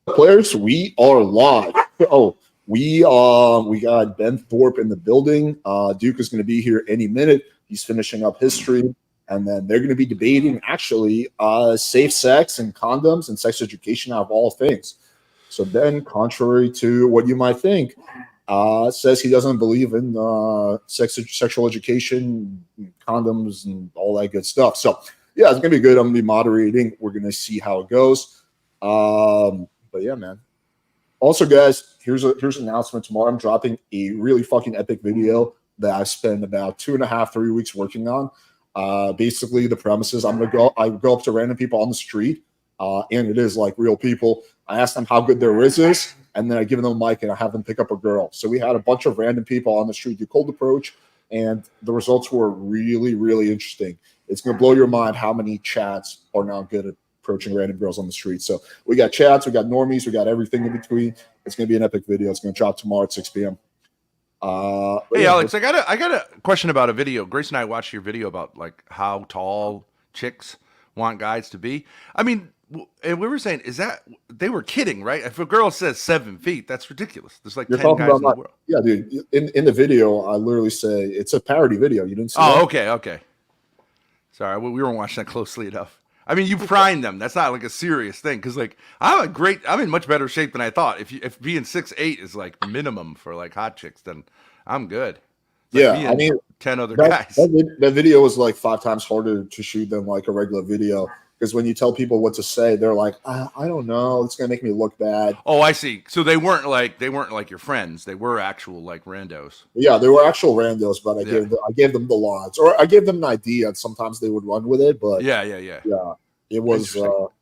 Players, we are live. Oh, we got Ben Thorp in the building. Duke is going to be here any minute. He's finishing up his stream, and then they're going to be debating actually safe sex and condoms and sex education out of all things. So Ben, contrary to what you might think, says he doesn't believe in sexual education, condoms, and all that good stuff. So yeah, it's gonna be good. I'm gonna be moderating. We're gonna see how it goes. But yeah, man. Also, guys, here's an announcement. Tomorrow, I'm dropping a really fucking epic video that I spent about 2.5, 3 weeks working on. Basically, the premise is I go up to random people on the street, and it is like real people. I ask them how good their riz is, and then I give them a mic and I have them pick up a girl. So we had a bunch of random people on the street do cold approach, and the results were really, really interesting. It's going to blow your mind how many chats are now good at approaching random girls on the street. So we got chats, we got normies, we got everything in between. It's going to be an epic video. It's going to drop tomorrow at 6 p.m. Hey, Alex, I got a question about a video. Grace and I watched your video about like how tall chicks want guys to be. I mean, and we were saying, is that they were kidding, right? If a girl says 7 feet, that's ridiculous. There's like You're 10 guys in the world. Yeah, dude. In the video, I literally say it's a parody video. You didn't see that? Okay. Sorry, we weren't watching that closely enough. I mean, you primed them. That's not like a serious thing because, like, I'm in much better shape than I thought. If being 6'8" is like minimum for like hot chicks, then I'm good. Like I mean, 10 other guys. That video was like 5 times harder to shoot than like a regular video because when you tell people what to say, they're like, I don't know, it's gonna make me look bad. Oh, I see. So they weren't like your friends. They were actual like randos. Yeah, they were actual randos, but I gave them the lines, or I gave them an idea, and sometimes they would run with it. But yeah. It was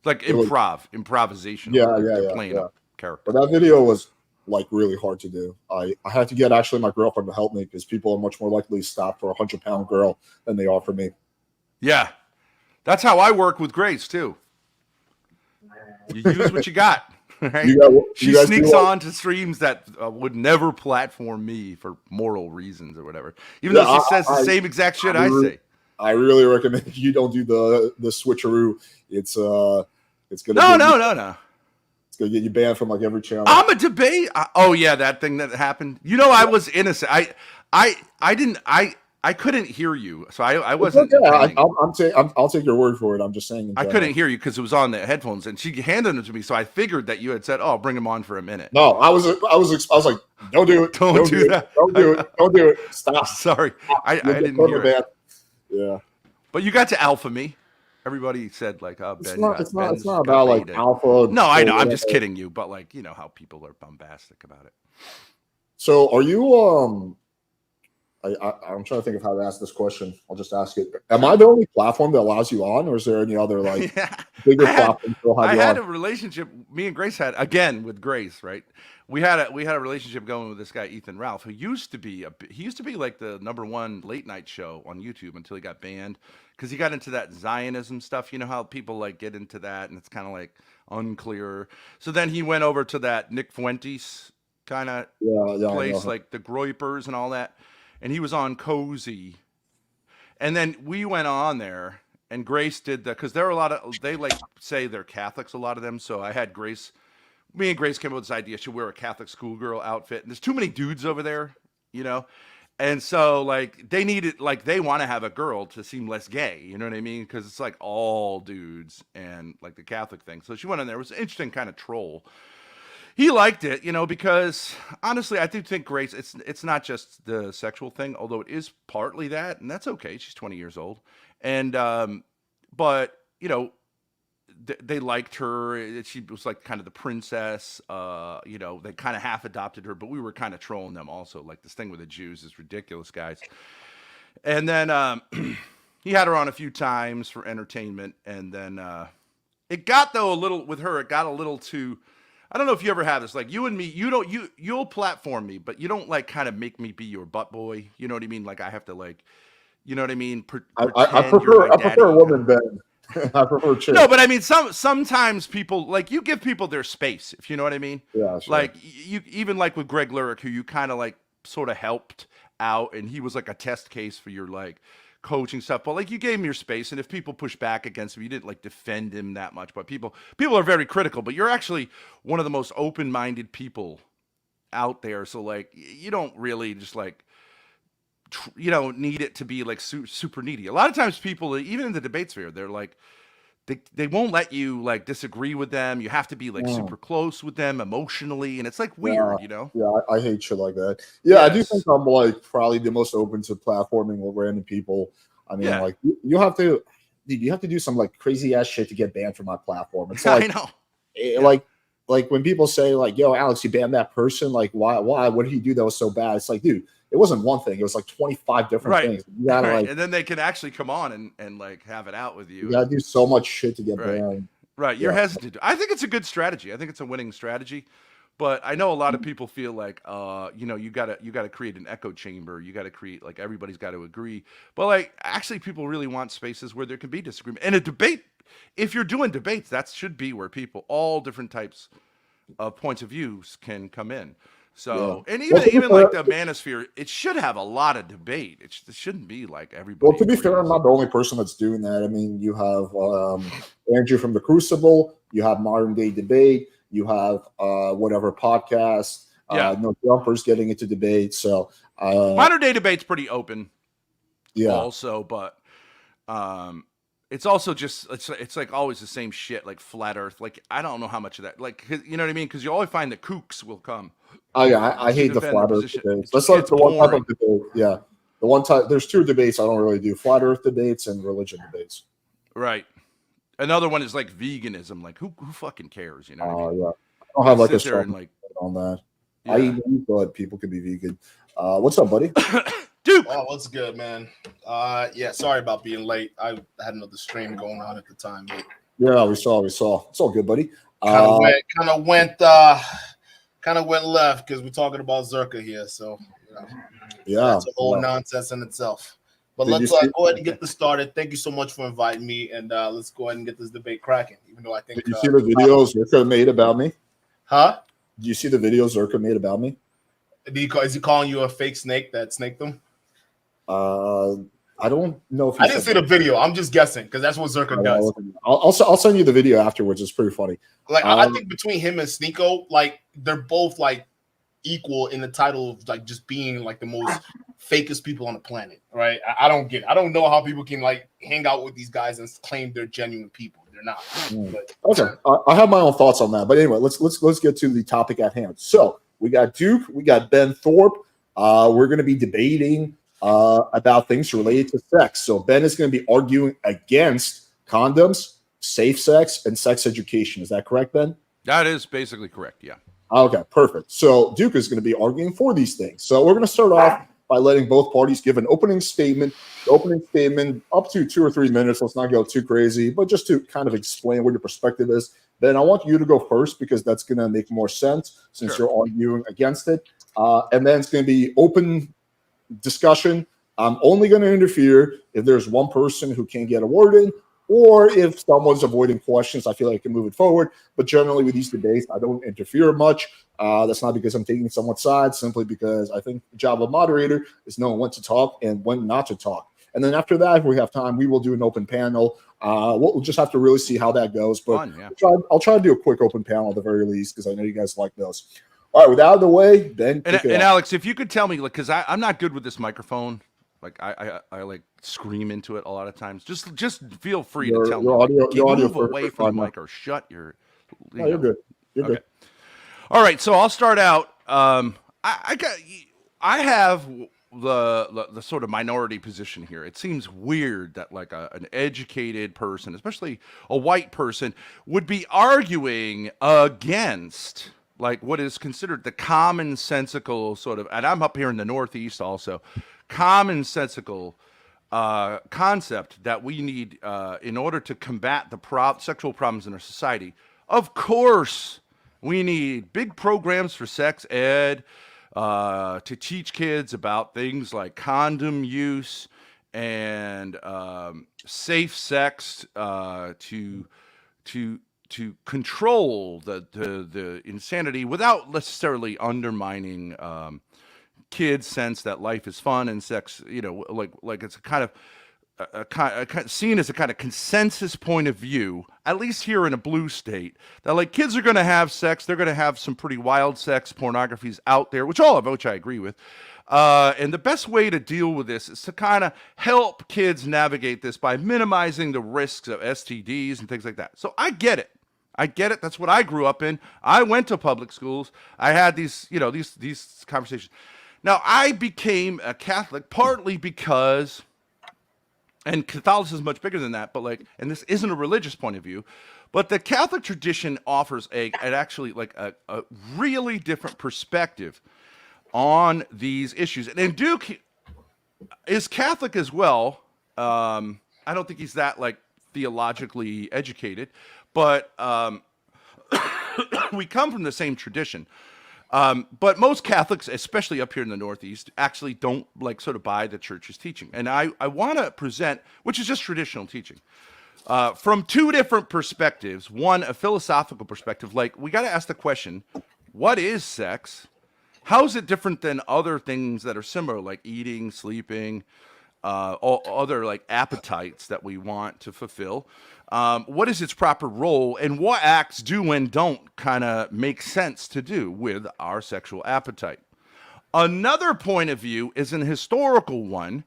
like improvisation. Yeah. Playing a character. But that video was like really hard to do. I had to get actually my girlfriend to help me because people are much more likely to stop for a 100-pound girl than they are for me. Yeah, that's how I work with Grace too. You use what you got. Right? She sneaks on to streams that would never platform me for moral reasons or whatever. Even though she says the same exact shit I say. I really recommend you don't do the switcheroo. It's gonna no. It's gonna get you banned from like every channel. I'm a debate. Oh yeah, that thing that happened. You know, I was innocent. I couldn't hear you, so I wasn't. Okay. I'll take your word for it. I'm just saying. I couldn't hear you because it was on the headphones, and she handed them to me, so I figured that you had said, "Oh, bring him on for a minute." No, I was like, "Don't do it. Don't do that. Don't do it. Don't do it. Stop." Sorry, I didn't hear it. Yeah, but you got to alpha me. Everybody said like, "Oh, Ben." It's not about like alpha. No, I know. I'm just kidding you, but like, you know how people are bombastic about it. So, are you I'm trying to think of how to ask this question. I'll just ask it. Am I the only platform that allows you on, or is there any other like bigger platform? I had a relationship. Me and Grace had again with Grace, right? We had a relationship going with this guy Ethan Ralph, who used to be like the #1 late night show on YouTube until he got banned because he got into that Zionism stuff. You know how people like get into that, and it's kind of like unclear. So then he went over to that Nick Fuentes kind of place, like the Groypers and all that. And he was on Cozy. And then we went on there, and Grace did that because there are they like say they're Catholics, a lot of them. So I had me and Grace came up with this idea. She'll wear a Catholic schoolgirl outfit. And there's too many dudes over there, you know? And so like they want to have a girl to seem less gay. You know what I mean? Because it's like all dudes and like the Catholic thing. So she went in there. It was an interesting kind of troll. He liked it, you know, because honestly, I do think Grace, it's not just the sexual thing, although it is partly that, and that's okay. She's 20 years old. And, but, you know, they liked her. She was like kind of the princess. You know, they kind of half adopted her, but we were kind of trolling them also. Like this thing with the Jews is ridiculous, guys. And then he had her on a few times for entertainment. And then it got, though, it got a little too... I don't know if you ever have this, like you and me, you'll platform me, but you don't like kind of make me be your butt boy. You know what I mean? Like I have to like, you know what I mean? I prefer a woman, Ben. I prefer chicks. No, but I mean, sometimes people like you give people their space, if you know what I mean? Yeah, sure. Like you, even like with Greg Lyric, who you kind of like sort of helped out, and he was like a test case for your like coaching stuff, but like you gave him your space, and if people push back against him, you didn't like defend him that much. But people are very critical, but you're actually one of the most open-minded people out there. So like you don't really just like need it to be like super needy. A lot of times people, even in the debate sphere, they're like they won't let you like disagree with them. You have to be like super close with them emotionally, and it's like weird, Yeah, I hate shit like that. Yeah, I do think Yes. I'm like probably the most open to platforming with random people. I mean, Yeah. like you have to, dude, you have to do some like crazy ass shit to get banned from my platform. It's I like, know. like when people say like, "Yo, Alex, you banned that person." Like, why? What did he do that was so bad? It's like, dude, it wasn't one thing. It was like 25 different Right. things. You gotta Right. like, And then they can actually come on and like have it out with you you. gotta do so much shit to get Right. banned. Right. You're Yeah. hesitant. I think it's a good strategy. I think it's a winning strategy. But I know a lot of people feel like, you gotta create an echo chamber. You gotta create like everybody's got to agree. But like, actually, people really want spaces where there can be disagreement. And a debate, if you're doing debates, that should be where people, all different types of points of views, can come in. Yeah. So, and Well, to be even fair, like the manosphere, it should have a lot of debate. It shouldn't be like well, everybody to be fair, I'm agrees. not the only person that's doing that. I mean, you have Andrew from the Crucible, you have Modern Day Debate, you have whatever podcast, Yeah. No Jumpers getting into debate. So, Modern day debate's pretty open yeah, also, but it's also just it's like always the same shit, like flat earth. Like I don't know how much of that, like, you know what I mean, because you always find the kooks will come oh yeah, I to hate the defend their flat Earth position. debates. That's like It's the one type boring. of debate. Yeah, the one type. There's two debates I don't really do: flat Earth debates and religion debates. Right. Another one is like veganism. Like who fucking cares, you know what I mean? Yeah, I You don't gotta have like a sit there strong and like, opinion on that. I yeah. eat meat, but people can be vegan. What's up, buddy? Duke. Oh, what's good, man? Yeah, sorry about being late. I had another stream going on at the time. Yeah, we saw. It's all good, buddy. Kind of went left because we're talking about Zerka here. So Yeah, that's a whole yeah. nonsense in itself. But Did let's you see- go ahead and get this started. Thank you so much for inviting me, and let's go ahead and get this debate cracking. Even though I think Did you see the videos Zerka made about me? huh? Did you see the videos Zerka made about me? Is he calling you a fake snake that snaked them? I don't know if I didn't see the video. I'm just guessing because that's what Zerka does. I'll send you the video afterwards. It's pretty funny. Like I think between him and Sneeko, like they're both like equal in the title of like just being like the most fakest people on the planet, right? I don't get it. I don't know how people can like hang out with these guys and claim they're genuine people. They're not. But, Okay, I have my own thoughts on that. But anyway, let's get to the topic at hand. So we got Duke, we got Ben Thorp. We're going to be debating about things related to sex. So Ben is going to be arguing against condoms, safe sex, and sex education. Is that correct, Ben? That is basically correct. Yeah. Okay, perfect. So Duke is going to be arguing for these things. So we're going to start off by letting both parties give an opening statement. The opening statement up to 2 or 3 minutes. Let's not go too crazy, but just to kind of explain what your perspective is. Ben, I want you to go first because that's going to make more sense since Sure. you're arguing against it. And then it's going to be open discussion. I'm only going to interfere if there's one person who can't get a word in, or if someone's avoiding questions. I feel like I can move it forward. But generally with these debates, I don't interfere much. That's not because I'm taking someone's side, simply because I think the job of a moderator is knowing when to talk and when not to talk. And then after that, if we have time, we will do an open panel. We'll just have to really see how that goes. But Fun, yeah. I'll try to do a quick open panel at the very least, because I know you guys like those. All right, with that out of the way, Ben. And Alex, if you could tell me, like, because I'm not good with this microphone. Like I like scream into it a lot of times. Just feel free to tell me. Move away from the mic or shut your. No, you're good. You're good. All right, so I'll start out. I have the sort of minority position here. It seems weird that like an educated person, especially a white person, would be arguing against like what is considered the commonsensical sort of, and I'm up here in the Northeast also, commonsensical concept that we need in order to combat the sexual problems in our society. Of course, we need big programs for sex ed to teach kids about things like condom use and safe sex to control the insanity without necessarily undermining kids' sense that life is fun and sex, like it's a kind of seen as a kind of consensus point of view, at least here in a blue state, that like kids are going to have sex. They're going to have some pretty wild sex. Pornography's out there, which I agree with. And the best way to deal with this is to kind of help kids navigate this by minimizing the risks of STDs and things like that. So I get it. That's what I grew up in. I went to public schools. I had these conversations. Now, I became a Catholic partly because, and Catholicism is much bigger than that, but like, and this isn't a religious point of view, but the Catholic tradition offers a really different perspective on these issues. And Duke is Catholic as well. I don't think he's that like theologically educated, but we come from the same tradition. But most Catholics, especially up here in the Northeast, actually don't like sort of buy the church's teaching. And I want to present, which is just traditional teaching, from two different perspectives. One, a philosophical perspective, like we got to ask the question, what is sex? How is it different than other things that are similar, like eating, sleeping, all other like appetites that we want to fulfill? What is its proper role, and what acts do and don't kind of make sense to do with our sexual appetite? Another point of view is an historical one,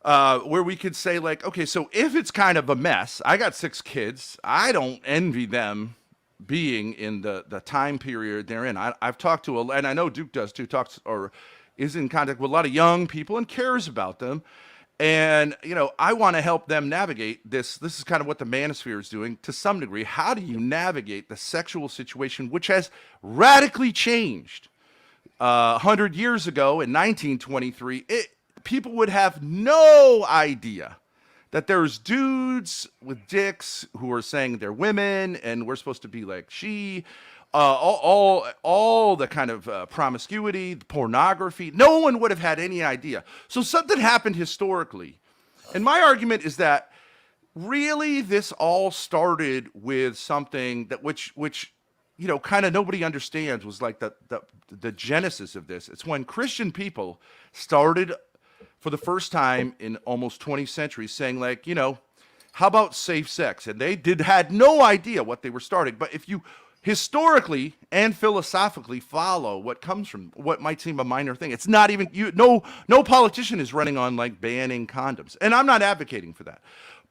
where we could say like, okay, so if it's kind of a mess, I got 6 kids, I don't envy them being in the time period they're in. I've talked to and I know Duke does too, is in contact with a lot of young people and cares about them. And, I want to help them navigate this. This is kind of what the manosphere is doing to some degree. How do you navigate the sexual situation, which has radically changed? 100 years ago in 1923, people would have no idea that there's dudes with dicks who are saying they're women and we're supposed to be like she, all the kind of promiscuity, the pornography. No one would have had any idea. So something happened historically. And my argument is that really this all started with something that which kind of nobody understands was like the genesis of this. It's when Christian people started for the first time in almost 20 centuries saying like, how about safe sex? And they had no idea what they were starting. But if you historically and philosophically follow what comes from what might seem a minor thing, it's not even no politician is running on like banning condoms. And I'm not advocating for that.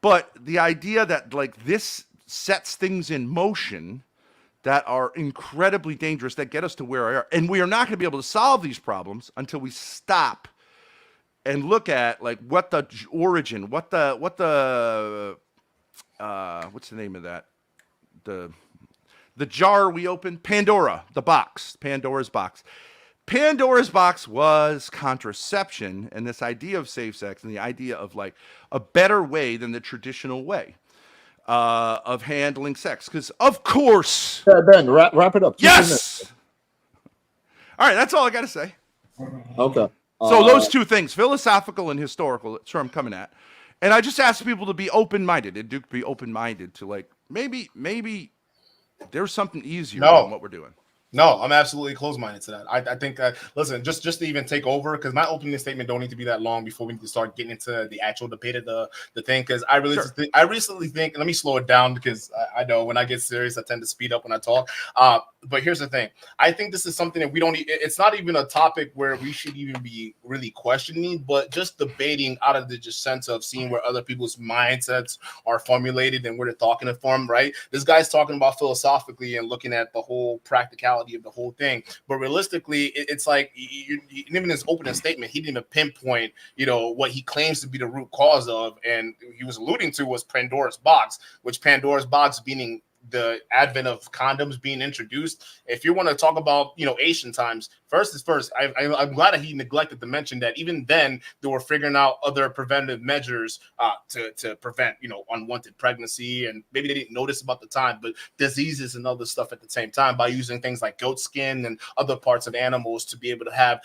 But the idea that like this sets things in motion that are incredibly dangerous, that get us to where we are. And we are not going to be able to solve these problems until we stop and look at like what the origin, what's the name of that? The jar we opened, Pandora's box. Pandora's box was contraception and this idea of safe sex and the idea of like a better way than the traditional way of handling sex. Because of course, Ben, wrap it up. Yes. All right, that's all I got to say. Okay. So those two things, philosophical and historical, that's where I'm coming at. And I just ask people to be open-minded, and Duke be open-minded to like, maybe there's something easier than what we're doing. No, I'm absolutely closed-minded to that. I think that, listen, just to even take over, because my opening statement don't need to be that long before we need to start getting into the actual debate of the thing, because I recently think, let me slow it down, because I know when I get serious, I tend to speed up when I talk. But here's the thing. I think this is something that it's not even a topic where we should even be really questioning, but just debating out of the just sense of seeing where other people's mindsets are formulated and where they're talking from, right? This guy's talking about philosophically and looking at the whole practicality of the whole thing, but realistically, it's like even his opening statement, he didn't even pinpoint, what he claims to be the root cause of, and he was alluding to was Pandora's box, which Pandora's box meaning the advent of condoms being introduced. If you want to talk about, ancient times, first is first. I'm glad that he neglected to mention that even then they were figuring out other preventive measures to prevent, unwanted pregnancy, and maybe they didn't notice about the time, but diseases and other stuff at the same time by using things like goat skin and other parts of animals to be able to have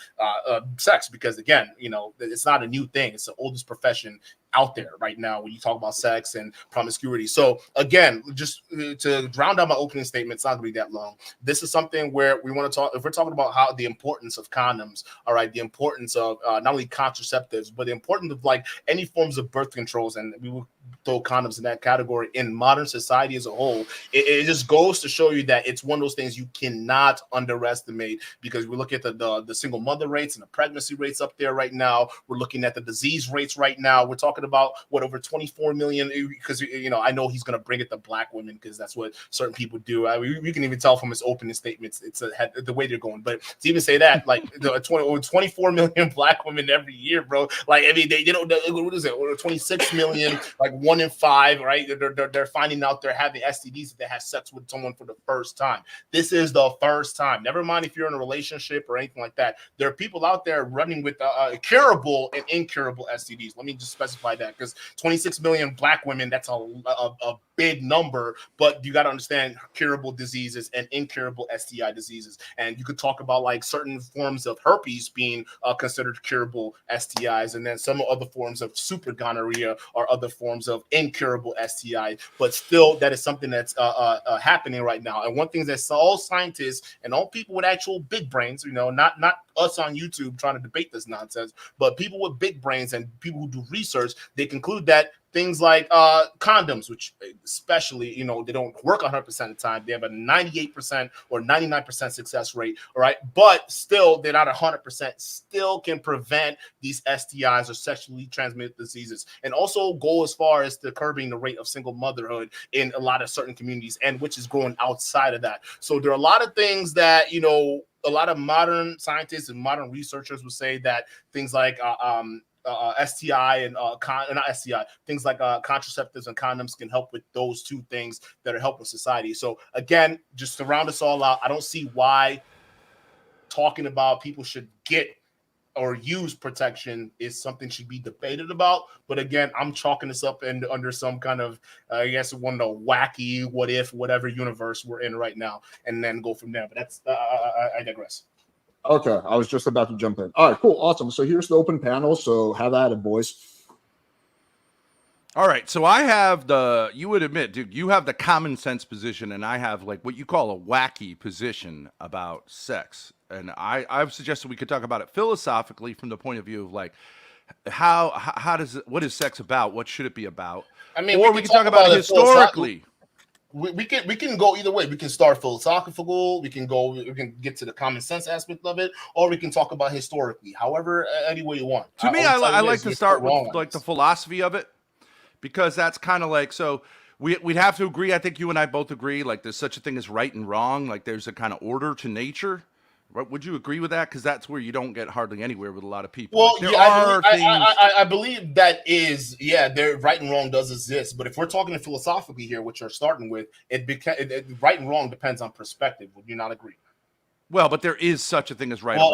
sex. Because again, it's not a new thing. It's the oldest profession out there right now when you talk about sex and promiscuity. So again, just to round out my opening statement, it's not gonna be that long. This is something where we want to talk, if we're talking about how the importance of condoms, all right, the importance of not only contraceptives, but the importance of like any forms of birth controls, and we will throw condoms in that category in modern society as a whole. It just goes to show you that it's one of those things you cannot underestimate, because we look at the single mother rates and the pregnancy rates up there right now. We're looking at the disease rates right now. We're talking about what, over 24 million, because you know, I know he's going to bring it to black women because that's what certain people do. We can even tell from his opening statements it's the way they're going. But to even say that, like, the 24 million black women every year, bro, like, I mean, they don't, what is it, or 26 million, like 1 in 5, right? They're finding out they're having STDs if they have sex with someone for the first time. This is the first time. Never mind if you're in a relationship or anything like that. There are people out there running with curable and incurable STDs. Let me just specify that, because 26 million black women, that's a big number, but you got to understand curable diseases and incurable STI diseases. And you could talk about like certain forms of herpes being considered curable STIs, and then some other forms of super gonorrhea or other forms of incurable STI. But still, that is something that's happening right now. And one thing that all scientists and all people with actual big brains, you know, not us on YouTube trying to debate this nonsense, but people with big brains and people who do research, they conclude that things like condoms, which especially, you know, they don't work 100% of the time. They have a 98% or 99% success rate, all right? But still, they're not 100%, still can prevent these STIs or sexually transmitted diseases. And also go as far as to curbing the rate of single motherhood in a lot of certain communities, and which is growing outside of that. So there are a lot of things that, you know, a lot of modern scientists and modern researchers would say that things like STI and not STI, things like contraceptives and condoms can help with those two things that are helping society. So again, just to round us all out, I don't see why talking about people should get or use protection is something should be debated about. But again, I'm chalking this up and under some kind of, I guess, one of the wacky what if, whatever universe we're in right now, and then go from there. But that's, I digress. Okay, I was just about to jump in. All right, cool, awesome. So here's the open panel. So have at it, boys. All right, so I have you would admit, dude, you have the common sense position, and I have like what you call a wacky position about sex. And I've suggested we could talk about it philosophically from the point of view of like, what is sex about? What should it be about? I mean, or we can talk about it historically. We can go either way. We can start philosophical. We can get to the common sense aspect of it, or we can talk about historically. However, any way you want. To me, I like to start with like the philosophy of it, because that's kind of like, so we'd have to agree. I think you and I both agree, like there's such a thing as right and wrong. Like there's a kind of order to nature. Would you agree with that? Because that's where you don't get hardly anywhere with a lot of people. Well, like, I believe that is, there right and wrong does exist. But if we're talking philosophically here, which you're starting with, right and wrong depends on perspective. Would you not agree? Well, but there is such a thing as right and wrong.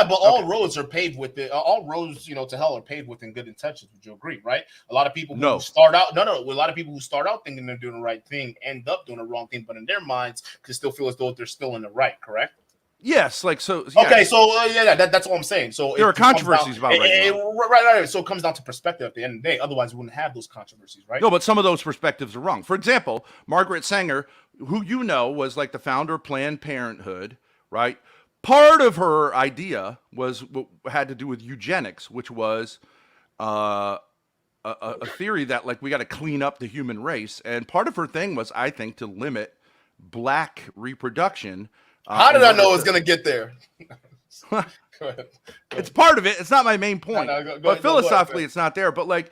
But all roads are paved with it. All roads, to hell are paved with good intentions. Would you agree? Right? A lot of people who start out, a lot of people who start out thinking they're doing the right thing end up doing the wrong thing, but in their minds can still feel as though they're still in the right. Correct? Yes, like so. Yeah. Okay, so that's what I'm saying. So there are controversies about right. So it comes down to perspective at the end of the day. Otherwise, we wouldn't have those controversies, right? No, but some of those perspectives are wrong. For example, Margaret Sanger, who was like the founder of Planned Parenthood, right? Part of her idea had to do with eugenics, which was a theory that like we got to clean up the human race, and part of her thing was, I think, to limit black reproduction. How did I know it was going to get there? It's part of it. It's not my main point. But philosophically, it's not there. But like,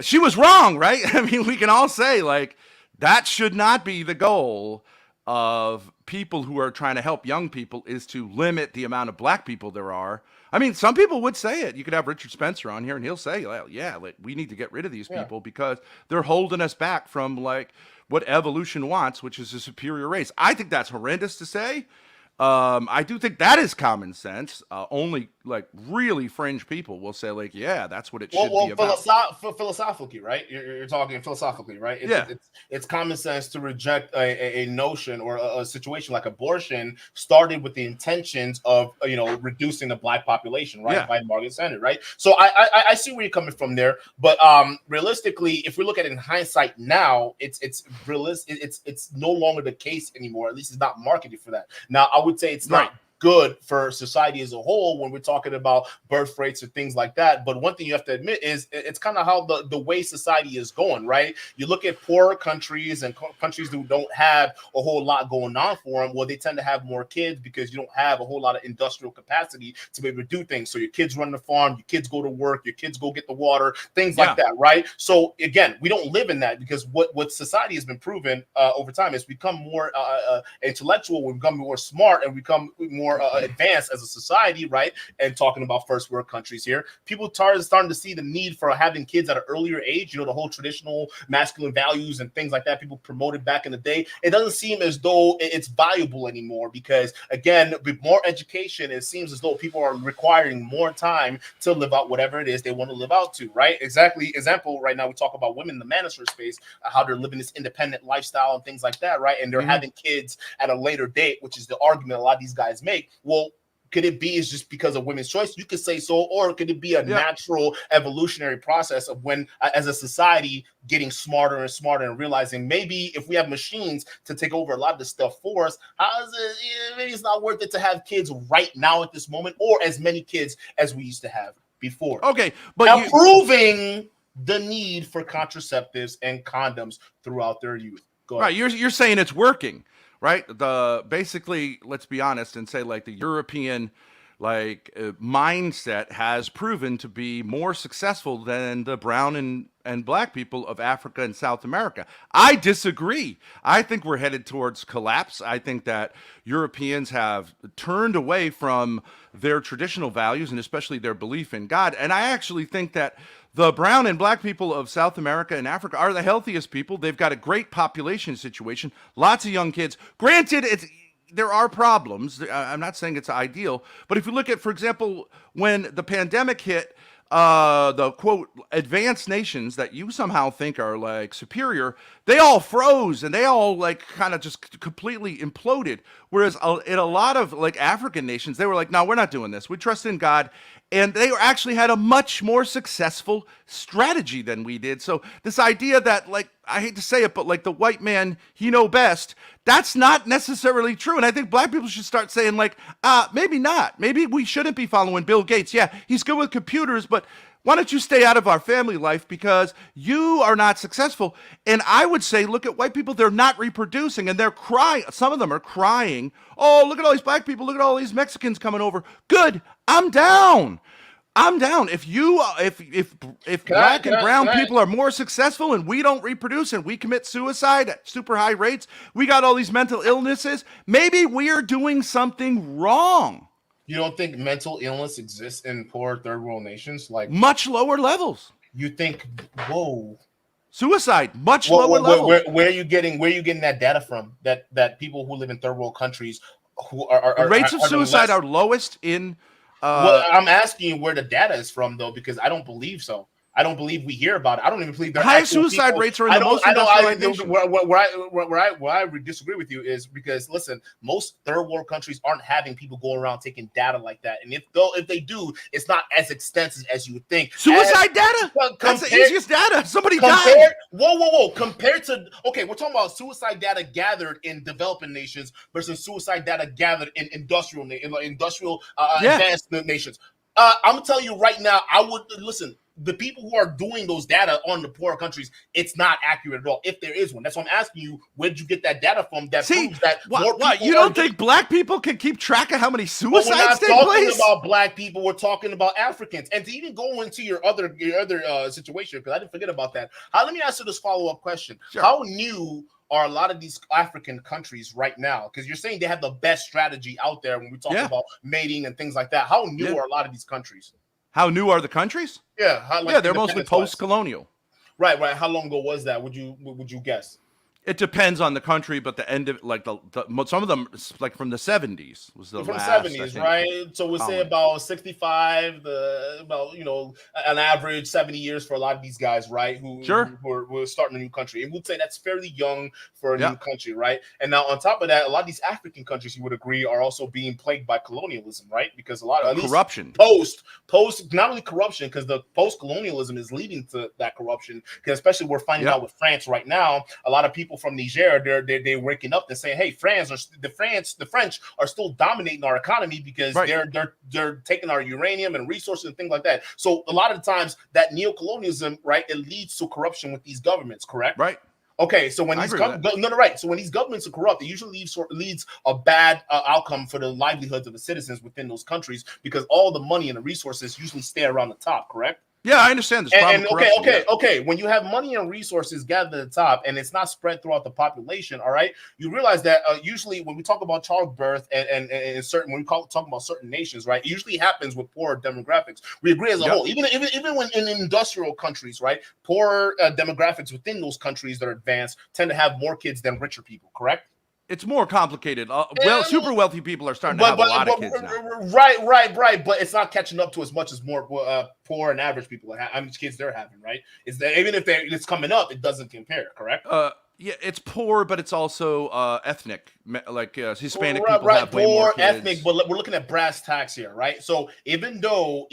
she was wrong, right? I mean, we can all say like that should not be the goal of people who are trying to help young people, is to limit the amount of black people there are. I mean, some people would say it. You could have Richard Spencer on here, and he'll say, well, yeah, like, we need to get rid of these people because they're holding us back from like what evolution wants, which is a superior race. I think that's horrendous to say. I do think that is common sense. Only like really fringe people will say like, yeah, that's what it should be about. Philosophically, right? You're talking philosophically, right? Yeah. It's common sense to reject a notion or a situation like abortion started with the intentions of reducing the black population, right? Yeah. By Margaret Sanger, right? So I see where you're coming from there, but realistically, if we look at it in hindsight now, it's realistic. It's no longer the case anymore. At least it's not marketed for that. Now, I would say it's not good for society as a whole when we're talking about birth rates or things like that. But one thing you have to admit is it's kind of how the way society is going, right? You look at poorer countries and countries who don't have a whole lot going on for them. Well, they tend to have more kids because you don't have a whole lot of industrial capacity to be able to do things. So your kids run the farm, your kids go to work, your kids go get the water, things like that, right? So again, we don't live in that because what society has been proven over time is become more intellectual, we become more smart, and become more advanced as a society, right? And talking about first world countries here, people starting to see the need for having kids at an earlier age. The whole traditional masculine values and things like that people promoted back in the day. It doesn't seem as though it's valuable anymore because, again, with more education, it seems as though people are requiring more time to live out whatever it is they want to live out to, right? Exactly. Example, right now we talk about women in the manosphere space, how they're living this independent lifestyle and things like that, right? And they're having kids at a later date, which is the argument a lot of these guys make. Well, could it be is just because of women's choice? You could say so, or could it be a natural evolutionary process of when, as a society, getting smarter and smarter and realizing maybe if we have machines to take over a lot of this stuff for us, how is it? Maybe it's not worth it to have kids right now at this moment, or as many kids as we used to have before. Okay, but now proving the need for contraceptives and condoms throughout their youth. Go ahead. Right, you're saying it's working. Right. Basically, let's be honest and say like the European mindset has proven to be more successful than the brown and black people of Africa and South America. I disagree. I think we're headed towards collapse. I think that Europeans have turned away from their traditional values and especially their belief in God. And I actually think that the brown and black people of South America and Africa are the healthiest people. They've got a great population situation, lots of young kids. Granted, there are problems. I'm not saying it's ideal, but if you look at, for example, when the pandemic hit, the quote advanced nations that you somehow think are like superior, they all froze and they all like kind of just completely imploded. Whereas in a lot of like African nations, they were like, no, we're not doing this. We trust in God. And they actually had a much more successful strategy than we did. So this idea that, like, I hate to say it, but like the white man, he know best, that's not necessarily true. And I think black people should start saying like, maybe not. Maybe we shouldn't be following Bill Gates. Yeah, he's good with computers, but why don't you stay out of our family life because you are not successful? And I would say, look at white people. They're not reproducing and they're crying. Some of them are crying. Oh, look at all these black people. Look at all these Mexicans coming over. Good. I'm down. I'm down. If black and brown people are more successful and we don't reproduce and we commit suicide at super high rates, we got all these mental illnesses, maybe we're doing something wrong. You don't think mental illness exists in poor third world nations? Like much lower levels. You think, whoa. Suicide, much lower levels. Where are you getting that data from? That people who live in third world countries who are rates of suicide are lowest in well, I'm asking you where the data is from, though, because I don't believe so. I don't believe we hear about it. I don't even believe the highest suicide people. rates are in the most industrialized nations. Where I disagree with you is because listen, most third world countries aren't having people going around taking data like that, and if they do, it's not as extensive as you would think. Suicide data? That's the easiest data. Somebody died. Whoa! Compared to we're talking about suicide data gathered in developing nations versus suicide data gathered in industrial advanced nations. I'm gonna tell you right now, I would listen. The people who are doing those data on the poorer countries, it's not accurate at all. If there is one, that's why I'm asking you, where did you get that data from? That proves that more people. You don't think black people can keep track of how many suicides take place? We're not talking about black people. We're talking about Africans. And to even go into your other situation, because I didn't forget about that. Let me ask you this follow-up question: Sure. How new are a lot of these African countries right now? Because you're saying they have the best strategy out there when we talk about mating and things like that. How new are a lot of these countries? How new are the countries? Yeah, they're mostly post-colonial. Right. How long ago was that? Would you guess? It depends on the country, but the end of like some of them like from the 70s was the from last, 70s, right? So we'll say colony. about 65, about an average 70 years for a lot of these guys, right? Sure. Who are starting a new country, and we'd say that's fairly young for a Yeah. new country, right? And now on top of that, a lot of these African countries, you would agree, are also being plagued by colonialism, right? Because a lot of corruption, post not only corruption, because the post colonialism is leading to that corruption. Because especially we're finding out with France right now, a lot of people from Niger, they're waking up and saying, hey, the French are still dominating our economy because they're taking our uranium and resources and things like that. So a lot of the times that neocolonialism, right, it leads to corruption with these governments, correct? Right. Okay, so when so when these governments are corrupt, it usually leads a bad outcome for the livelihoods of the citizens within those countries, because all the money and the resources usually stay around the top, correct? Yeah, I understand this problem. Okay. When you have money and resources gathered at the top and it's not spread throughout the population, all right, you realize that usually when we talk about childbirth and certain when we talk about certain nations, right, it usually happens with poor demographics. We agree as a whole, even when in industrial countries, right, poor demographics within those countries that are advanced tend to have more kids than richer people, correct? It's more complicated. Super wealthy people are starting to have a lot of kids now. Right. But it's not catching up to as much as more poor and average people. How many kids they're having, right? Is that even if it's coming up, it doesn't compare, correct? Yeah, it's poor, but it's also ethnic. Like Hispanic people have way poor more kids. Ethnic, but we're looking at brass tacks here, right? So even though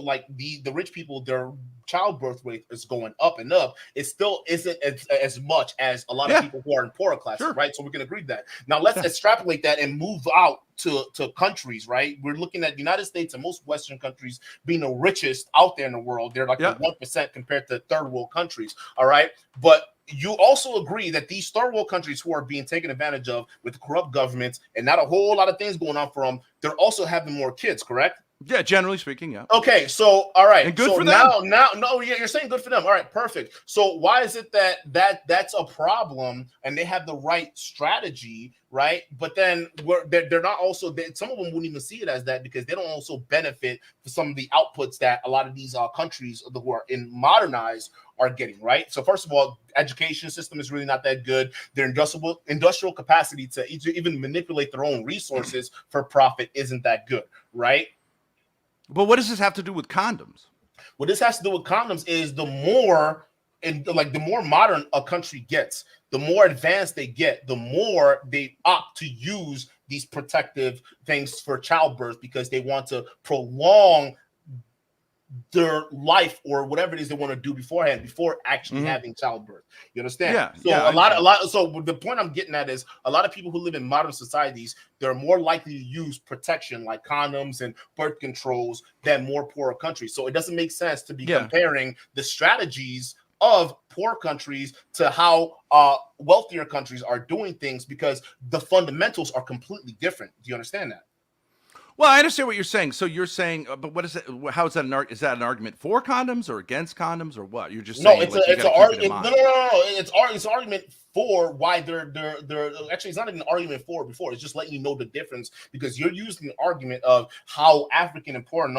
like the rich people, their childbirth rate is going up and up, it still isn't as much as a lot of people who are in poorer classes, right? So we can agree that. Now let's extrapolate that and move out to countries, right? We're looking at the United States and most Western countries being the richest out there in the world. They're like the 1% compared to third world countries, all right? But you also agree that these third world countries who are being taken advantage of with corrupt governments and not a whole lot of things going on for them, they're also having more kids, correct? Yeah, generally speaking, yeah. Okay, so all right, and good so for them. You're saying good for them. All right, perfect. So why is it that's a problem and they have the right strategy, right? But then they're not also some of them wouldn't even see it as that because they don't also benefit for some of the outputs that a lot of these countries who are in modernized are getting, right? So first of all, education system is really not that good. Their industrial capacity to even manipulate their own resources for profit isn't that good, right? But what does this have to do with condoms? What this has to do with condoms is the more modern a country gets, the more advanced they get, the more they opt to use these protective things for childbirth because they want to prolong their life or whatever it is they want to do beforehand before actually having childbirth. You understand? So the point I'm getting at is a lot of people who live in modern societies, they're more likely to use protection like condoms and birth controls than more poorer countries. So it doesn't make sense to be comparing the strategies of poor countries to how wealthier countries are doing things because the fundamentals are completely different. Do you understand that? Well, I understand what you're saying. So you're saying, but what is it? How is that is that an argument for condoms or against condoms or what? You're just saying it's an argument for why they're actually it's not even an argument for before. It's just letting you know the difference because you're using the argument of how African and poor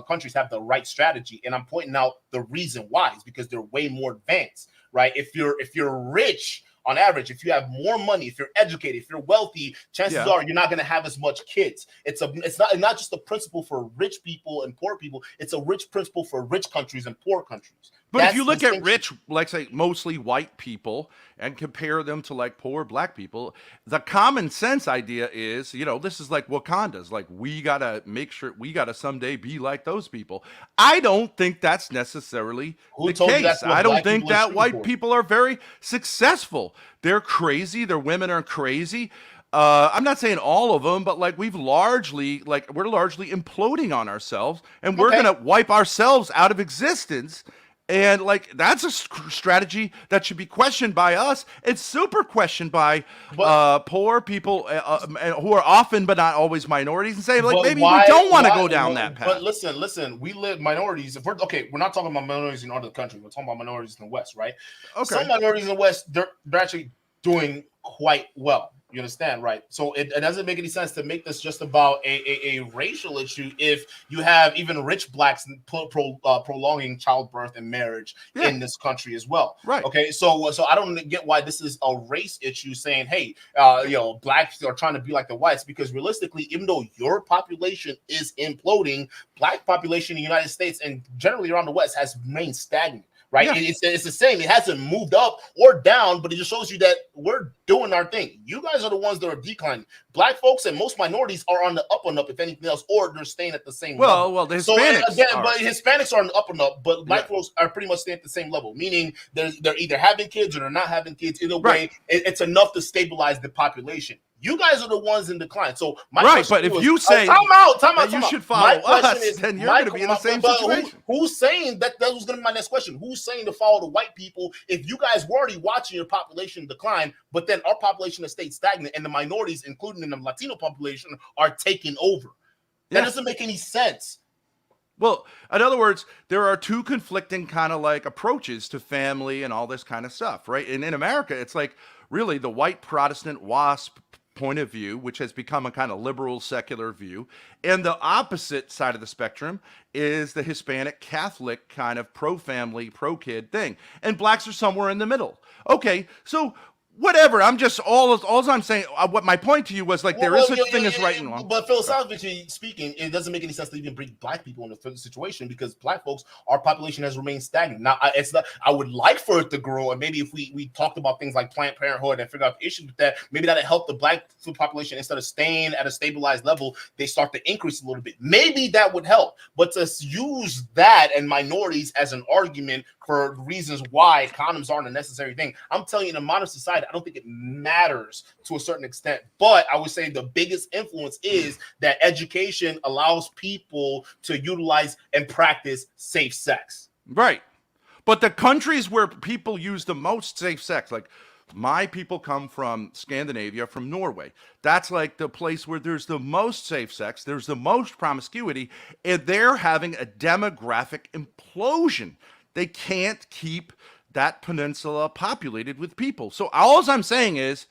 countries have the right strategy, and I'm pointing out the reason why is because they're way more advanced, right? If you're rich. On average, if you have more money, if you're educated, if you're wealthy, chances are you're not going to have as much kids. It's not just a principle for rich people and poor people. It's a rich principle for rich countries and poor countries. But if you look at rich, like say mostly white people and compare them to like poor black people, the common sense idea is, this is like Wakanda's, like we got to make sure we got to someday be like those people. I don't think that's necessarily the case. I don't think that white people are very successful. They're crazy. Their women are crazy. I'm not saying all of them, but like we're largely imploding on ourselves and we're going to wipe ourselves out of existence. And like that's a strategy that should be questioned by us. It's super questioned by poor people who are often but not always minorities, and say like maybe we don't want to go down that path. But listen, we live minorities. We're not talking about minorities in other countries. We're talking about minorities in the West, right? Okay. Some minorities in the West, they're actually doing quite well. You understand, right? So it doesn't make any sense to make this just about a racial issue if you have even rich blacks prolonging childbirth and marriage in this country as well. Right. Okay. So I don't get why this is a race issue saying, hey, blacks are trying to be like the whites, because realistically, even though your population is imploding, black population in the United States and generally around the West has remained stagnant. Right, it's the same. It hasn't moved up or down, but it just shows you that we're doing our thing. You guys are the ones that are declining. Black folks and most minorities are on the up and up, if anything else, or they're staying at the same level. Well, the Hispanics but Hispanics are on the up and up, but black folks are pretty much staying at the same level. Meaning they're either having kids or they're not having kids. Either way, it's enough to stabilize the population. You guys are the ones in decline. So but if you say time out, you should follow us, then you're going to be in the same situation. Who's saying that was going to be my next question? Who's saying to follow the white people if you guys were already watching your population decline, but then our population has stayed stagnant and the minorities, including in the Latino population, are taking over? That doesn't make any sense. Well, in other words, there are two conflicting kind of like approaches to family and all this kind of stuff, right? And in America, it's like really the white Protestant WASP point of view, which has become a kind of liberal secular view. And the opposite side of the spectrum is the Hispanic Catholic kind of pro-family, pro-kid thing. And blacks are somewhere in the middle. Okay, so whatever. I'm just all I'm saying. What my point to you was like there is such a thing as right and wrong. But philosophically speaking, it doesn't make any sense to even bring black people in the situation because black folks, our population has remained stagnant. Now, it's not. I would like for it to grow, and maybe if we talked about things like Planned Parenthood and figure out the issues with that, maybe that'll help the black population instead of staying at a stabilized level, they start to increase a little bit. Maybe that would help. But to use that and minorities as an argument for reasons why condoms aren't a necessary thing, I'm telling you, in a modern society, I don't think it matters to a certain extent. But I would say the biggest influence is that education allows people to utilize and practice safe sex. Right. But the countries where people use the most safe sex, like my people come from Scandinavia, from Norway. That's like the place where there's the most safe sex, there's the most promiscuity, and they're having a demographic implosion. They can't keep that peninsula populated with people. So all I'm saying is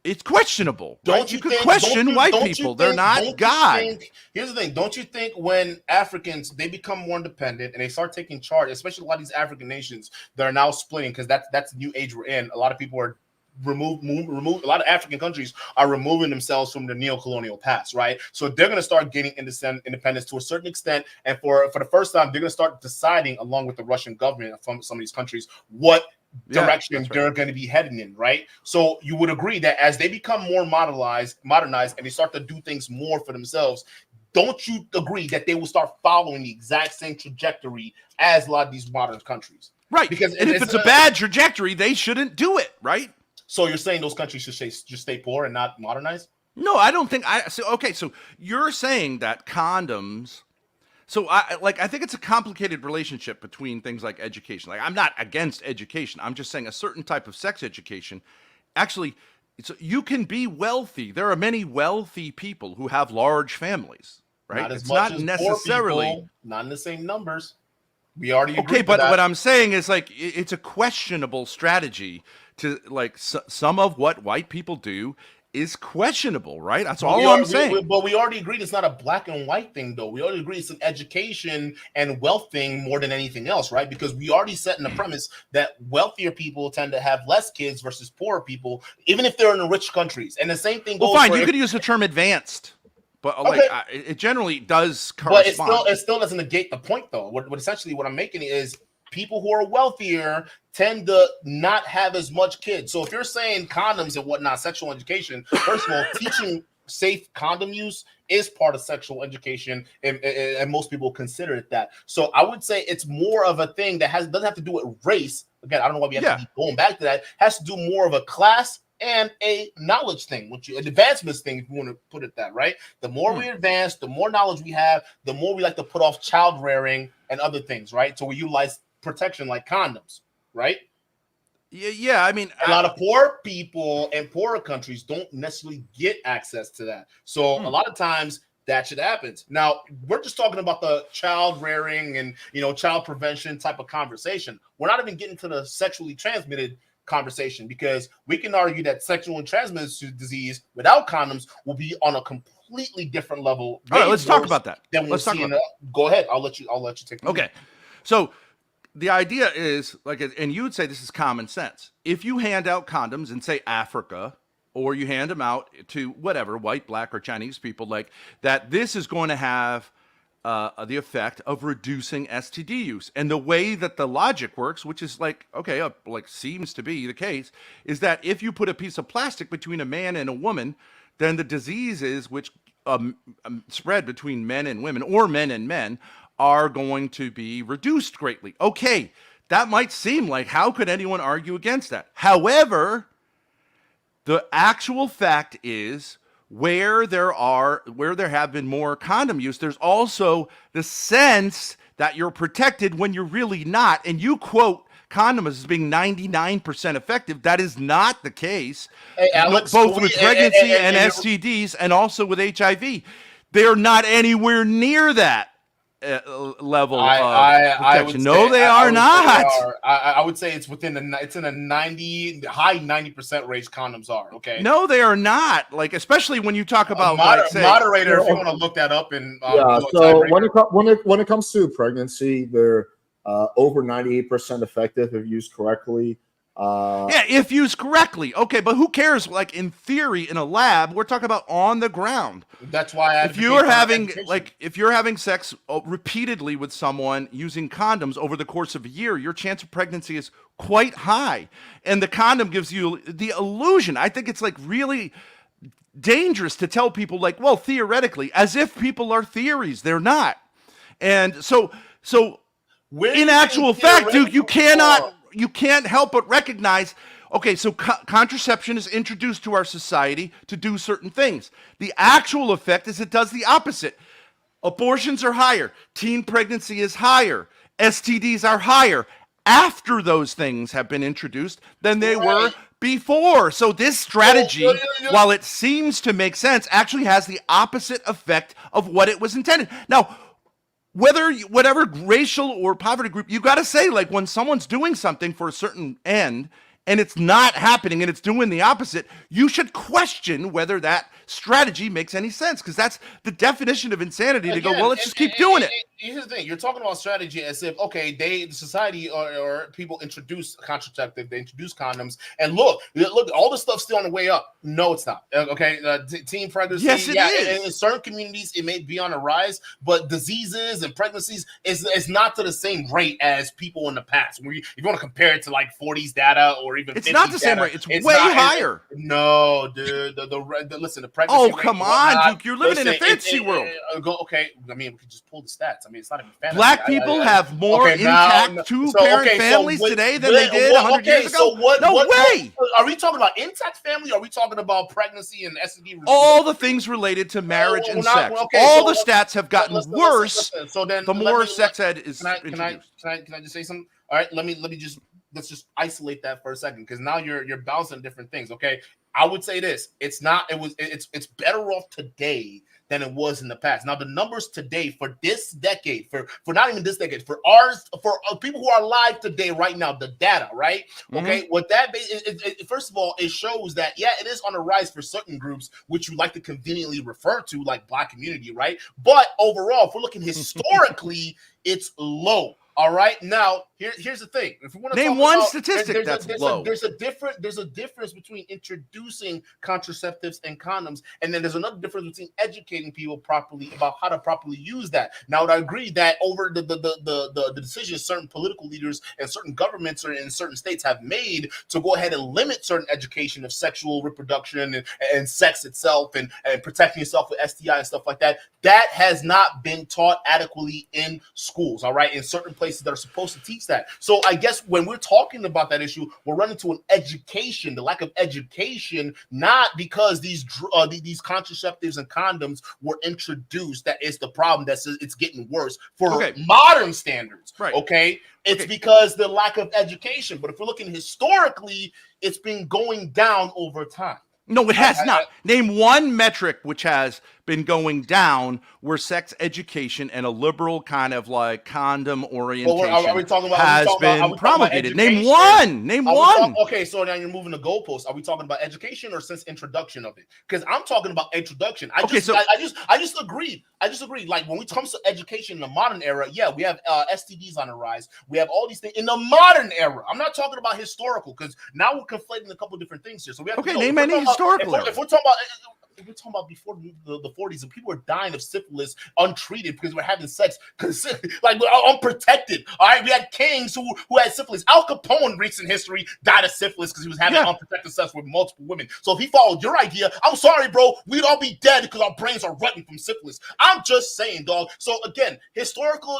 it's questionable. You could question white people. They're not God. Here's the thing. Don't you think when Africans, they become more independent and they start taking charge, especially a lot of these African nations that are now splitting, because that's the new age we're in. A lot of people are a lot of African countries are removing themselves from the neo-colonial past, right? So they're going to start getting independence to a certain extent, and for the first time, they're going to start deciding, along with the Russian government from some of these countries, what direction they're going to be heading in, right? So you would agree that as they become more modernized, and they start to do things more for themselves, don't you agree that they will start following the exact same trajectory as a lot of these modern countries? Right. Because if it's a bad trajectory, they shouldn't do it, right? So you're saying those countries should just stay poor and not modernize? No, I don't think so you're saying that condoms. So I think it's a complicated relationship between things like education. Like I'm not against education. I'm just saying a certain type of sex education. Actually, you can be wealthy. There are many wealthy people who have large families, right? Not as much as necessarily poor people, not in the same numbers. We already agreed. Okay, but what I'm saying is like it's a questionable strategy to like some of what white people do is questionable, right? That's all I'm saying. But we already agreed it's not a black and white thing, though. We already agreed it's an education and wealth thing more than anything else, right? Because we already set in the premise that wealthier people tend to have less kids versus poorer people, even if they're in the rich countries. And the same thing goes. Well, fine, you could use the term advanced. But like it generally does correspond. But it still doesn't negate the point, though. What essentially what I'm making is people who are wealthier tend to not have as much kids. So if you're saying condoms and whatnot, sexual education, first of all, teaching safe condom use is part of sexual education, and most people consider it that. So I would say it's more of a thing that doesn't have to do with race. Again, I don't know why we have to keep going back to that. It has to do more of a class and a knowledge thing, an advancements thing, if you want to put it that, right? The more we advance, the more knowledge we have, the more we like to put off child rearing and other things, right? So we utilize protection like condoms, right? Yeah. I mean, a lot of poor people in poorer countries don't necessarily get access to that. So a lot of times that shit happens. Now, we're just talking about the child rearing and, child prevention type of conversation. We're not even getting to the sexually transmitted conversation, because we can argue that sexually transmitted disease without condoms will be on a completely different level. All right, let's talk worse about that. Than we'll Let's talk see about Go ahead. I'll let you take the lead. Okay. So the idea is like, and you would say this is common sense. If you hand out condoms in, say, Africa, or you hand them out to whatever, white, black, or Chinese people, like that, this is going to have the effect of reducing STD use. And the way that the logic works, which is like, okay, like seems to be the case, is that if you put a piece of plastic between a man and a woman, then the diseases which spread between men and women, or men and men, are going to be reduced greatly. Okay, that might seem like, how could anyone argue against that? However, the actual fact is, where there have been more condom use, there's also the sense that you're protected when you're really not. And you quote condoms as being 99% effective. That is not the case. Hey, Alex, both with pregnancy and STDs, and also with HIV. They're not anywhere near that level of protection. No, they are not. I would say it's in a 90, high 90% range. Condoms are, okay. No, they are not. Like, especially when you talk about moderator. If you want to look that up and so when it comes to pregnancy, they're over 98% effective if used correctly. If used correctly. Okay, but who cares? Like, in theory, in a lab, we're talking about on the ground. That's why if you're having sex repeatedly with someone using condoms over the course of a year, your chance of pregnancy is quite high. And the condom gives you the illusion. I think it's like really dangerous to tell people, like, well, theoretically, as if people are theories. They're not. And so in actual fact, dude, you can't help but recognize, okay, so contraception is introduced to our society to do certain things. The actual effect is it does the opposite. Abortions are higher. Teen pregnancy is higher. STDs are higher after those things have been introduced than they were before. So this strategy, while it seems to make sense, actually has the opposite effect of what it was intended. Now, whatever racial or poverty group, you got to say, like, when someone's doing something for a certain end and it's not happening and it's doing the opposite, you should question whether that strategy makes any sense, because that's the definition of insanity. To go, well, let's just keep doing it. Here's the thing: you're talking about strategy as if, okay, the society or people introduce contraceptive, they introduce condoms, and look, all this stuff's still on the way up. No, it's not. Okay, teen pregnancy. Yes, it is. In certain communities, it may be on the rise, but diseases and pregnancies is not to the same rate as people in the past. If you want to compare it to like 40s data or even it's not the same rate. It's way higher. No, dude. Listen, the pregnancy. Oh, come on, Duke. You're living in a fantasy world. Okay, I mean, we could just pull the stats. I mean, it's not even fantasy. Black people have more intact two-parent families today than they did 100 years ago. No way. Are we talking about intact family? Or are we talking about pregnancy and STD? All the things related to marriage and sex. All the stats have gotten worse. So then, the more sex ed is introduced. Can I just say something? All right, let's just isolate that for a second, because now you're bouncing different things. Okay, I would say this: it's better off today than it was in the past. Now, the numbers today for this decade, for not even this decade, for people who are alive today, right now, the data, right? Okay, what that first of all, it shows that it is on the rise for certain groups, which you like to conveniently refer to, like Black community, right? But overall, if we're looking historically, it's low. All right. Now, here's the thing. If we want to name one statistic that's low, there's a difference between introducing contraceptives and condoms, and then there's another difference between educating people properly about how to properly use that. Now, I agree that over the decisions certain political leaders and certain governments or in certain states have made to go ahead and limit certain education of sexual reproduction and sex itself and protecting yourself with STI and stuff like that, that has not been taught adequately in schools. All right, in certain places that are supposed to teach that. So I guess when we're talking about that issue, we're running to the lack of education, not because these contraceptives and condoms were introduced. That is the problem. It's getting worse for modern standards. Right. Okay. It's because the lack of education. But if we're looking historically, it's been going down over time. No, it has not. Name one metric which has been going down where sex education and a liberal kind of like condom orientation are we talking about, has been promulgated? Name one. Name one. Okay, so now you're moving the goalposts. Are we talking about education or since introduction of it? Because I'm talking about introduction. I just agreed. Like when it comes to education in the modern era, yeah, we have STDs on the rise. We have all these things in the modern era. I'm not talking about historical because now we're conflating a couple different things here. So we have to name any historical. If we're talking about before the 40s, and people were dying of syphilis untreated because we're having sex, like unprotected. All right, we had kings who had syphilis. Al Capone, in recent history, died of syphilis because he was having unprotected sex with multiple women. So if he followed your idea, I'm sorry, bro, we'd all be dead because our brains are rotting from syphilis. I'm just saying, dog. So again, historical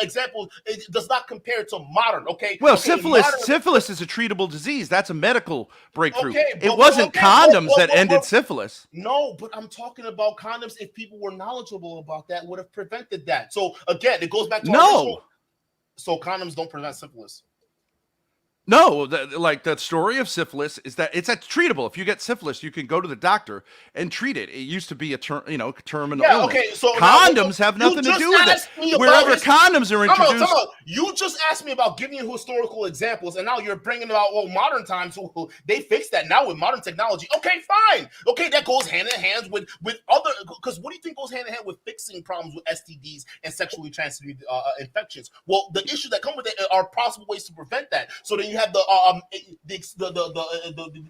example does not compare to modern. Okay. Well, okay, syphilis is a treatable disease. That's a medical breakthrough. It wasn't condoms that ended syphilis. No, but I'm talking about condoms. If people were knowledgeable about that, would have prevented that. So again, it goes back to so condoms don't prevent syphilis. No, the story of syphilis is that it's treatable. If you get syphilis, you can go to the doctor and treat it. It used to be a terminal illness. Okay, so condoms have nothing to do with it. Wherever condoms are introduced, you just asked me about giving you historical examples, and now you're bringing about modern times. They fixed that now with modern technology. Okay, fine. Okay, that goes hand in hand with other. Because what do you think goes hand in hand with fixing problems with STDs and sexually transmitted infections? Well, the issues that come with it are possible ways to prevent that. So then you have the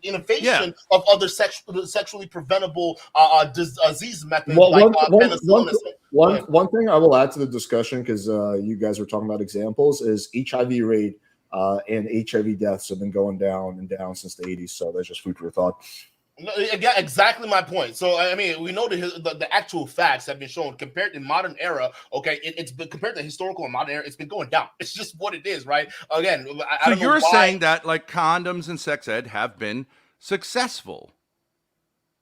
innovation of other sexually preventable disease methods like penicillin. One thing I will add to the discussion, because you guys were talking about examples, is HIV rate and HIV deaths have been going down and down since the 80s. So that's just food for thought. Exactly my point. So I mean, we know the actual facts have been shown compared to modern era. Okay, it's been compared to historical and modern era. It's been going down. It's just what it is, right? Again, I don't know you're saying that like condoms and sex ed have been successful,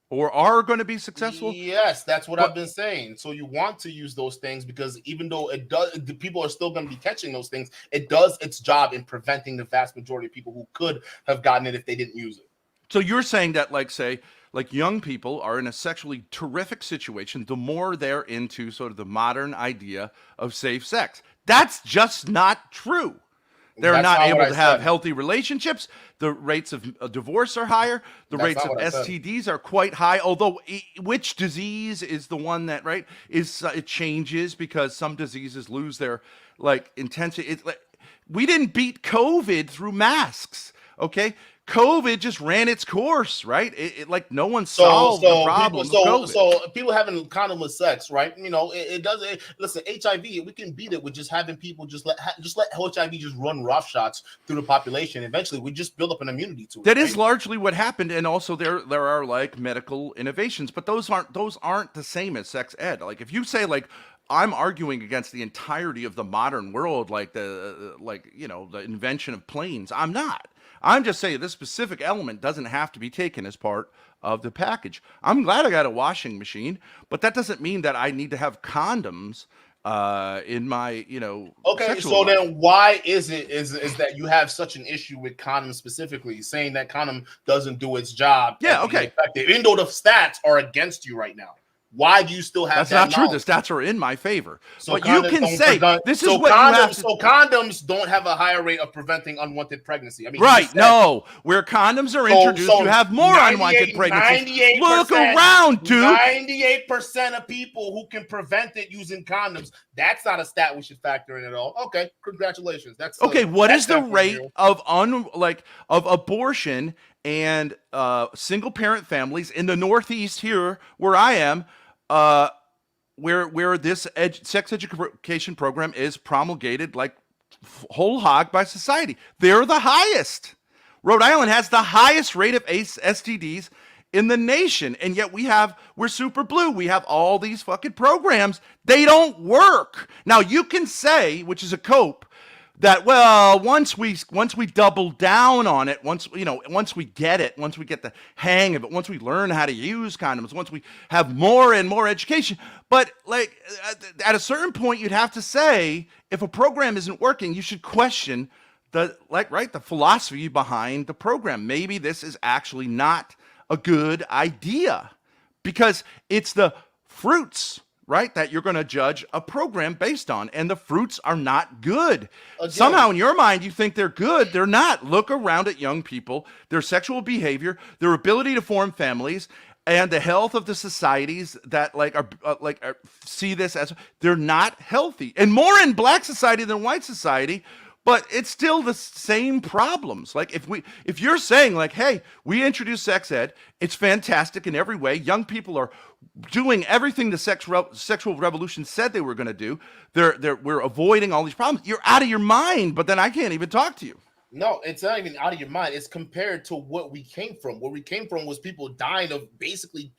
or are going to be successful? Yes, that's what I've been saying. So you want to use those things because even though the people are still going to be catching those things, it does its job in preventing the vast majority of people who could have gotten it if they didn't use it. So you're saying that, like, say, like young people are in a sexually terrific situation the more they're into sort of the modern idea of safe sex. That's just not true. They're not able to have healthy relationships. The rates of divorce are higher. The rates of STDs are quite high. Although which disease is the one that, right, is it changes because some diseases lose their like intensity. We didn't beat COVID through masks. Okay. COVID just ran its course, right? It like no one solved the problem. So people having condomless sex, right? You know, it doesn't. Listen, HIV, we can beat it with just having people just let HIV just run roughshots through the population. Eventually, we just build up an immunity to it. That is largely what happened, and also there are like medical innovations, but those aren't the same as sex ed. Like if you say like, I'm arguing against the entirety of the modern world, like the invention of planes. I'm not. I'm just saying this specific element doesn't have to be taken as part of the package. I'm glad I got a washing machine, but that doesn't mean that I need to have condoms in my, Okay, so life. Then why is that you have such an issue with condoms specifically, saying that condom doesn't do its job? Yeah, okay. Even though the stats are against you right now. Why do you still have that? That's not true. The stats are in my favor. So but you can say this is what condoms, you have to... So condoms don't have a higher rate of preventing unwanted pregnancy. I mean, right? No, where condoms are introduced, you have more unwanted pregnancies. Look around, dude. 98% of people who can prevent it using condoms. That's not a stat we should factor in at all. Okay, congratulations. That's okay. What is the rate of abortion and single parent families in the Northeast here, where I am? Where this sex education program is promulgated like whole hog by society. They're the highest. Rhode Island has the highest rate of STDs in the nation, and yet we're super blue. We have all these fucking programs. They don't work. Now you can say, which is a cope, that once we double down on it, once we get it, once we get the hang of it, once we learn how to use condoms, once we have more and more education, but like at a certain point you'd have to say, if a program isn't working, you should question the philosophy behind the program. Maybe this is actually not a good idea because it's the fruits, right, that you're going to judge a program based on, and the fruits are not good. Again. Somehow in your mind you think they're good. They're not. Look around at young people, their sexual behavior, their ability to form families, and the health of the societies that see this as, they're not healthy, and more in black society than white society. But it's still the same problems. Like if you're saying like, hey, we introduced sex ed, it's fantastic in every way. Young people are doing everything the sexual revolution said they were going to do. We're avoiding all these problems. You're out of your mind. But then I can't even talk to you. No, it's not even out of your mind. It's compared to what we came from. Where we came from was people dying of basically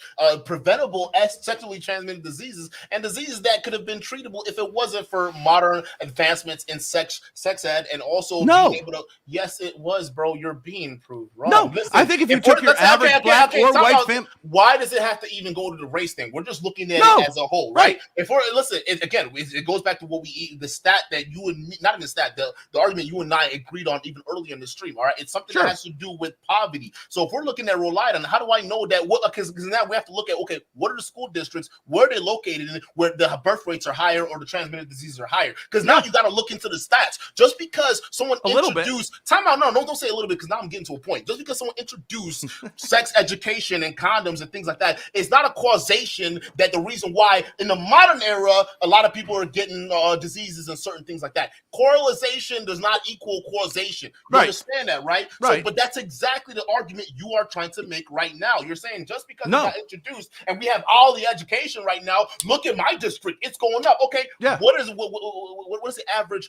preventable sexually transmitted diseases, and diseases that could have been treatable if it wasn't for modern advancements in sex ed, and also being able to. Yes, it was, bro. You're being proved wrong. No, listen, I think if you took your average black or white family, why does it have to even go to the race thing? We're just looking at it as a whole, right? If we're it goes back to what we eat. The stat that you and me, not even the stat, the argument you and I agreed on even earlier in the stream. All right, it's something that has to do with poverty. So if we're looking at Rhode Island, how do I know that? Because now we have to look at, okay, what are the school districts, where are they located in, where the birth rates are higher or the transmitted diseases are higher? Because now you got to look into the stats. Just because someone introduced time out, no, don't say a little bit, because now I'm getting to a point. Just because someone introduced sex education and condoms and things like that is not a causation that the reason why in the modern era a lot of people are getting diseases and certain things like that. Correlation does not equal causation. You understand that, right? So, but that's exactly the argument you are trying to make right now. You're saying just because it got introduced and we have all the education right now, look at my district, it's going up. Okay, what is the average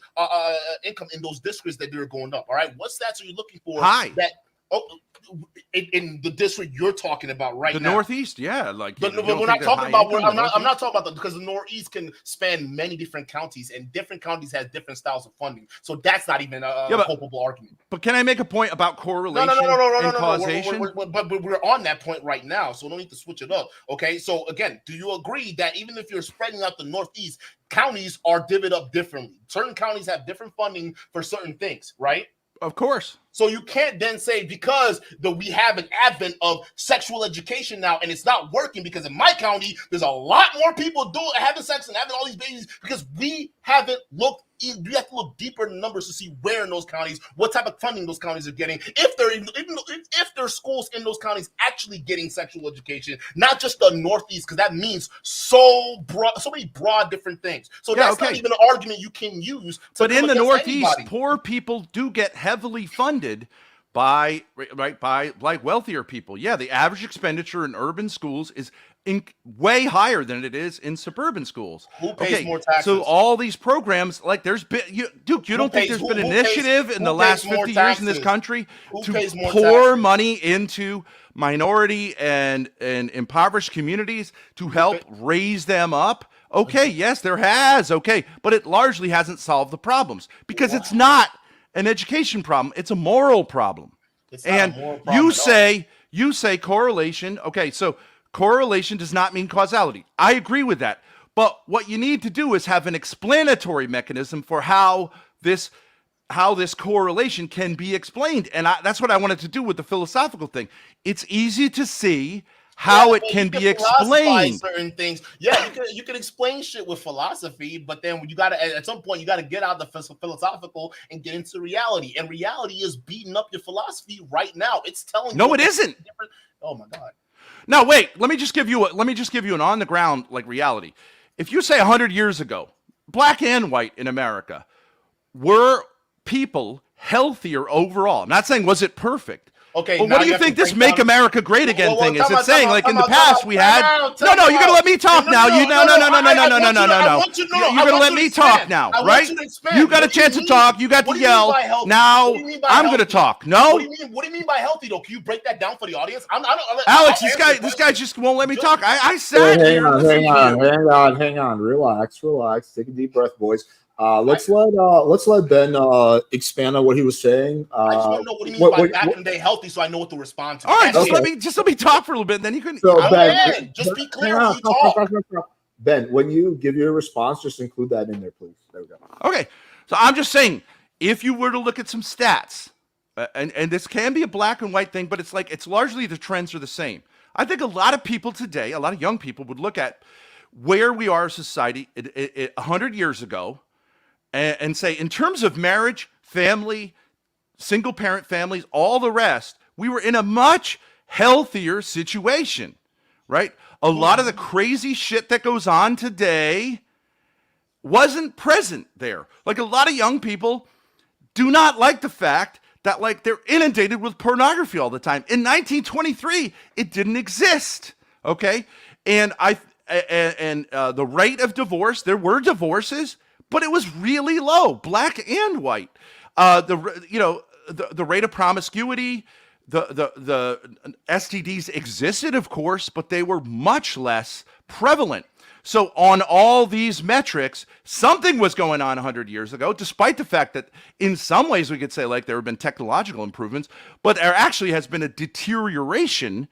income in those districts that they're going up? All right, what stats are you looking for? High. That in the district you're talking about right now, the Northeast, but we're not talking about. I'm not talking about that, because the Northeast can span many different counties, and different counties has different styles of funding. So that's not even a culpable argument. But can I make a point about correlation and causation? But we're on that point right now, so no need to switch it up. Okay, so again, do you agree that even if you're spreading out the Northeast, counties are divvied up differently? Certain counties have different funding for certain things, right? Of course. So you can't then say because we have an advent of sexual education now and it's not working, because in my county there's a lot more people having sex and having all these babies, because we haven't looked. You have to look deeper in the numbers to see where in those counties, what type of funding those counties are getting, if there's schools in those counties actually getting sexual education, not just the Northeast, because that means so many broad different things. So that's not even an argument you can use. But in the Northeast, poor people do get heavily funded by like wealthier people. Yeah, the average expenditure in urban schools is way higher than it is in suburban schools. Who pays more taxes? So all these programs, like there's been, Duke, you don't think there's been an initiative in the last 50 years in this country to pour money into minority and impoverished communities to help raise them up? Okay, yes, there has. Okay, but it largely hasn't solved the problems, because it's not an education problem. It's a moral problem. It's not a moral problem you say correlation. Okay, so correlation does not mean causality. I agree with that. But what you need to do is have an explanatory mechanism for how this correlation can be explained. And that's what I wanted to do with the philosophical thing. It's easy to see how it can be explained. Certain things. Yeah, you can explain shit with philosophy, but then you got to, at some point, you got to get out the philosophical and get into reality. And reality is beating up your philosophy right now. It's telling you. No, it isn't. Oh my God. Now, wait, let me just give you an on the ground reality. If you say 100 years ago, black and white in America, were people healthier overall? I'm not saying was it perfect. Okay, well, what do you think this "Make America Great Again" thing is? It's saying like in the past we had. No, you're gonna let me talk now. You no. You're gonna let me talk now, right? You got a chance to talk. You got to yell. Now I'm gonna talk. No. What do you mean by healthy though? Can you break that down for the audience? Alex, this guy just won't let me talk. I said. Hang on. Relax. Take a deep breath, boys. Let's let Ben expand on what he was saying. I just want to know what he means by back in the day healthy, so I know what to respond to. All right, just let me talk for a little bit, then you can. So Ben, just be clear when you talk. Ben, when you give your response, just include that in there, please. There we go. Okay, so I'm just saying, if you were to look at some stats, and this can be a black and white thing, but it's largely the trends are the same. I think a lot of people today, a lot of young people would look at where we are as a society 100 years ago and say, in terms of marriage, family, single parent families, all the rest, we were in a much healthier situation, right? A lot of the crazy shit that goes on today wasn't present there. Like, a lot of young people do not like the fact that, like, they're inundated with pornography all the time. In 1923, it didn't exist. Okay. And the rate of divorce, there were divorces, but it was really low, black and white. The rate of promiscuity, the STDs existed, of course, but they were much less prevalent. So on all these metrics, something was going on 100 years ago, despite the fact that in some ways we could say, like, there have been technological improvements, but there actually has been a deterioration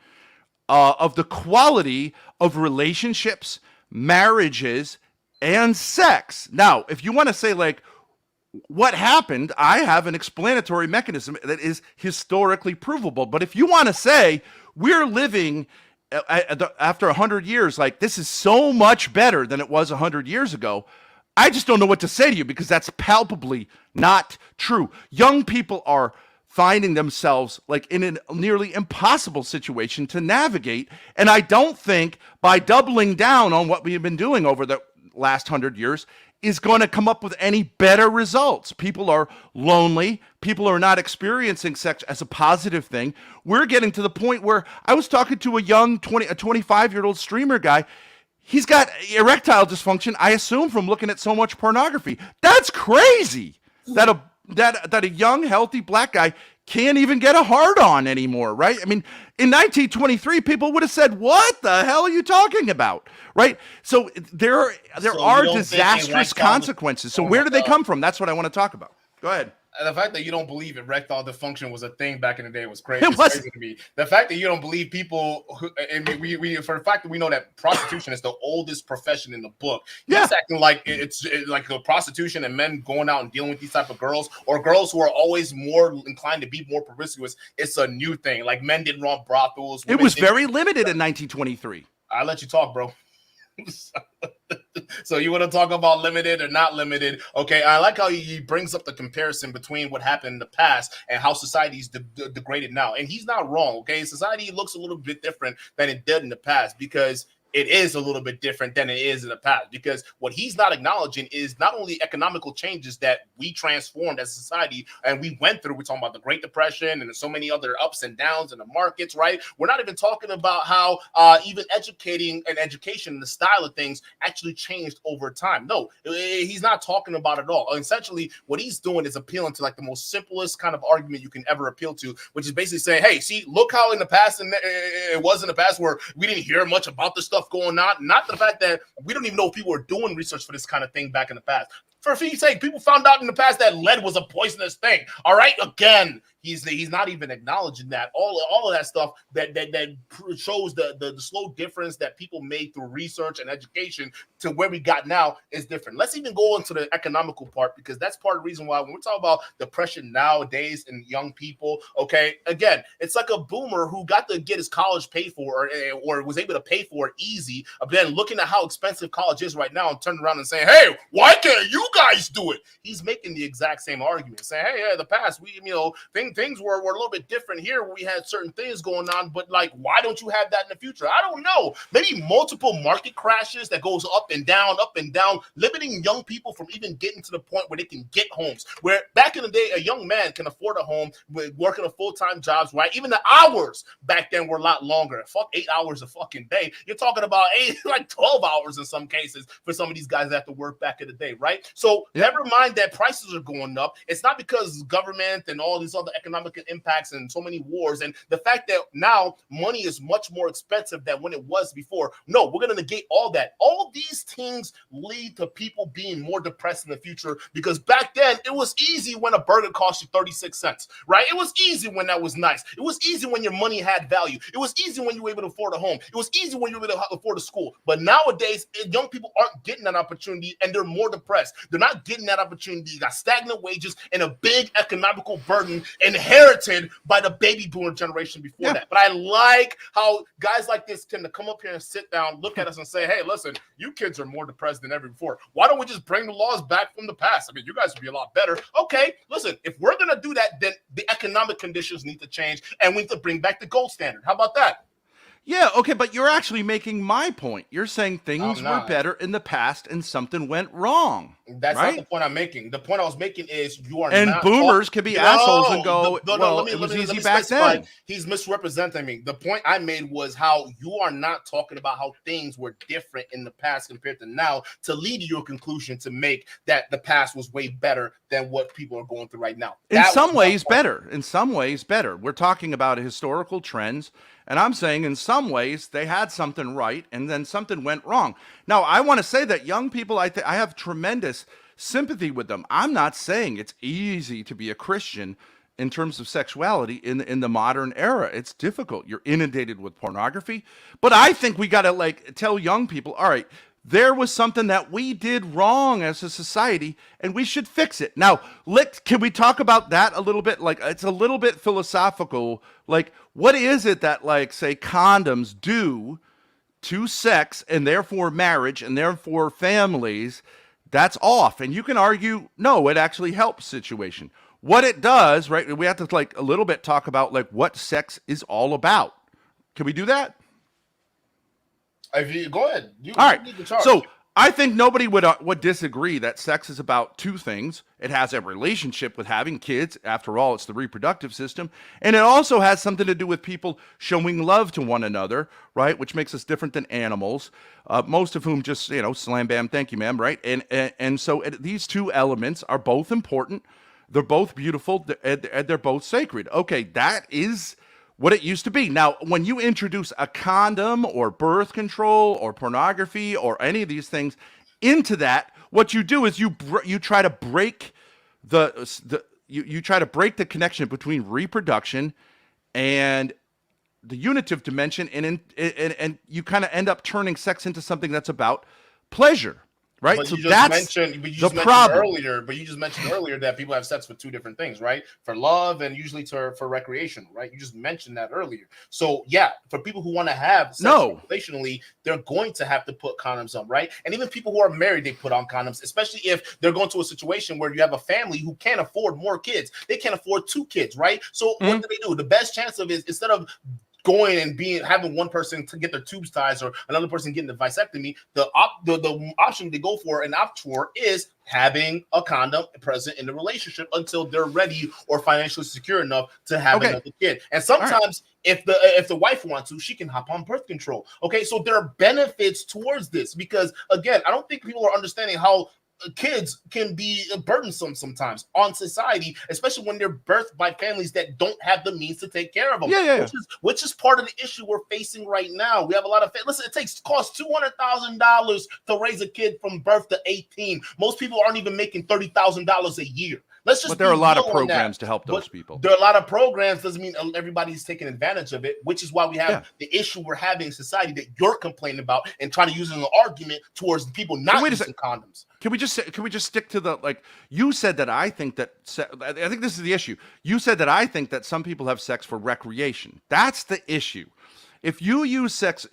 of the quality of relationships, marriages, and sex. Now, if you want to say, like, what happened, I have an explanatory mechanism that is historically provable. But if you want to say we're living after 100 years, like, this is so much better than it was 100 years ago, I just don't know what to say to you, because that's palpably not true. Young people are finding themselves, like, in a nearly impossible situation to navigate. And I don't think by doubling down on what we've been doing over the last 100 years is going to come up with any better results. People are lonely. People are not experiencing sex as a positive thing. We're getting to the point where I was talking to a 25-year-old streamer guy. He's got erectile dysfunction, I assume, from looking at so much pornography. That's crazy that a young, healthy black guy can't even get a hard-on anymore, right? I mean, in 1923, people would have said, what the hell are you talking about, right? So there are disastrous consequences. So where do they come from? That's what I want to talk about. Go ahead. The fact that you don't believe erectile dysfunction was a thing back in the day was crazy. It's crazy to me. The fact that you don't believe people, and we for the fact that we know that prostitution is the oldest profession in the book. You're just acting like it's like a prostitution and men going out and dealing with these type of girls, or girls who are always more inclined to be more promiscuous. It's a new thing. Like, men didn't run brothels. It was very limited in 1923. I'll let you talk, bro. So you want to talk about limited or not limited? Okay, I like how he brings up the comparison between what happened in the past and how society's degraded now. And he's not wrong, okay? Society looks a little bit different than it did in the past, because it is a little bit different than it is in the past, because what he's not acknowledging is not only economical changes that we transformed as a society and we went through. We're talking about the Great Depression and so many other ups and downs in the markets, right? We're not even talking about how even education and the style of things actually changed over time. No, he's not talking about it all. Essentially, what he's doing is appealing to, like, the most simplest kind of argument you can ever appeal to, which is basically saying, hey, see, look how in the past, and it was in the past where we didn't hear much about this stuff going on. Not the fact that we don't even know if people were doing research for this kind of thing back in the past. For Pete's sake, people found out in the past that lead was a poisonous thing. All right, again, he's not even acknowledging that. All of that stuff that shows the slow difference that people made through research and education to where we got now is different. Let's even go into the economical part, because that's part of the reason why when we're talking about depression nowadays in young people, okay, again, it's like a boomer who got to get his college paid for or was able to pay for it easy, but then looking at how expensive college is right now and turning around and saying, hey, why can't you guys do it? He's making the exact same argument, saying, hey, yeah, the past, things were a little bit different here. We had certain things going on, but, like, why don't you have that in the future? I don't know. Maybe multiple market crashes that goes up and down, limiting young people from even getting to the point where they can get homes. Where back in the day, a young man can afford a home with working a full-time jobs, right? Even the hours back then were a lot longer. Fuck 8 hours a fucking day. You're talking about 12 hours in some cases for some of these guys that have to work back in the day, right? So never mind that prices are going up. It's not because government and all these other economic impacts and so many wars and the fact that now money is much more expensive than when it was before. No, we're going to negate all that. All these things lead to people being more depressed in the future, because back then it was easy when a burger cost you 36 cents, right? It was easy when that was nice. It was easy when your money had value. It was easy when you were able to afford a home. It was easy when you were able to afford a school. But nowadays, young people aren't getting that opportunity and they're more depressed. They're not getting that opportunity. You got stagnant wages and a big economical burden inherited by the baby boomer generation before that. But I like how guys like this tend to come up here and sit down, look at us and say, hey, listen, you kids are more depressed than ever before. Why don't we just bring the laws back from the past? I mean, you guys would be a lot better. Okay, listen, if we're going to do that, then the economic conditions need to change and we need to bring back the gold standard. How about that? Yeah, okay, but you're actually making my point. You're saying things were better in the past and something went wrong. That's right? not the point I'm making. The point I was making is you are and not boomers can be assholes and go, well, it was easy back then. He's misrepresenting me. The point I made was how you are not talking about how things were different in the past compared to now to lead to your conclusion to make that the past was way better than what people are going through right now. In some ways better. In some ways better. We're talking about historical trends. And I'm saying in some ways they had something right and then something went wrong. Now, I want to say that young people, I have tremendous sympathy with them. I'm not saying it's easy to be a Christian in terms of sexuality in the modern era. It's difficult. You're inundated with pornography. But I think we got to tell young people, all right, there was something that we did wrong as a society, and we should fix it. Now, can we talk about that a little bit? It's a little bit philosophical. What is it that, say, condoms do to sex and therefore marriage and therefore families? That's off. And you can argue, no, it actually helps situation. What it does, right? We have to a little bit talk about what sex is all about. Can we do that? If you go ahead. All right. So I think nobody would disagree that sex is about two things. It has a relationship with having kids. After all, it's the reproductive system. And it also has something to do with people showing love to one another, right? Which makes us different than animals, most of whom just, slam, bam, thank you, ma'am, right? And so these two elements are both important. They're both beautiful, and they're both sacred. Okay, that is what it used to be. Now, when you introduce a condom or birth control or pornography or any of these things into that, what you do is you try to break you try to break the connection between reproduction and the unitive dimension, and you kind of end up turning sex into something that's about pleasure. Right, but so you just that's mentioned earlier. But you just mentioned earlier that people have sex for two different things, right? For love and usually for recreation, right? You just mentioned that earlier. So yeah, for people who want to have sex recreationally, they're going to have to put condoms on, right? And even people who are married, they put on condoms, especially if they're going to a situation where you have a family who can't afford more kids. They can't afford 2 kids, right? So what do? The best chance of is instead of going and having one person to get their tubes tied or another person getting the vasectomy, the option they go for and opt for is having a condom present in the relationship until they're ready or financially secure enough to have another kid. And sometimes if the wife wants to, she can hop on birth control. Okay, so there are benefits towards this because again, I don't think people are understanding how kids can be burdensome sometimes on society, especially when they're birthed by families that don't have the means to take care of them. Which is part of the issue we're facing right now. We have a lot of listen. It costs $200,000 to raise a kid from birth to 18. Most people aren't even making $30,000 a year. But there are a lot of programs to help those people. There are a lot of programs. Doesn't mean everybody's taking advantage of it, which is why we have the issue we're having in society that you're complaining about and trying to use as an argument towards people not using condoms. Can we just stick to you said that I think that I think this is the issue. You said that I think that some people have sex for recreation. That's the issue. If you use sex,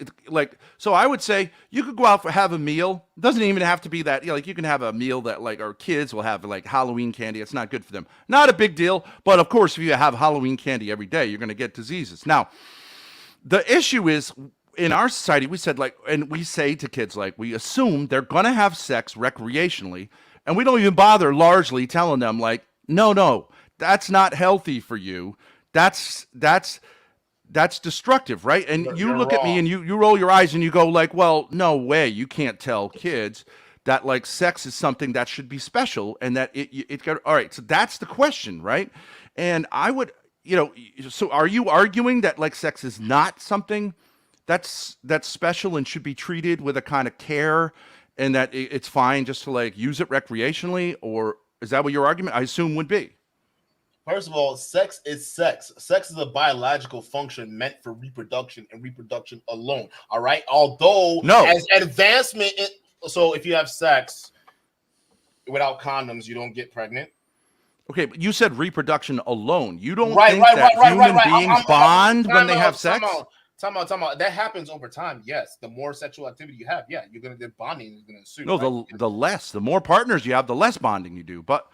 so I would say you could go out have a meal. It doesn't even have to be that, you can have a meal that our kids will have Halloween candy. It's not good for them. Not a big deal. But of course, if you have Halloween candy every day, you're going to get diseases. Now, the issue is in our society, we said and we say to kids, we assume they're going to have sex recreationally. And we don't even bother largely telling them no, that's not healthy for you. That's destructive, right? And you look at me and you roll your eyes and you go well, no way. You can't tell kids that sex is something that should be special and that it got, all right. So that's the question, right? And I would, so are you arguing that sex is not something that's special and should be treated with a kind of care and that it's fine just to use it recreationally? Or is that what your argument, I assume, would be? First of all, sex is sex. Sex is a biological function meant for reproduction and reproduction alone. All right. Although, as advancement, so if you have sex without condoms, you don't get pregnant. Okay, but you said reproduction alone. You don't Right, think right, that right, right, human right, right. beings bond when they have sex? Time out. That happens over time. Yes, the more sexual activity you have, yeah, the bonding is gonna ensue. No, Right? the more partners you have, the less bonding you do. But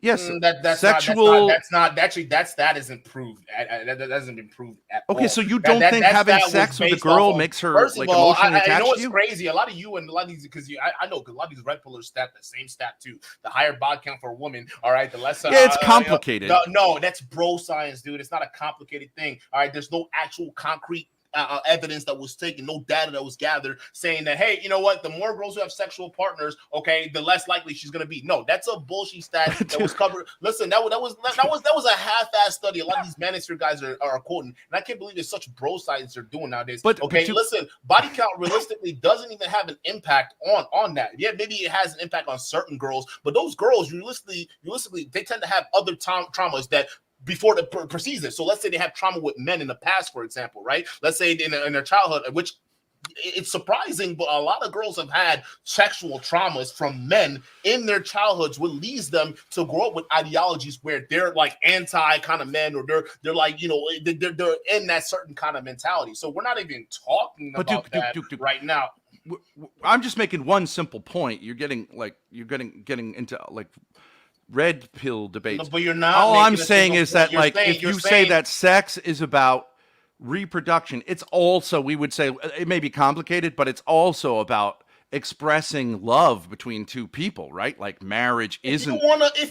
yes, That's not actually that isn't proved. That hasn't been proved at all. Okay, so you don't think having sex with a girl makes her first like of all, emotionally I attached know to it's you? crazy. A lot of you and a lot of these because I know because a lot of these red pillars stat the same stat too. The higher body count for a woman, all right, the less. Yeah, it's complicated. No, that's bro science, dude. It's not a complicated thing. All right, there's no actual concrete evidence that was taken, no data that was gathered saying that, hey, you know what, the more girls who have sexual partners, okay, the less likely she's going to be. No, that's a bullshit stat that was covered. Listen, that was a half-ass study. A lot of these manosphere guys are quoting, and I can't believe there's such bro science they're doing nowadays. Listen, body count realistically doesn't even have an impact on that. Yeah, maybe it has an impact on certain girls, but those girls realistically they tend to have other traumas that before the precedes it. So let's say they have trauma with men in the past, for example, right? Let's say in their childhood, which it's surprising, but a lot of girls have had sexual traumas from men in their childhoods, what leads them to grow up with ideologies where they're like anti kind of men, or they're like, they're in that certain kind of mentality. So we're not even talking about that right now. I'm just making one simple point. You're getting into like red pill debates. No, but you're not. All I'm saying is that if you say that sex is about reproduction, it's also, we would say, it may be complicated, but it's also about expressing love between two people, right? Like marriage isn't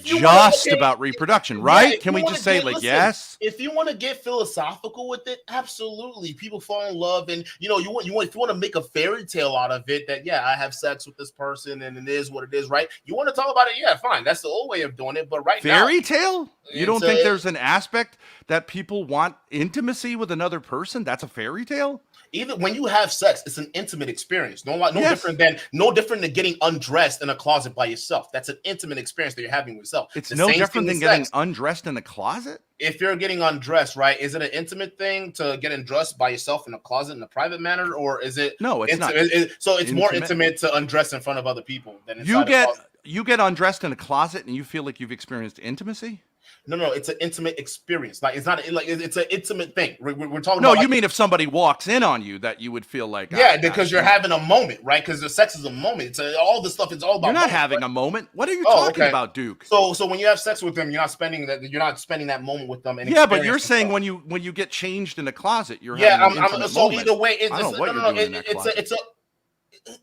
just about reproduction, right? Can we just say yes? If you want to get philosophical with it, absolutely. People fall in love, and if you want to make a fairy tale out of it, that I have sex with this person and it is what it is, right? You want to talk about it, yeah, fine. That's the old way of doing it. But fairy tale? You don't think there's an aspect that people want intimacy with another person? That's a fairy tale? Even when you have sex, it's an intimate experience. No different than getting undressed in a closet by yourself. That's an intimate experience that you're having with yourself. It's no different than getting undressed in a closet. If you're getting undressed, right? Is it an intimate thing to get undressed by yourself in a closet in a private manner, or is it? No, it's not. So it's more intimate to undress in front of other people than you get undressed in a closet and you feel like you've experienced intimacy. No, it's an intimate experience. Like it's not like it's an intimate thing. We're talking. No, about, you mean if somebody walks in on you, that you would feel like because you're having a moment, right? Because the sex is a moment. It's all this stuff. It's all about. You're not having a moment. What are you talking about, Duke? So when you have sex with them, you're not spending that moment with them. Yeah, but you're saying when you get changed in a closet, you're so either way,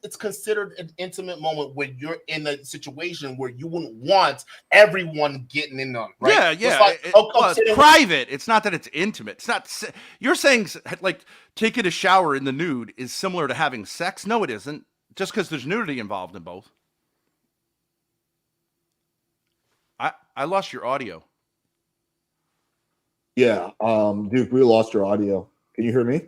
it's considered an intimate moment when you're in a situation where you wouldn't want everyone getting in on, right? Yeah. It's private. It's not that it's intimate. It's not. You're saying like taking a shower in the nude is similar to having sex. No, it isn't. Just because there's nudity involved in both. I lost your audio. Yeah, Duke, we lost your audio. Can you hear me?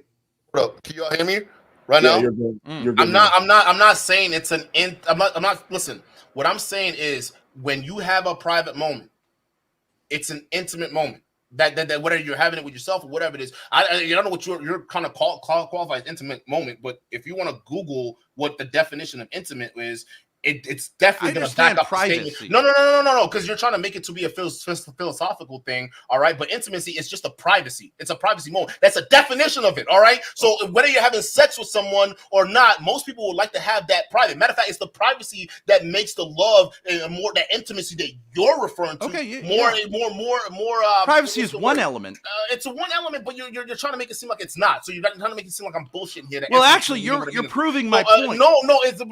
Bro, can you all hear me? Right now, you're good. You're good. I'm not saying it's an I'm not. Listen, what I'm saying is when you have a private moment, it's an intimate moment. That whether you're having it with yourself or whatever it is, I don't know what you're kind of qualified as intimate moment, but if you want to Google what the definition of intimate is, it's definitely going to back up privacy. No, because you're trying to make it to be a philosophical thing, all right? But intimacy is just a privacy. It's a privacy moment. That's a definition of it, all right? So whether you're having sex with someone or not, most people would like to have that private. Matter of fact, it's the privacy that makes the love and more that intimacy that you're referring to. Okay, more. Privacy is one element. It's one element, but you're trying to make it seem like it's not. So you're trying to make it seem like I'm bullshitting here. Well, actually, you're proving my point. No,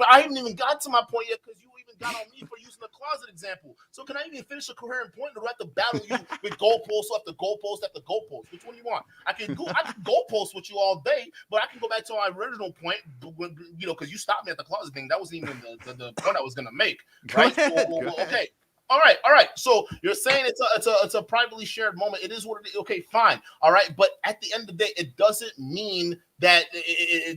I haven't even got to my point yet because you even got on me for using the closet example. So can I even finish a coherent point, or do I have to battle you with goalposts after goalpost after goalpost? Which one do you want? I can goalpost with you all day, but I can go back to my original point, because you stopped me at the closet thing. That wasn't even the point I was going to make. Right? Go ahead. Okay. All right. So you're saying it's a privately shared moment. It is what it is. Okay, fine. All right. But at the end of the day, it doesn't mean that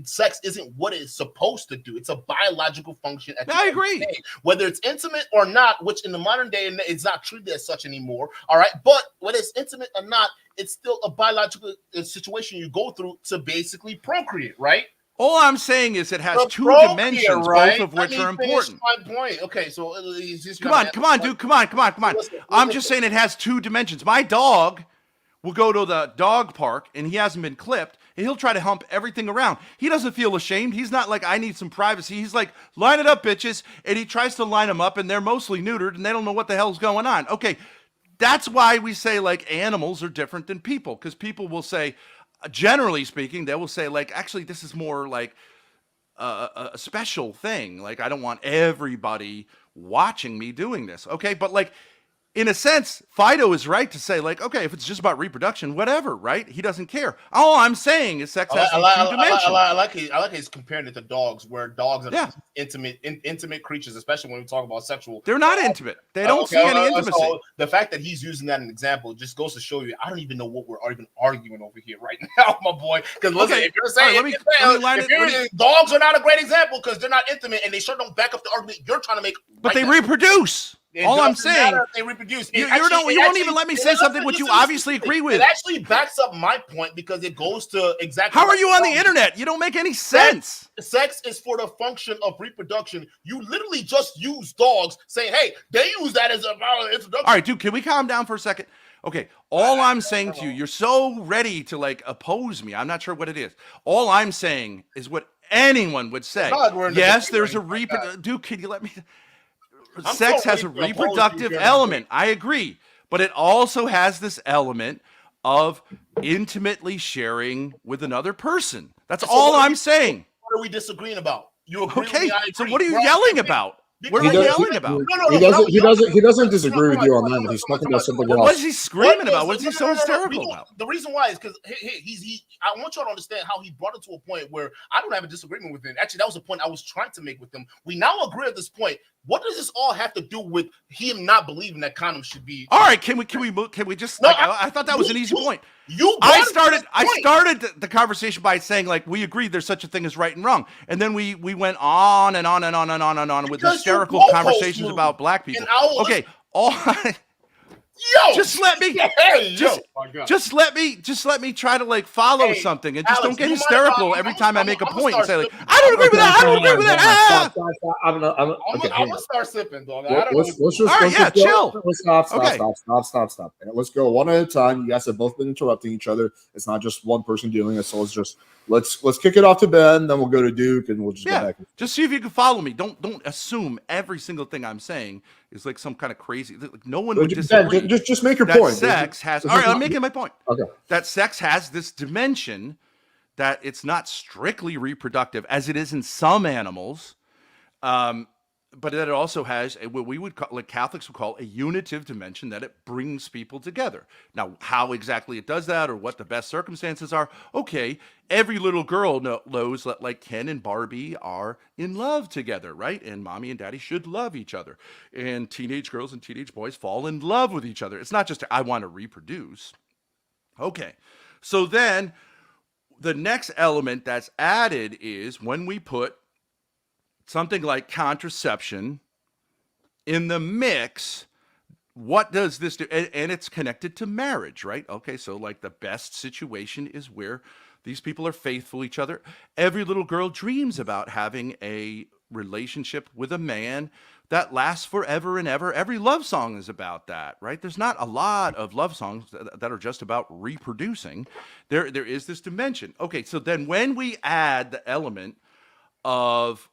sex isn't what it's supposed to do. It's a biological function. I agree. Whether it's intimate or not, which in the modern day it's not treated as such anymore. All right. But whether it's intimate or not, it's still a biological situation you go through to basically procreate, right? All I'm saying is it has The two procreate, dimensions, right? both of which Let are me finish important. my point. Okay, so Come on, dude. Come on. Listen, I'm listen. just saying it has two dimensions. My dog will go to the dog park and he hasn't been clipped and he'll try to hump everything around. He doesn't feel ashamed. He's not like, I need some privacy. He's like, line it up, bitches. And he tries to line them up and they're mostly neutered and they don't know what the hell's going on. Okay. That's why we say like animals are different than people, because people will say, generally speaking, they will say like, actually, this is more like a special thing. Like, I don't want everybody watching me doing this. Okay. But like, in a sense, Fido is right to say, like, okay, if it's just about reproduction, whatever, right? He doesn't care. All I'm saying is sex has these two dimensions. I like he's comparing it to dogs, where dogs are Yeah. intimate creatures, especially when we talk about sexual. They're not intimate. They don't see any intimacy. So the fact that he's using that as an example just goes to show you, I don't even know what we're even arguing over here right now, my boy. Because listen, Okay. if you're saying All right, dogs are not a great example because they're not intimate and they sure don't back up the argument you're trying to make. But right they now. All I'm saying, they reproduce. you won't even let me say something which you obviously agree with. It actually backs up my point because it goes to exactly. How are you on the internet? You don't make any sense. Sex is for the function of reproduction. You literally just use dogs, saying, "Hey, they use that as a introduction." All right, dude, can we calm down for a second? Okay, all I'm saying to you, you're so ready to like oppose me. I'm not sure what it is. All I'm saying is what anyone would say. Yes, there's a dude, can you let me? Sex has a reproductive element. I agree. But it also has this element of intimately sharing with another person. That's all I'm saying. What are we disagreeing about? You agree with Okay, me? I agree. so what are you yelling about? What are you yelling about? He doesn't disagree with you on that. He's talking about something else. What is he screaming about? What is he so hysterical about? The reason why is because I want y'all to understand how he brought it to a point where I don't have a disagreement with him. Actually, that was a point I was trying to make with him. We now agree at this point. What does this all have to do with him not believing that condoms should be? All right, can we just? No, I thought that was an easy point. I started the conversation by saying like we agreed there's such a thing as right and wrong, and then we went on and on and on and on and on with hysterical conversations about black people. Okay, just let me try to like follow something and just Alex, don't get you mind hysterical if every time I make a point and say like sipping? I don't agree with that. I don't agree with that. I'm gonna start sipping, dog. Let's chill. Stop. And let's go one at a time. You guys have both been interrupting each other. It's not just one person doing it. So let's kick it off to Ben, then we'll go to Duke, and we'll just go back. Just see if you can follow me. Don't assume every single thing I'm saying is like some kind of crazy. Like, no one would disagree. Just make your point. Sex has. All right, I'm making my point. Okay. That sex has this dimension that it's not strictly reproductive, as it is in some animals, but that it also has what we would call, like Catholics would call, a unitive dimension that it brings people together. Now, how exactly it does that, or what the best circumstances are, okay. Every little girl knows that like Ken and Barbie are in love together, right? And mommy and daddy should love each other. And teenage girls and teenage boys fall in love with each other. It's not just I want to reproduce. Okay, so then the next element that's added is when we put something like contraception in the mix, what does this do? And it's connected to marriage, right? Okay, so like the best situation is where these people are faithful to each other. Every little girl dreams about having a relationship with a man that lasts forever and ever. Every love song is about that, right? There's not a lot of love songs that are just about reproducing. There is this dimension. Okay, so then when we add the element of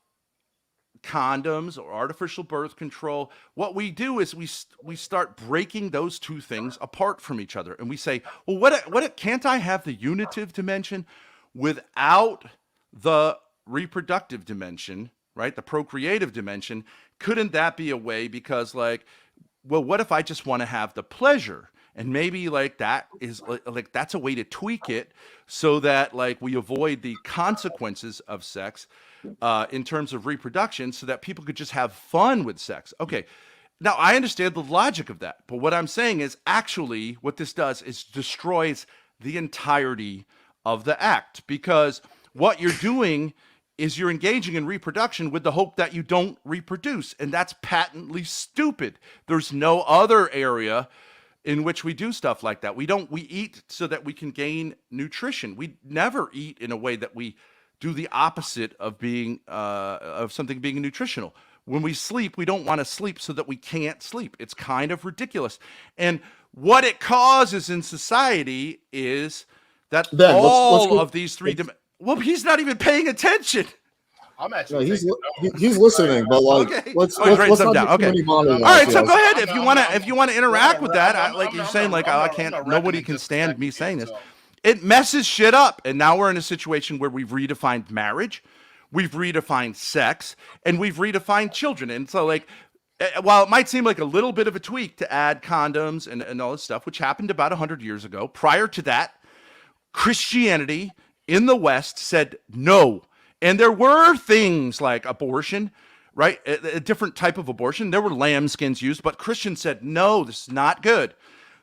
condoms or artificial birth control, what we do is we start breaking those two things apart from each other, and we say, well, what can't I have the unitive dimension without the reproductive dimension, right? The procreative dimension. Couldn't that be a way? Because like, well, what if I just want to have the pleasure? And maybe like that is like that's a way to tweak it so that like we avoid the consequences of sex in terms of reproduction, so that people could just have fun with sex. Okay, now I understand the logic of that, but what I'm saying is actually what this does is destroys the entirety of the act, because what you're doing is you're engaging in reproduction with the hope that you don't reproduce, and that's patently stupid. There's no other area in which we do stuff like that. We eat so that we can gain nutrition. We never eat in a way that we do the opposite of being of something being nutritional. When we sleep, we don't want to sleep so that we can't sleep. It's kind of ridiculous. And what it causes in society is that Ben, let's all go. of these well, he's not even paying attention. I'm No, actually he's listening, but like Okay. let's Oh, he writes let's them not down. do too Okay. many monologues. All right, so yes. go ahead. I'm If not- you want to interact with that, like I'm you're not- saying, I'm like not- I I'm can't. not Nobody repping can it stand just me to saying get this. so. It messes shit up, and now we're in a situation where we've redefined marriage, we've redefined sex, and we've redefined children. And so, like, while it might seem like a little bit of a tweak to add condoms and all this stuff, which happened about 100 years ago, prior to that, Christianity in the West said no. And there were things like abortion, right? A different type of abortion. There were lambskins used, but Christians said, no, this is not good.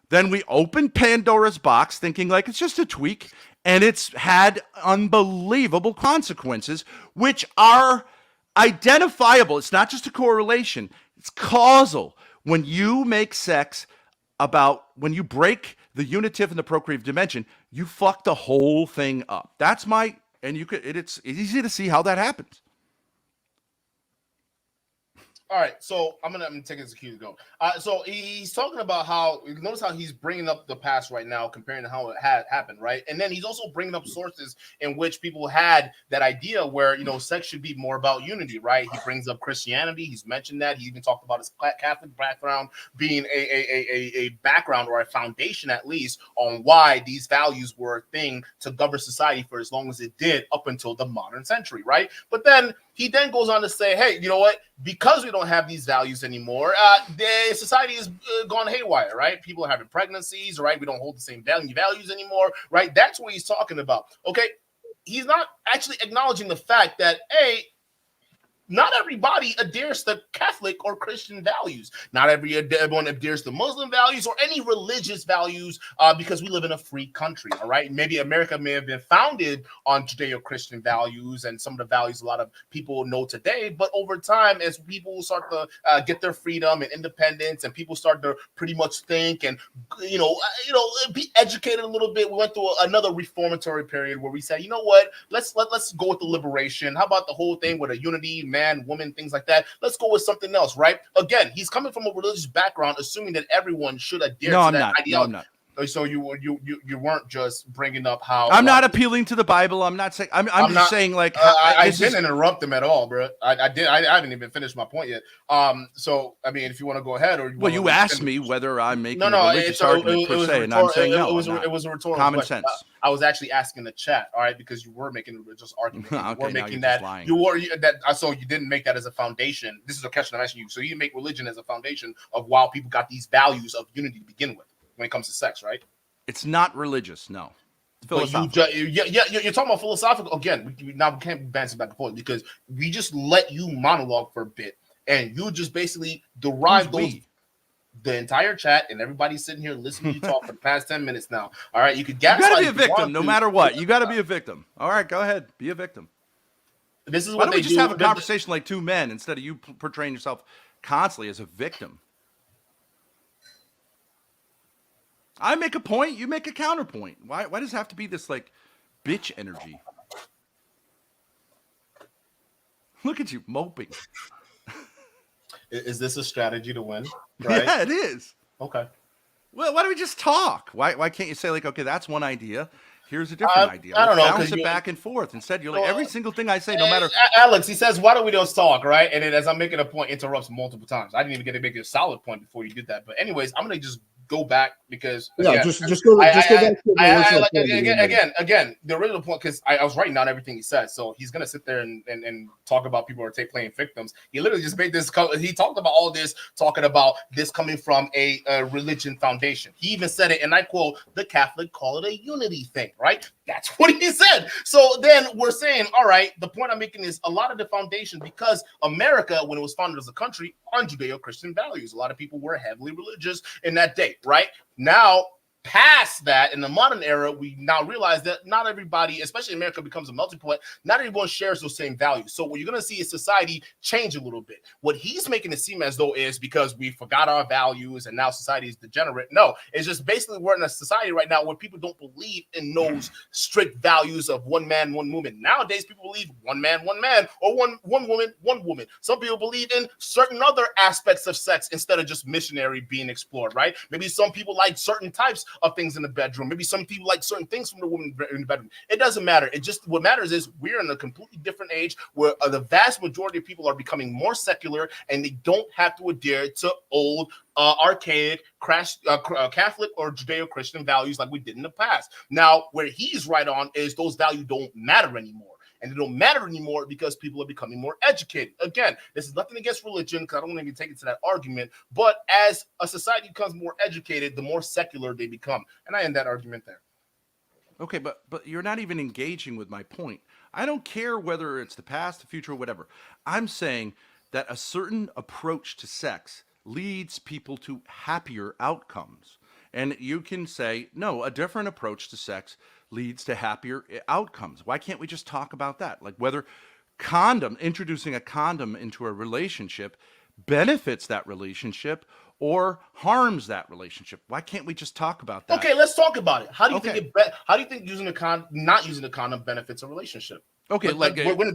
Then we opened Pandora's box thinking like it's just a tweak, and it's had unbelievable consequences, which are identifiable. It's not just a correlation, it's causal. When you make sex when you break the unitive and the procreative dimension, you fuck the whole thing up. That's and it's easy to see how that happens. All right, so I'm gonna take it as a cue to go. So he's talking about how, notice how he's bringing up the past right now, comparing to how it had happened, right? And then he's also bringing up sources in which people had that idea where, sex should be more about unity, right? He brings up Christianity. He's mentioned that. He even talked about his Catholic background being a background or a foundation, at least, on why these values were a thing to govern society for as long as it did up until the modern century, right? But then he then goes on to say, hey, you know what? Because we don't have these values anymore, the society is gone haywire, right? People are having pregnancies, right? We don't hold the same values anymore, right? That's what he's talking about. Okay, he's not actually acknowledging the fact that, hey, not everybody adheres to Catholic or Christian values. Not everyone adheres to Muslim values or any religious values because we live in a free country, all right? Maybe America may have been founded on Judeo-Christian values and some of the values a lot of people know today, but over time, as people start to get their freedom and independence and people start to pretty much think and, be educated a little bit, we went through another reformatory period where we said, you know what, let's go with the liberation. How about the whole thing with a unity, man, woman, things like that? Let's go with something else, right? Again, he's coming from a religious background, assuming that everyone should adhere to that ideology. No, I'm not. So you weren't just bringing up how I'm not appealing to the Bible. I'm not saying. I'm just not saying like I didn't interrupt him at all, bro. I haven't even finished my point yet. So I mean, if you want to go ahead, or you asked me whether I'm making a no, religious argument per se, and I'm saying no. It was a rhetorical common question. sense. I was actually asking the chat, all right, because you were making a religious argument. You Okay, were now making you're just that. lying. So you didn't make that as a foundation. This is a question I'm asking you. So you make religion as a foundation of why people got these values of unity to begin with when it comes to sex, right? It's not religious, no. It's philosophical. You're talking about philosophical again. We can't bounce back and forth because we just let you monologue for a bit, and you just basically derive the entire chat, and everybody's sitting here listening to you talk for the past 10 minutes now. All right, you could gaslight. You got to be a victim, no matter what. You got to be a victim. All right, go ahead, be a victim. This is why don't we just have a conversation like two men instead of you portraying yourself constantly as a victim? I make a point, you make a counterpoint. Why does it have to be this like bitch energy? Look at you moping. Is this a strategy to win? Right? Yeah, it is. Okay. Well, why don't we just talk? Why can't you say like, okay, that's one idea. Here's a different idea. I don't know. Bounce it back and forth. Instead, you're like every single thing I say, no matter. Alex, he says, "Why don't we just talk?" Right, and then as I'm making a point, interrupts multiple times. I didn't even get to make a solid point before you did that. But anyways, I'm gonna just go back because just go back to the again the original point, because I was writing down everything he said. So he's gonna sit there and talk about people who are playing victims. He literally just made this. He talked about all this, talking about this coming from a religion foundation. He even said it, and I quote: "The Catholic call it a unity thing." Right? That's what he said. So then we're saying, all right, the point I'm making is a lot of the foundation, because America, when it was founded as a country, on Judeo-Christian values, a lot of people were heavily religious in that day, right? Now, past that, in the modern era, we now realize that not everybody, especially America, becomes a melting pot. Not everyone shares those same values. So what you're going to see is society change a little bit. What he's making it seem as though is because we forgot our values and now society is degenerate. No, it's just basically we're in a society right now where people don't believe in those strict values of one man, one woman. Nowadays, people believe one man, or one woman, one woman. Some people believe in certain other aspects of sex instead of just missionary being explored, right? Maybe some people like certain types of things in the bedroom. Maybe some people like certain things from the woman in the bedroom. It doesn't matter. It just, what matters is we're in a completely different age where the vast majority of people are becoming more secular and they don't have to adhere to old, archaic, Catholic or Judeo-Christian values like we did in the past. Now, where he's right on is those values don't matter anymore. And they don't matter anymore because people are becoming more educated. Again, this is nothing against religion because I don't want to even take it to that argument. But as a society becomes more educated, the more secular they become. And I end that argument there. Okay, but you're not even engaging with my point. I don't care whether it's the past, the future, or whatever. I'm saying that a certain approach to sex leads people to happier outcomes. And you can say, no, a different approach to sex leads to happier outcomes. Why can't we just talk about that? Like whether introducing a condom into a relationship benefits that relationship or harms that relationship. Why can't we just talk about that? Okay, let's talk about it. How do you think how do you think not using a condom benefits a relationship? Okay,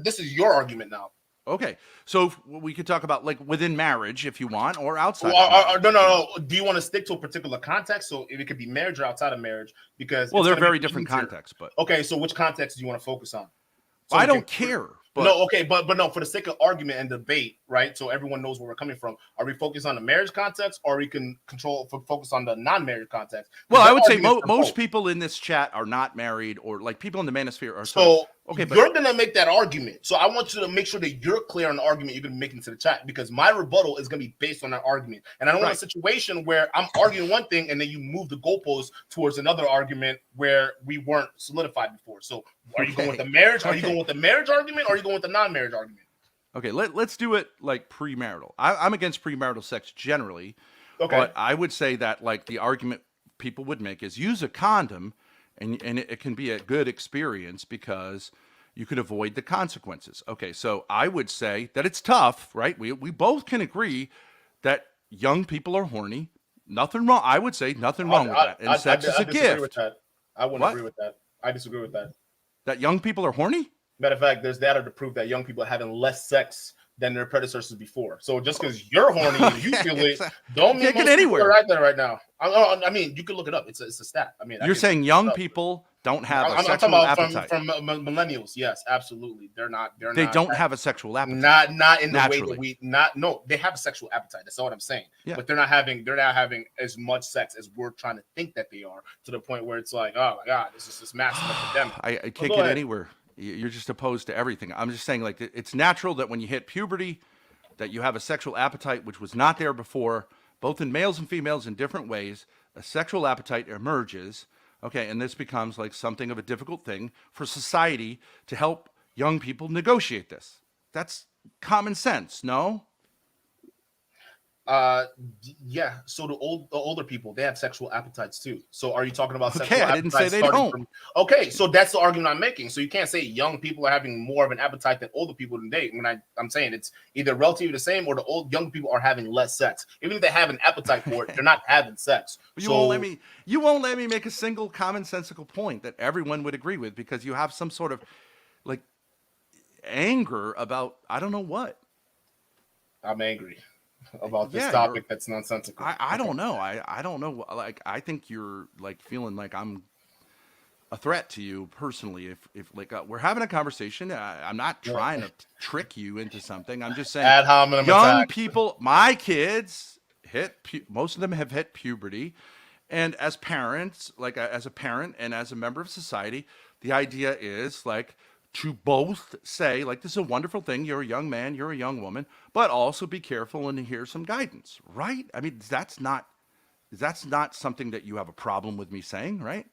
this is your argument now. Okay, so we could talk about like within marriage if you want, or outside. No. Do you want to stick to a particular context? So if it could be marriage or outside of marriage, because they're very different contexts. But okay, so which context do you want to focus on? So I don't care. But no, okay, but no, for the sake of argument and debate, right? So everyone knows where we're coming from. Are we focused on the marriage context, or we can focus on the non-marriage context? Well, I would say most people in this chat are not married, or like people in the manosphere are. So okay, but you're gonna make that argument. So I want you to make sure that you're clear on the argument you're gonna make into the chat, because my rebuttal is gonna be based on that argument. And I don't want a situation where I'm arguing one thing and then you move the goalpost towards another argument where we weren't solidified before. So are you going with the marriage? Are you going with the marriage argument, or are you going with the non-marriage argument? Okay, let's do it like premarital. I'm against premarital sex generally. Okay. But I would say that like the argument people would make is use a condom, and it can be a good experience because you could avoid the consequences. Okay, so I would say that it's tough, right? We both can agree that young people are horny. Nothing wrong. I would say nothing wrong with that. And sex is a gift. With that. I wouldn't agree with that. I disagree with that. That young people are horny? Matter of fact, there's data to prove that young people are having less sex than their predecessors before. So just because you're horny and you feel it, don't mean most people are right there right now. I mean, you can look it up. It's a stat. I mean, you're saying young people don't have a sexual appetite. From millennials, yes, absolutely. They don't have a sexual appetite. Not in the way that we they have a sexual appetite. That's all what I'm saying. Yeah. But they're not having as much sex as we're trying to think that they are, to the point where it's like, oh my God, this is this massive epidemic. I can't get anywhere. You're just opposed to everything. I'm just saying, like, it's natural that when you hit puberty, that you have a sexual appetite which was not there before, both in males and females in different ways. A sexual appetite emerges. Okay, and this becomes like something of a difficult thing for society to help young people negotiate this. That's common sense, no? Yeah. So the older people, they have sexual appetites too. So are you talking about sexual appetites? I didn't say they don't. Okay, so that's the argument I'm making. So you can't say young people are having more of an appetite than older people today. When I'm saying it's either relatively the same, or the young people are having less sex. Even if they have an appetite for it, they're not having sex. You won't let me make a single commonsensical point that everyone would agree with, because you have some sort of like anger about I don't know what. I'm angry about this topic that's nonsensical. I don't know. I don't know. Like, I think you're like feeling like I'm a threat to you personally. If like we're having a conversation, I'm not trying to trick you into something. I'm just saying ad hominem young attack. people, my kids most of them have hit puberty. And as parents, like as a parent and as a member of society, the idea is like to both say, like, this is a wonderful thing. You're a young man, you're a young woman, but also be careful and hear some guidance, right? I mean, that's not something that you have a problem with me saying, right?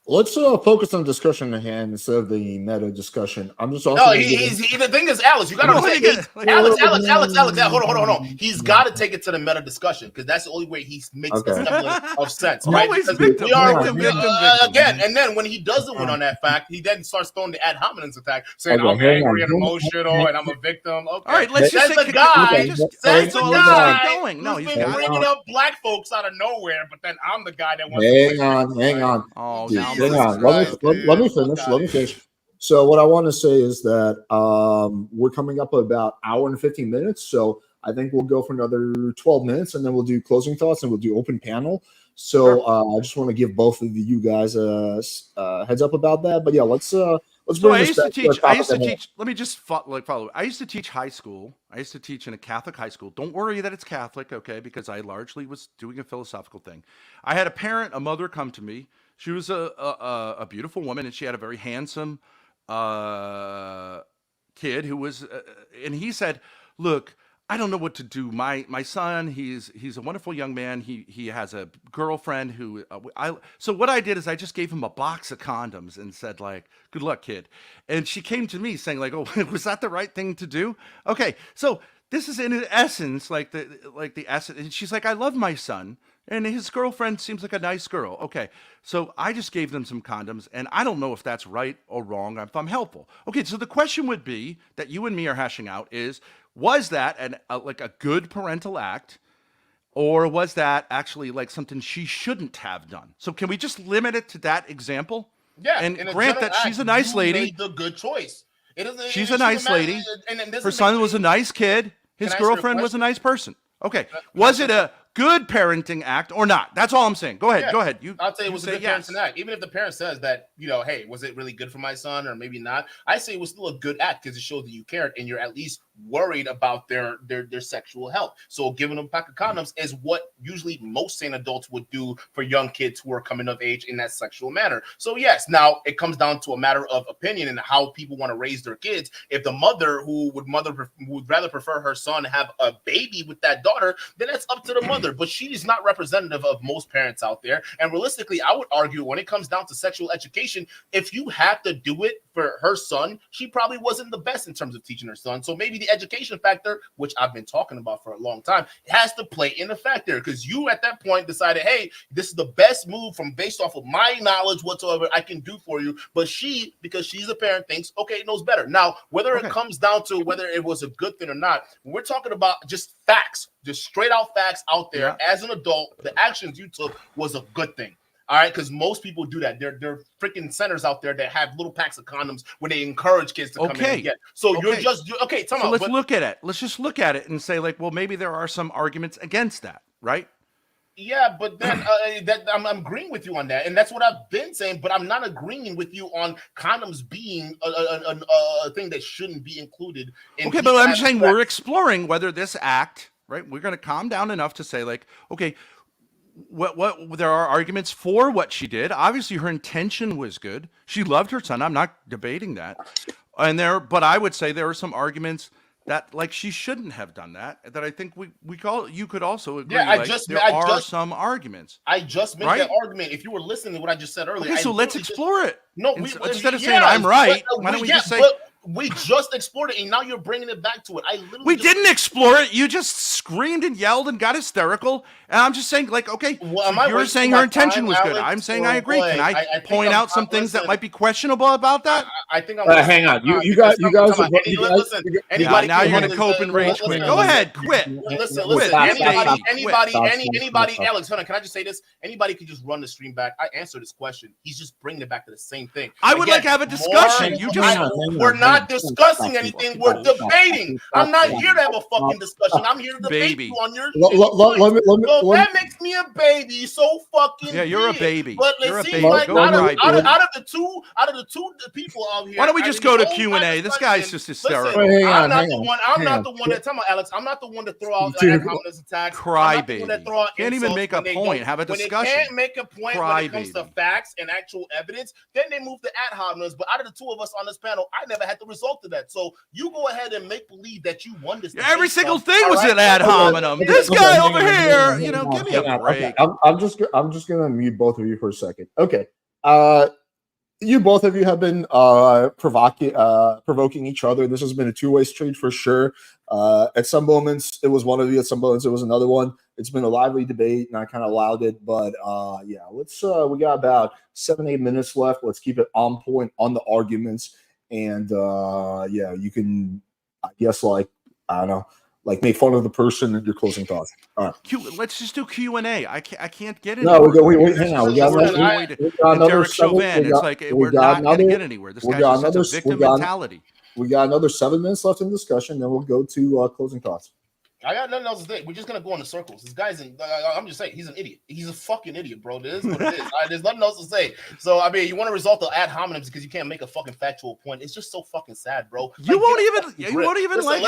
Let's focus on the discussion at hand instead of the meta discussion. I'm just also. No, the thing is, Alex, you got to understand. Alex. Hold on. He's got to take it to the meta discussion because that's the only way he makes a semblance of sense. Right? Always Victim. Again, and then when he doesn't win on that fact, he then starts throwing the ad hominems attack, saying I'm angry and emotional and I'm a victim. Okay, all right, let's just say the guy. That's the guy going. No, he's he's been bringing up black folks out of nowhere, but then I'm the guy that wants. Hang on. Oh, Dude, now hang on. Let me finish. So what I want to say is that we're coming up about hour and 15 minutes. So I think we'll go for another 12 minutes and then we'll do closing thoughts and we'll do open panel. So I just want to give both of you guys a heads up about that. But yeah, let's bring this back to the topic. I used to teach. Let me just follow. I used to teach high school. I used to teach in a Catholic high school. Don't worry that it's Catholic, okay? Because I largely was doing a philosophical thing. I had a mother come to me. She was a beautiful woman, and she had a very handsome kid who was, and he said, "Look, I don't know what to do. My son, he's a wonderful young man. He has a girlfriend who so what I did is I just gave him a box of condoms and said like, good luck, kid." And she came to me saying like, "Oh, was that the right thing to do?" Okay, so this is in essence like the essence. And she's like, "I love my son. And his girlfriend seems like a nice girl." Okay, so I just gave them some condoms, and I don't know if that's right or wrong, if I'm helpful. Okay, so the question would be that you and me are hashing out is, was that like a good parental act, or was that actually like something she shouldn't have done? So can we just limit it to that example? Yeah, and grant that she's a nice lady. Made the good choice. She's a nice lady. Her son was a nice kid. His girlfriend was a nice person. Okay, was it a good parenting act or not? That's all I'm saying. Go ahead. I'll say it was a good parenting act. Even if the parent says that, hey, was it really good for my son or maybe not? I say it was still a good act because it showed that you cared and you're at least worried about their sexual health. So giving them a pack of condoms is what usually most sane adults would do for young kids who are coming of age in that sexual manner. So yes, now it comes down to a matter of opinion and how people want to raise their kids. If the mother who would rather prefer her son have a baby with that daughter, then that's up to the mother. But she's not representative of most parents out there. And realistically, I would argue when it comes down to sexual education, if you have to do it for her son, she probably wasn't the best in terms of teaching her son. So maybe the education factor, which I've been talking about for a long time, has to play in the factor because you at that point decided, hey, this is the best move from based off of my knowledge whatsoever I can do for you. But she, because she's a parent, thinks, okay, knows better. Now, whether it comes down to whether it was a good thing or not, we're talking about just facts, just straight out facts out there. As an adult, the actions you took was a good thing. All right, because most people do that. There are freaking centers out there that have little packs of condoms where they encourage kids to come in and get. So you're just let's look at it. Let's just look at it and say like, well, maybe there are some arguments against that, right? Yeah, but then I'm agreeing with you on that, and that's what I've been saying. But I'm not agreeing with you on condoms being a thing that shouldn't be included. Okay, but I'm saying we're exploring whether this act, right? We're going to calm down enough to say like, okay. What there are arguments for what she did. Obviously, her intention was good. She loved her son. I'm not debating that. But I would say there are some arguments that like she shouldn't have done that. That I think you could also agree. Yeah, there are some arguments. I just made that argument. If you were listening to what I just said earlier, okay, so let's explore it. No, instead of saying I'm right, why don't we just say? We just explored it, and now you're bringing it back to it. We didn't explore it. You just screamed and yelled and got hysterical. And I'm just saying, like, okay, so you're saying her intention was good. I'm saying I agree. Can I point out some things that might be questionable about that? I think I'm. Hang on. You guys. Anybody? Now you're gonna cope and rage quit. Go ahead, quit. Listen. Anybody. Alex, hold on. Can I just say this? Anybody can just run the stream back. I answered this question. He's just bringing it back to the same thing. I would like to have a discussion. We're not discussing anything. We're debating. I'm not here to have a fucking discussion. I'm here to debate you on your. That makes me a baby. So fucking. Yeah, you're a baby. But let's see, like out of the two people out here. Why don't we just go to Q&A? This guy's just hysterical. I'm not the one that. Tell me, Alex. I'm not the one to throw out this attack. Crybaby. Can't even make a point. Have a discussion. When they can't make a point when it comes to facts and actual evidence, then they move to ad hominems. But out of the two of us on this panel, I never had the result of that. So you go ahead and make believe that you won this. Every single thing was an ad hominem. This guy over here, give me a break. I'm just gonna mute both of you for a second. Okay. You both of you have been provoking each other. This has been a two-way street for sure. At some moments it was one of you, at some moments it was another one. It's been a lively debate, and I kind of allowed it. But yeah, let's. We got about 7-8 minutes left. Let's keep it on point on the arguments, and yeah, you can, I guess, like I don't know, like make fun of the person and your closing thoughts. All right. Let's just do Q&A. I can't get No, anywhere. wait, hang on. We got another Derek seven. Chauvin. It's like we're not going to get anywhere. This guy's just such a victim mentality. We got another 7 minutes left in discussion. Then we'll go to closing thoughts. I got nothing else to say. We're just gonna go in the circles. This guy's I'm just saying, he's an idiot. He's a fucking idiot, bro. This is what it is. There's nothing else to say. So I mean, you want to result the ad hominems because you can't make a fucking factual point. It's just so fucking sad, bro. You won't even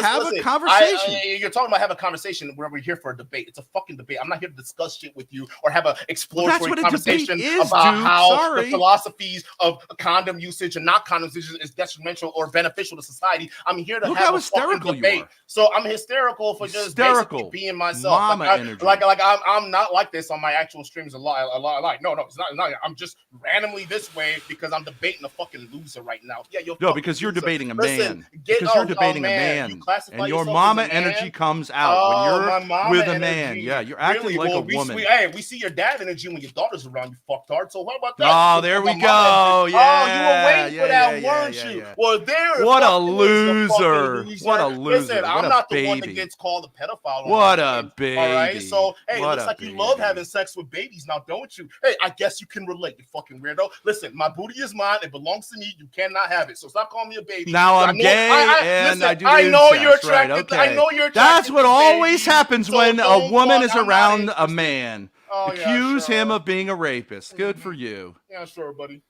have a conversation. You're talking about have a conversation where we're here for a debate. It's a fucking debate. I'm not here to discuss shit with you or have a exploratory conversation about how the philosophies of condom usage and not condom usage is detrimental or beneficial to society. I'm here to have a fucking debate. So I'm hysterical for just basically being myself. I'm not like this on my actual streams a lot. No, it's not. I'm just randomly this way because I'm debating a fucking loser right now. Yeah, because you're debating a man. Because you're debating a man, and your mama energy comes out when you're with a man. Yeah, you're acting like a woman. We see your dad energy when your daughter's around, you fucktard. So what about that? Oh, there we go. Yeah, you were waiting for that, weren't you? Well, what a loser. What a loser. Listen, I'm not the one that gets called a pedophile. What a baby. All right. So, hey, it looks like you love having sex with babies now, don't you? Hey, I guess you can relate, you fucking weirdo. Listen, my booty is mine. It belongs to me. You cannot have it. So stop calling me a baby. Now I'm gay and I do I know incest, you're attracted. Right, okay. I know you're attracted. That's what always happens when a woman is around a man. Accuse him of being a rapist. Good for you. Yeah, sure, buddy.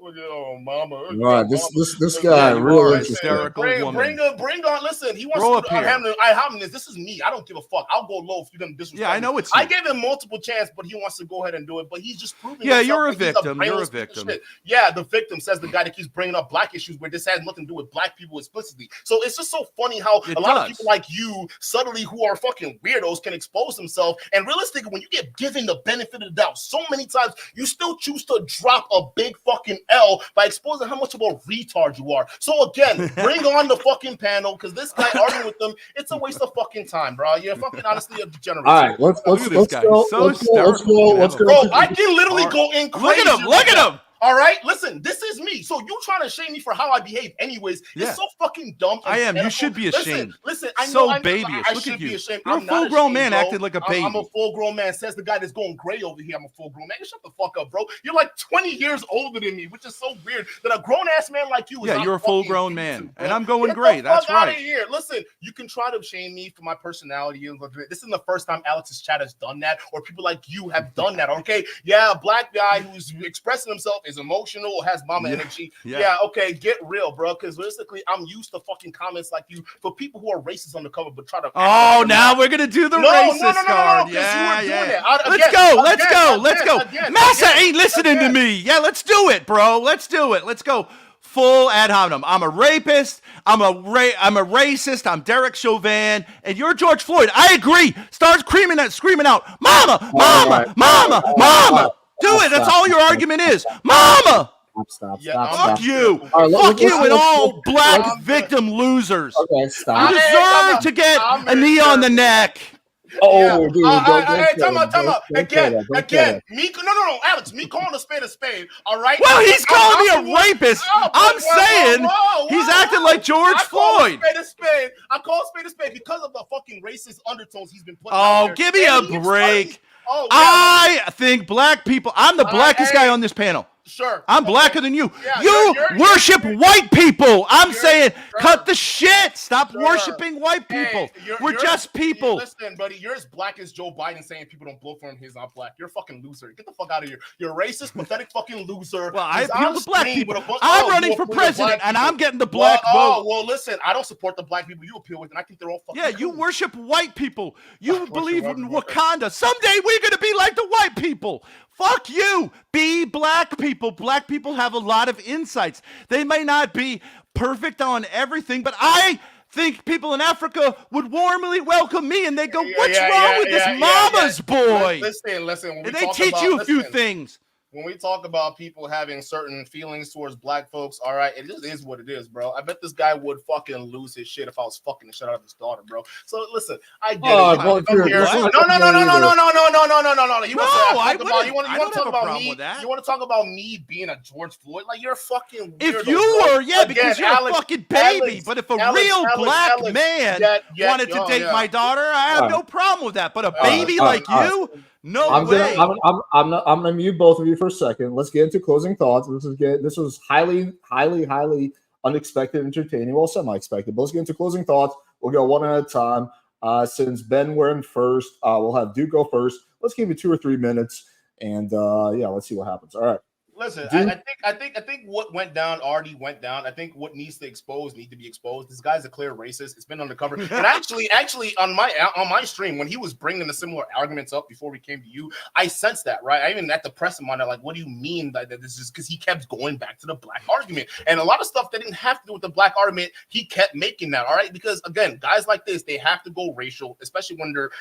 Oh, mama. All right, this guy really hysterical woman. Bring on. Listen, he wants to have this. This is me. I don't give a fuck. I'll go low if you're gonna disrespect. Yeah, I know it's you. I gave him multiple chances, but he wants to go ahead and do it. But he's just proving. Yeah, you're a victim. You're a victim. Yeah, the victim, says the guy that keeps bringing up black issues where this has nothing to do with black people explicitly. So it's just so funny how a lot of people like you, subtly, who are fucking weirdos, can expose themselves. And realistically, when you get given the benefit of the doubt so many times, you still choose to drop a big fucking L by exposing how much of a retard you are. So again, bring on the fucking panel, because this guy arguing with them, it's a waste of fucking time, bro. You're fucking honestly a degenerate. All right, let's go. Bro, I can literally go in crazy. Look at him. All right, listen, this is me. So you trying to shame me for how I behave anyways. It's so fucking dumb. I am. You should be ashamed. Listen, I know so babyish. I Look should at you. be ashamed. You're a full-grown man acting like a baby. I'm a full-grown man. Says the guy that's going gray over here. I'm a full-grown man. Shut the fuck up, bro. You're like 20 years older than me, which is so weird that a grown-ass man like you is you're a full-grown man. And I'm going gray. That's right. Out of here. Listen, you can try to shame me for my personality. This isn't the first time Alex's chat has done that, or people like you have done that, okay? Yeah, a black guy who's expressing himself is emotional or has mama energy. Yeah, okay, get real, bro. Because realistically, I'm used to fucking comments like you for people who are racist on the cover, but try to. Oh, now we're gonna do the racist card. Let's go. Massa ain't listening to me. Yeah, let's do it, bro. Let's do it. Let's go. Full ad hominem. I'm a rapist. I'm a racist. I'm Derek Chauvin, and you're George Floyd. I agree. Start screaming out, mama, mama, mama, mama. Do it. That's all your argument is, mama. Stop. Fuck you. Fuck you and all black victim losers. Okay, stop. You deserve to get a knee on the neck. Oh, dude. Time out. Again. No, Alex, me calling a spade, all right? Well, he's calling me a rapist. I'm saying he's acting like George Floyd. I call a spade because of the fucking racist undertones he's been putting out there. Give me a break. I think black people, I'm the blackest guy on this panel. Sure. I'm blacker than you. You worship white people. I'm saying cut the shit. Stop worshiping white people. We're just people. Listen, buddy, you're as black as Joe Biden saying people don't vote for him. He's not black. You're a fucking loser. Get the fuck out of here. You're a racist, pathetic fucking loser. Well, I appeal to black people. I'm running for president, and I'm getting the black vote. Well, listen, I don't support the black people you appeal with, and I think they're all fucking cool. You worship white people. You believe in Wakanda. Someday we're going to be like the white people. Fuck you. Be black people. Black people have a lot of insights. They may not be perfect on everything, but I think people in Africa would warmly welcome me, and they go, what's wrong with this mama's boy? Listen. And they teach you a few things. when we talk about people having certain feelings towards black folks, all right, it just is what it is, bro. I bet this guy would fucking lose his shit if I was fucking the shit out of his daughter, bro. So listen, I get it. well, If I'm here, what? no. You No, want I to wouldn't. you want I to don't talk have a about problem me? with that. You want to talk about me being a George Floyd? Like you're a fucking weirdo, If you bro. were, yeah, Again, because you're Alex, a fucking baby. Alex, but if a Alex, real Alex, black Alex, man yeah, wanted to oh, date yeah. my daughter, I have no problem with that. But a baby all like right. you, no I'm way. gonna mute both of you for a second. Let's get into closing thoughts. This was highly unexpected, entertaining, well, semi-expected. But let's get into closing thoughts. We'll go one at a time. Since Ben went first, we'll have Duke go first. Let's give you 2 or 3 minutes, and let's see what happens. All right. Listen, Duke? I think what went down already went down. I think what needs to be exposed. This guy's a clear racist. It's been undercover. And actually, on my stream, when he was bringing the similar arguments up before we came to you, I sensed that, right? I even had to press him on it. Like, what do you mean by that? This is because he kept going back to the black argument, and a lot of stuff that didn't have to do with the black argument, he kept making that. All right, because again, guys like this, they have to go racial, especially when they're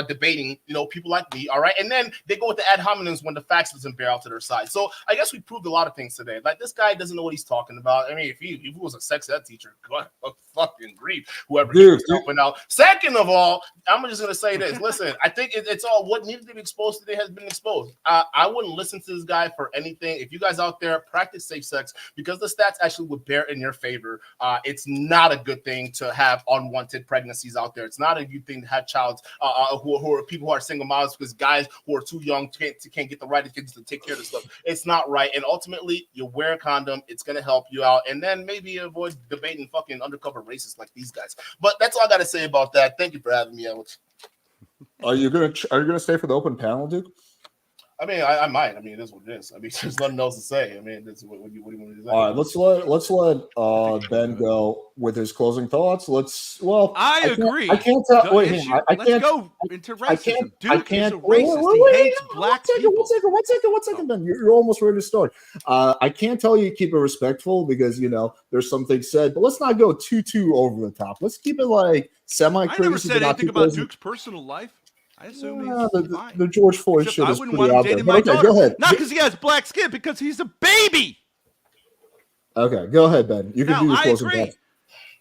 debating, people like me. All right, and then they go with the ad hominems when the facts doesn't bear out to their side. So I guess we proved a lot of things today. Like, this guy doesn't know what he's talking about. I mean, if he was a sex ed teacher, God, fucking grief, whoever he was helping out. Second of all, I'm just gonna say this. Listen, I think it's all what needed to be exposed today has been exposed. I wouldn't listen to this guy for anything. If you guys out there practice safe sex, because the stats actually would bear in your favor. It's not a good thing to have unwanted pregnancies out there. It's not a good thing to have who are people who are single mothers, because guys who are too young can't get the right kids to take care of this stuff. It's not right. And ultimately, you wear a condom. It's going to help you out. And then maybe avoid debating fucking undercover racists like these guys. But that's all I got to say about that. Thank you for having me, Alex. Are you gonna stay for the open panel, Duke? I mean, I might. I mean, it is what it is. I mean, there's nothing else to say. I mean, that's what do you want me to say? All right, let's let Ben go with his closing thoughts. I agree. I can't tell. Wait, Let's go into racism. Duke is a racist. He hates black people. One second, Ben. You're almost ready to start. I can't tell you to keep it respectful because there's some things said, but let's not go too over the top. Let's keep it like semi-crazy. I never said anything about Duke's personal life. I assume he's fine. The George Floyd shit is pretty out there. But okay, go ahead. Not because he has black skin, because he's a baby. Okay, go ahead, Ben. You can do your closing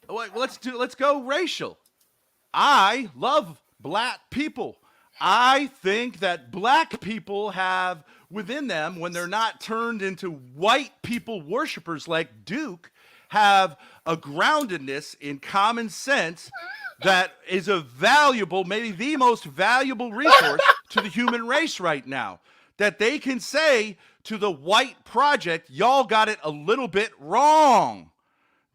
thoughts. Let's go racial. I love black people. I think that black people have within them, when they're not turned into white people worshipers like Duke, have a groundedness in common sense that is a valuable, maybe the most valuable resource to the human race right now. That they can say to the white project, y'all got it a little bit wrong.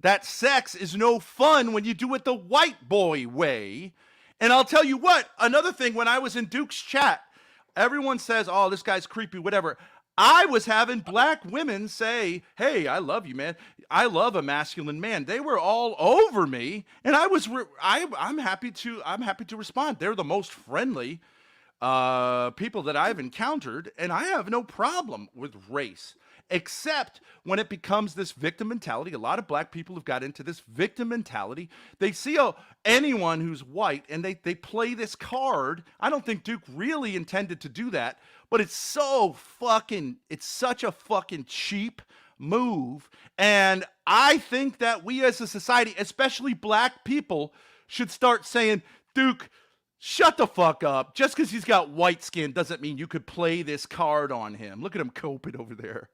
That sex is no fun when you do it the white boy way. And I'll tell you what, another thing, when I was in Duke's chat, everyone says, oh, this guy's creepy, whatever. I was having black women say, hey, I love you, man. I love a masculine man. They were all over me, and I'm happy to respond. They're the most friendly people that I've encountered, and I have no problem with race, except when it becomes this victim mentality. A lot of black people have got into this victim mentality. They see anyone who's white, and they play this card. I don't think Duke really intended to do that, but it's such a fucking cheap move. And I think that we as a society, especially black people, should start saying, Duke, shut the fuck up. Just because he's got white skin doesn't mean you could play this card on him. Look at him coping over there.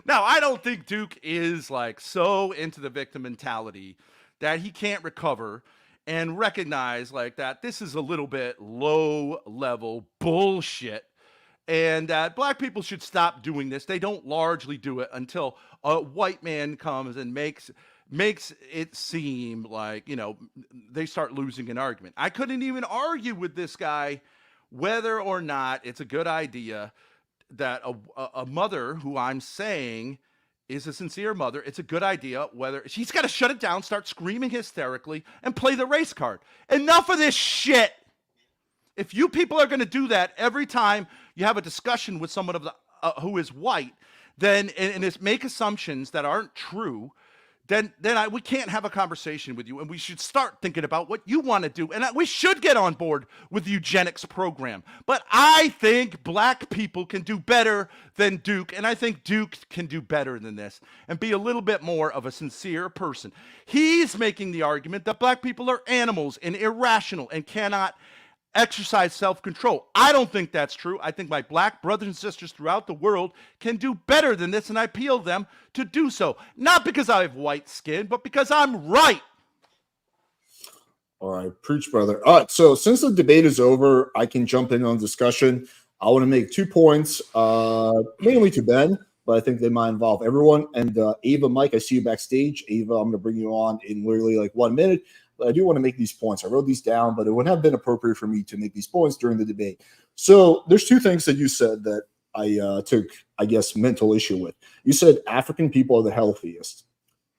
Now, I don't think Duke is like so into the victim mentality that he can't recover and recognize like that this is a little bit low level bullshit. And that black people should stop doing this. They don't largely do it until a white man comes and makes it seem like, they start losing an argument. I couldn't even argue with this guy whether or not it's a good idea that a mother who I'm saying is a sincere mother, it's a good idea whether she's got to shut it down, start screaming hysterically, and play the race card. Enough of this shit. If you people are going to do that every time you have a discussion with someone who is white, then and make assumptions that aren't true, then we can't have a conversation with you, and we should start thinking about what you want to do, and we should get on board with the eugenics program. But I think black people can do better than Duke, and I think Duke can do better than this and be a little bit more of a sincere person. He's making the argument that black people are animals and irrational and cannot exercise self-control. I don't think that's true. I think my black brothers and sisters throughout the world can do better than this, and I appeal to them to do so. Not because I have white skin, but because I'm right. All right, preach, brother. All right, so since the debate is over, I can jump in on discussion. I want to make 2 points, mainly to Ben, but I think they might involve everyone. And Ava, Mike, I see you backstage. Ava, I'm going to bring you on in literally like 1 minute. But I do want to make these points. I wrote these down, but it wouldn't have been appropriate for me to make these points during the debate. So there's 2 things that you said that I took, I guess, mental issue with. You said African people are the healthiest.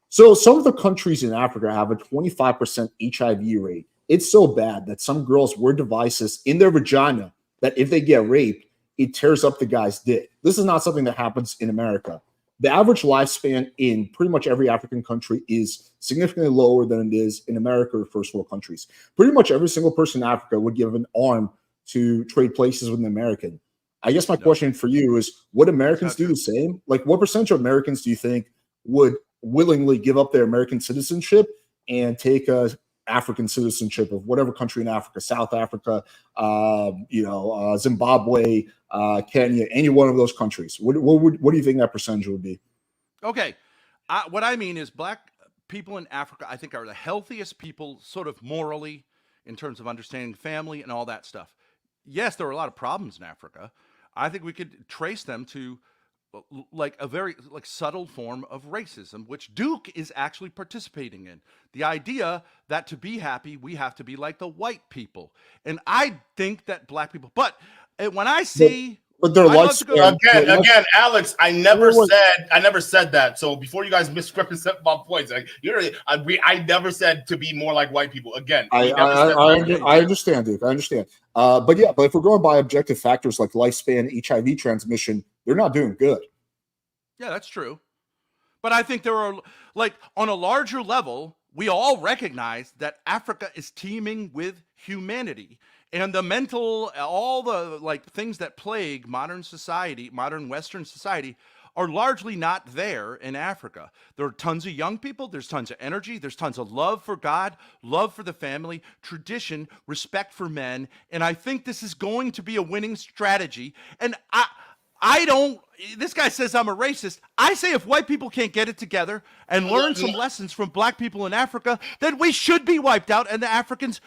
So some of the countries in Africa have a 25% HIV rate. It's so bad that some girls wear devices in their vagina that if they get raped, it tears up the guy's dick. This is not something that happens in America. The average lifespan in pretty much every African country is significantly lower than it is in America or first world countries. Pretty much every single person in Africa would give an arm to trade places with an American. I guess my question for you is, would Americans do the same? Like, what percentage of Americans do you think would willingly give up their American citizenship and take a African citizenship of whatever country in Africa, South Africa, Zimbabwe, Kenya, any one of those countries? What do you think that percentage would be? Okay. What I mean is black people in Africa, I think, are the healthiest people sort of morally in terms of understanding family and all that stuff. Yes, there are a lot of problems in Africa. I think we could trace them to like a very subtle form of racism, which Duke is actually participating in. The idea that to be happy, we have to be like the white people. And I think that black people, but when I see... But they're again, Alex. I never said that. So before you guys misrepresent my points, like I never said to be more like white people. Again, I understand, Duke. I understand. But if we're going by objective factors like lifespan, HIV transmission, they're not doing good. Yeah, that's true. But I think there are, like, on a larger level, we all recognize that Africa is teeming with humanity. And the mental, all the things that plague modern society, modern Western society, are largely not there in Africa. There are tons of young people, there's tons of energy, there's tons of love for God, love for the family, tradition, respect for men. And I think this is going to be a winning strategy. And this guy says I'm a racist. I say if white people can't get it together and learn some lessons from black people in Africa, then we should be wiped out, and the Africans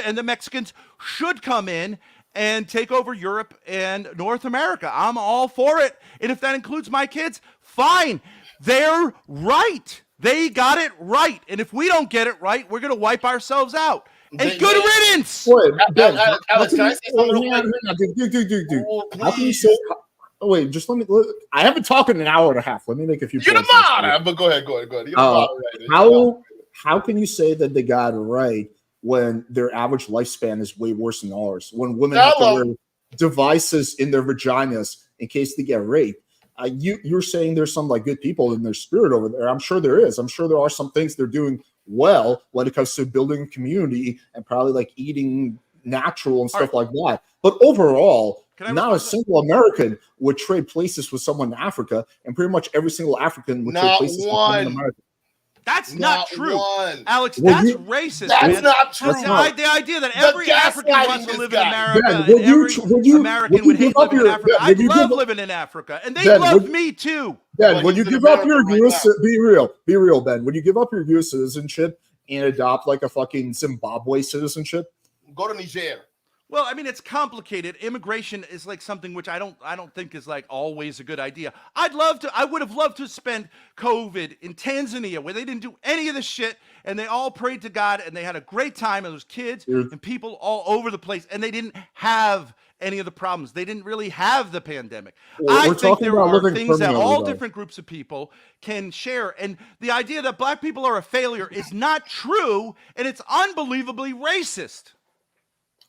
and the Mexicans should come in and take over Europe and North America. I'm all for it. And if that includes my kids, fine. They're right. They got it right. And if we don't get it right, we're going to wipe ourselves out. And good riddance. Wait, Alex, can I say something real quick? Dude. How can you say... Oh, wait, just let me. I haven't talked in an hour and a half. Let me make a few points. But go ahead. How can you say that they got it right when their average lifespan is way worse than ours? When women have to wear devices in their vaginas in case they get raped? You're saying there's some good people in their spirit over there. I'm sure there is. I'm sure there are some things they're doing well when it comes to building community and probably eating natural and stuff like that. But overall, not a single American would trade places with someone in Africa, and pretty much every single African would trade places with someone in America. That's not true, Alex. That's racist. That's not true. The idea that every African wants to live in America, and every American would hate living in Africa. I love living in Africa, and they love me too. Ben, when you give up your U.S. Be real, Ben. When you give up your U.S. citizenship and adopt a fucking Zimbabwe citizenship, go to Niger. Well, I mean, it's complicated. Immigration is something which I don't think is always a good idea. I would have loved to spend COVID in Tanzania where they didn't do any of this shit and they all prayed to God and they had a great time and there was kids and people all over the place and they didn't have any of the problems. They didn't really have the pandemic. I think there are things that all different groups of people can share. And the idea that black people are a failure is not true and it's unbelievably racist.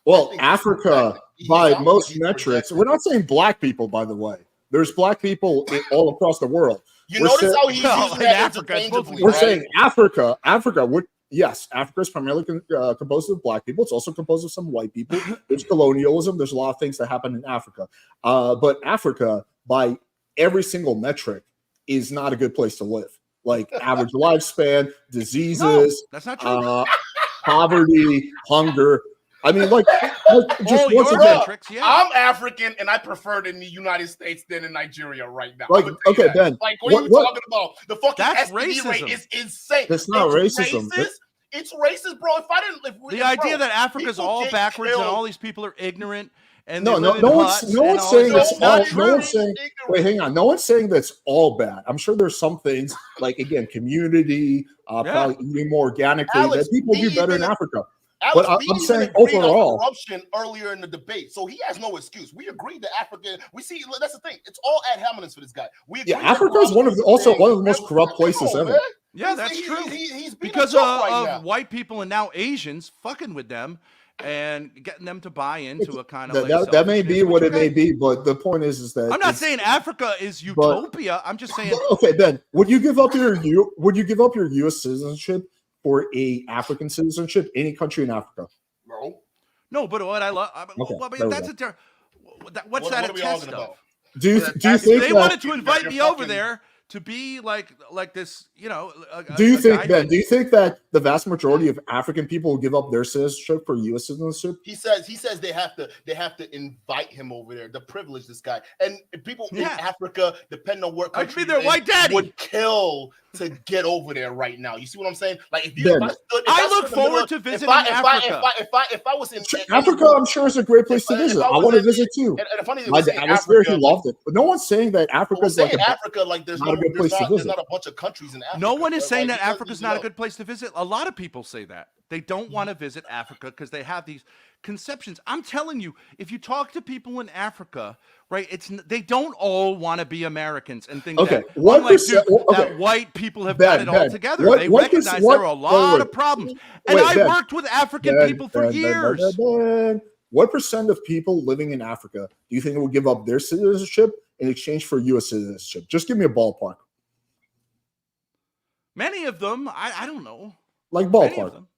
Well, Africa, by most metrics, we're not saying black people, by the way. There's black people all across the world. You We're notice saying- how he's Well, using in that Africa, it's supposed to be interchangeably, We're right? saying Africa. Yes, Africa is primarily composed of black people. It's also composed of some white people. There's colonialism. There's a lot of things that happen in Africa. But Africa, by every single metric, is not a good place to live. Like average lifespan, No, diseases, that's not true. poverty, hunger. I mean, like just All once your again, metrics, yeah. I'm African and I prefer it in the United States than in Nigeria right now. Like, I'm gonna tell you okay, that. Ben, Like, what are you what- talking about? The fucking That's STD rate racism. is insane. That's not It's racism. Racist? It's racist, bro. If I didn't live, The idea that Africa's people all get backwards and killed. all these people are ignorant and No, they live in no one's huts no and one's all saying this- that's not all. true. No one's saying. Wait, hang on. No one's saying that's all bad. I'm sure there's some things like again, community, probably eating more organically Alex, that people do me better in even- Africa. Alex, But we I'm even saying agreed on overall- corruption earlier in the debate, so he has no excuse. We agreed that Africa. We see that's the thing. It's all ad hominems for this guy. We Yeah, agree that Africa is one of the most Come corrupt on, places ever. man. Yeah, that's true. He's being Because a joke right of now. white people and now Asians fucking with them and getting them to buy into a kind of like That may be selfishness, what which, it may okay. be, but the point is that I'm not it's- saying Africa is utopia. I'm just saying Okay, Ben, would you give up your U.S. citizenship for a African citizenship? Any country in Africa? Bro, no. But what I love, Okay, well, there we that's go. what's What that are a we test arguing of? about? Do you Well, think They that? wanted to invite you're me over fucking- there to be like this, you know. Do you think, guy Ben? that- Do you think that the vast majority of African people will give up their citizenship for U.S. citizenship? He says they have to invite him over there, to privilege this guy. And people in Yeah. Africa, depending on what I could country be their you're in, white daddy. would kill to get over there right now. You see what I'm saying? Like if Ben, I look forward to visiting Africa. If I was in Africa, I'm sure is a great place to if visit. I I was want to in- visit too. and the funny thing My was in dad was there; Africa, he loved it. But no one's saying that Africa we're is like saying a Africa, like there's not a good place to there's visit. not a bunch of countries in Africa. No one is right? saying Like, that because Africa's you not a know. good place to visit. A lot of people say that. They don't want to visit Africa because they have these conceptions. I'm telling you, if you talk to people in Africa, right, they don't all want to be Americans and think Okay, that, what unlike percent- Duke, okay. that white people have Ben, got it all Ben, together. what- They what recognize perc- what- there are a lot wait, of problems. And wait, I Ben. worked with African Ben, people for Ben, years. Ben. What percent of people living in Africa do you think will give up their citizenship in exchange for U.S. citizenship? Just give me a ballpark, Many of them, I don't know. like Many of ballpark. them.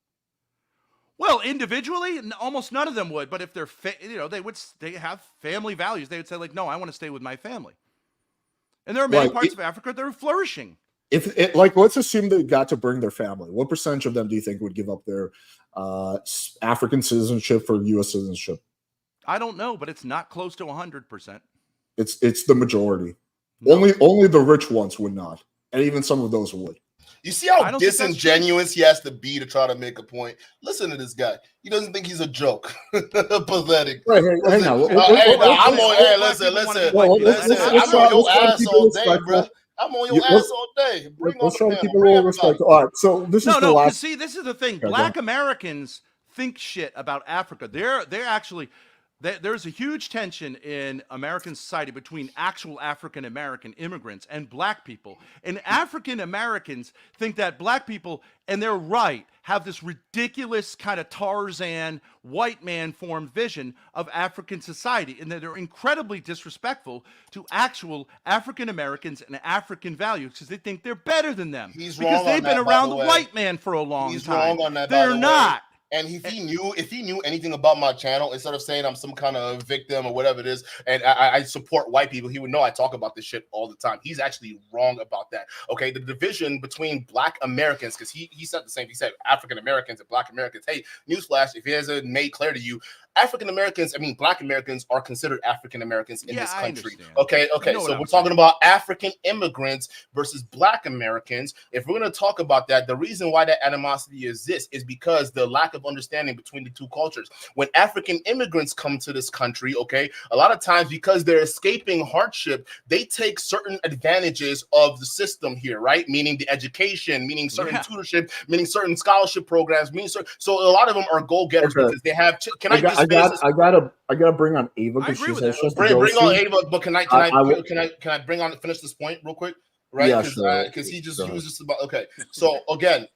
Well, individually, almost none of them would. But if they're, they have family values. They would say like, no, I want to stay with my family. And there are many Like, parts of Africa that are flourishing. If it, like, let's assume they got to bring their family. What percentage of them do you think would give up their African citizenship for U.S. citizenship? I don't know, but it's not close to 100%. It's the majority. No. Only the rich ones would not, and even some of those would. You see I how don't think that's true. disingenuous he has to be to try to make a point. Listen to this guy. He doesn't think he's a joke. Pathetic. Right, hang on. Hey, nah, I'm all on. Hey, black listen, people wanna listen, be white people. listen. let's I'm try- on your let's try to ass keep it all day, respectful. bro. I'm on your Yeah, ass all day. Bring on Let's the try to panel. keep it a Bring little everybody. respectful. All right, so this is No, the because last. see, this is the thing. Okay, go Black ahead. Americans think shit about Africa. They're actually there's a huge tension in American society between actual African American immigrants and black people. And African Americans think that black people, and they're right, have this ridiculous kind of Tarzan white man formed vision of African society, and that they're incredibly disrespectful to actual African Americans and African values because they think they're better than them. He's because wrong on they've been that, by around the the way. white man for a long He's time. wrong on that, by They're the way. not. And if he knew anything about my channel, instead of saying I'm some kind of victim or whatever it is, and I support white people, he would know I talk about this shit all the time. He's actually wrong about that. Okay, the division between Black Americans, because he said the same. He said African Americans and Black Americans. Hey, newsflash! If he hasn't made clear to you, African Americans, Black Americans are considered African Americans in Yeah, this I country. understand. Okay, You know what so I'm we're saying. talking about African immigrants versus Black Americans. If we're going to talk about that, the reason why that animosity exists is because the lack of understanding between the two cultures. When African immigrants come to this country, okay, a lot of times because they're escaping hardship, they take certain advantages of the system here, right? Meaning the education, meaning certain tutorship, meaning certain scholarship programs, meaning so a lot of them are goal-getters Okay. because they have. Can I I just finish this? gotta bring on Ava I because agree she's with that. supposed to Bring go on soon. Ava, but can I bring on finish this point real quick, right? Yeah, Because sure. he Go ahead. was just about okay. So again,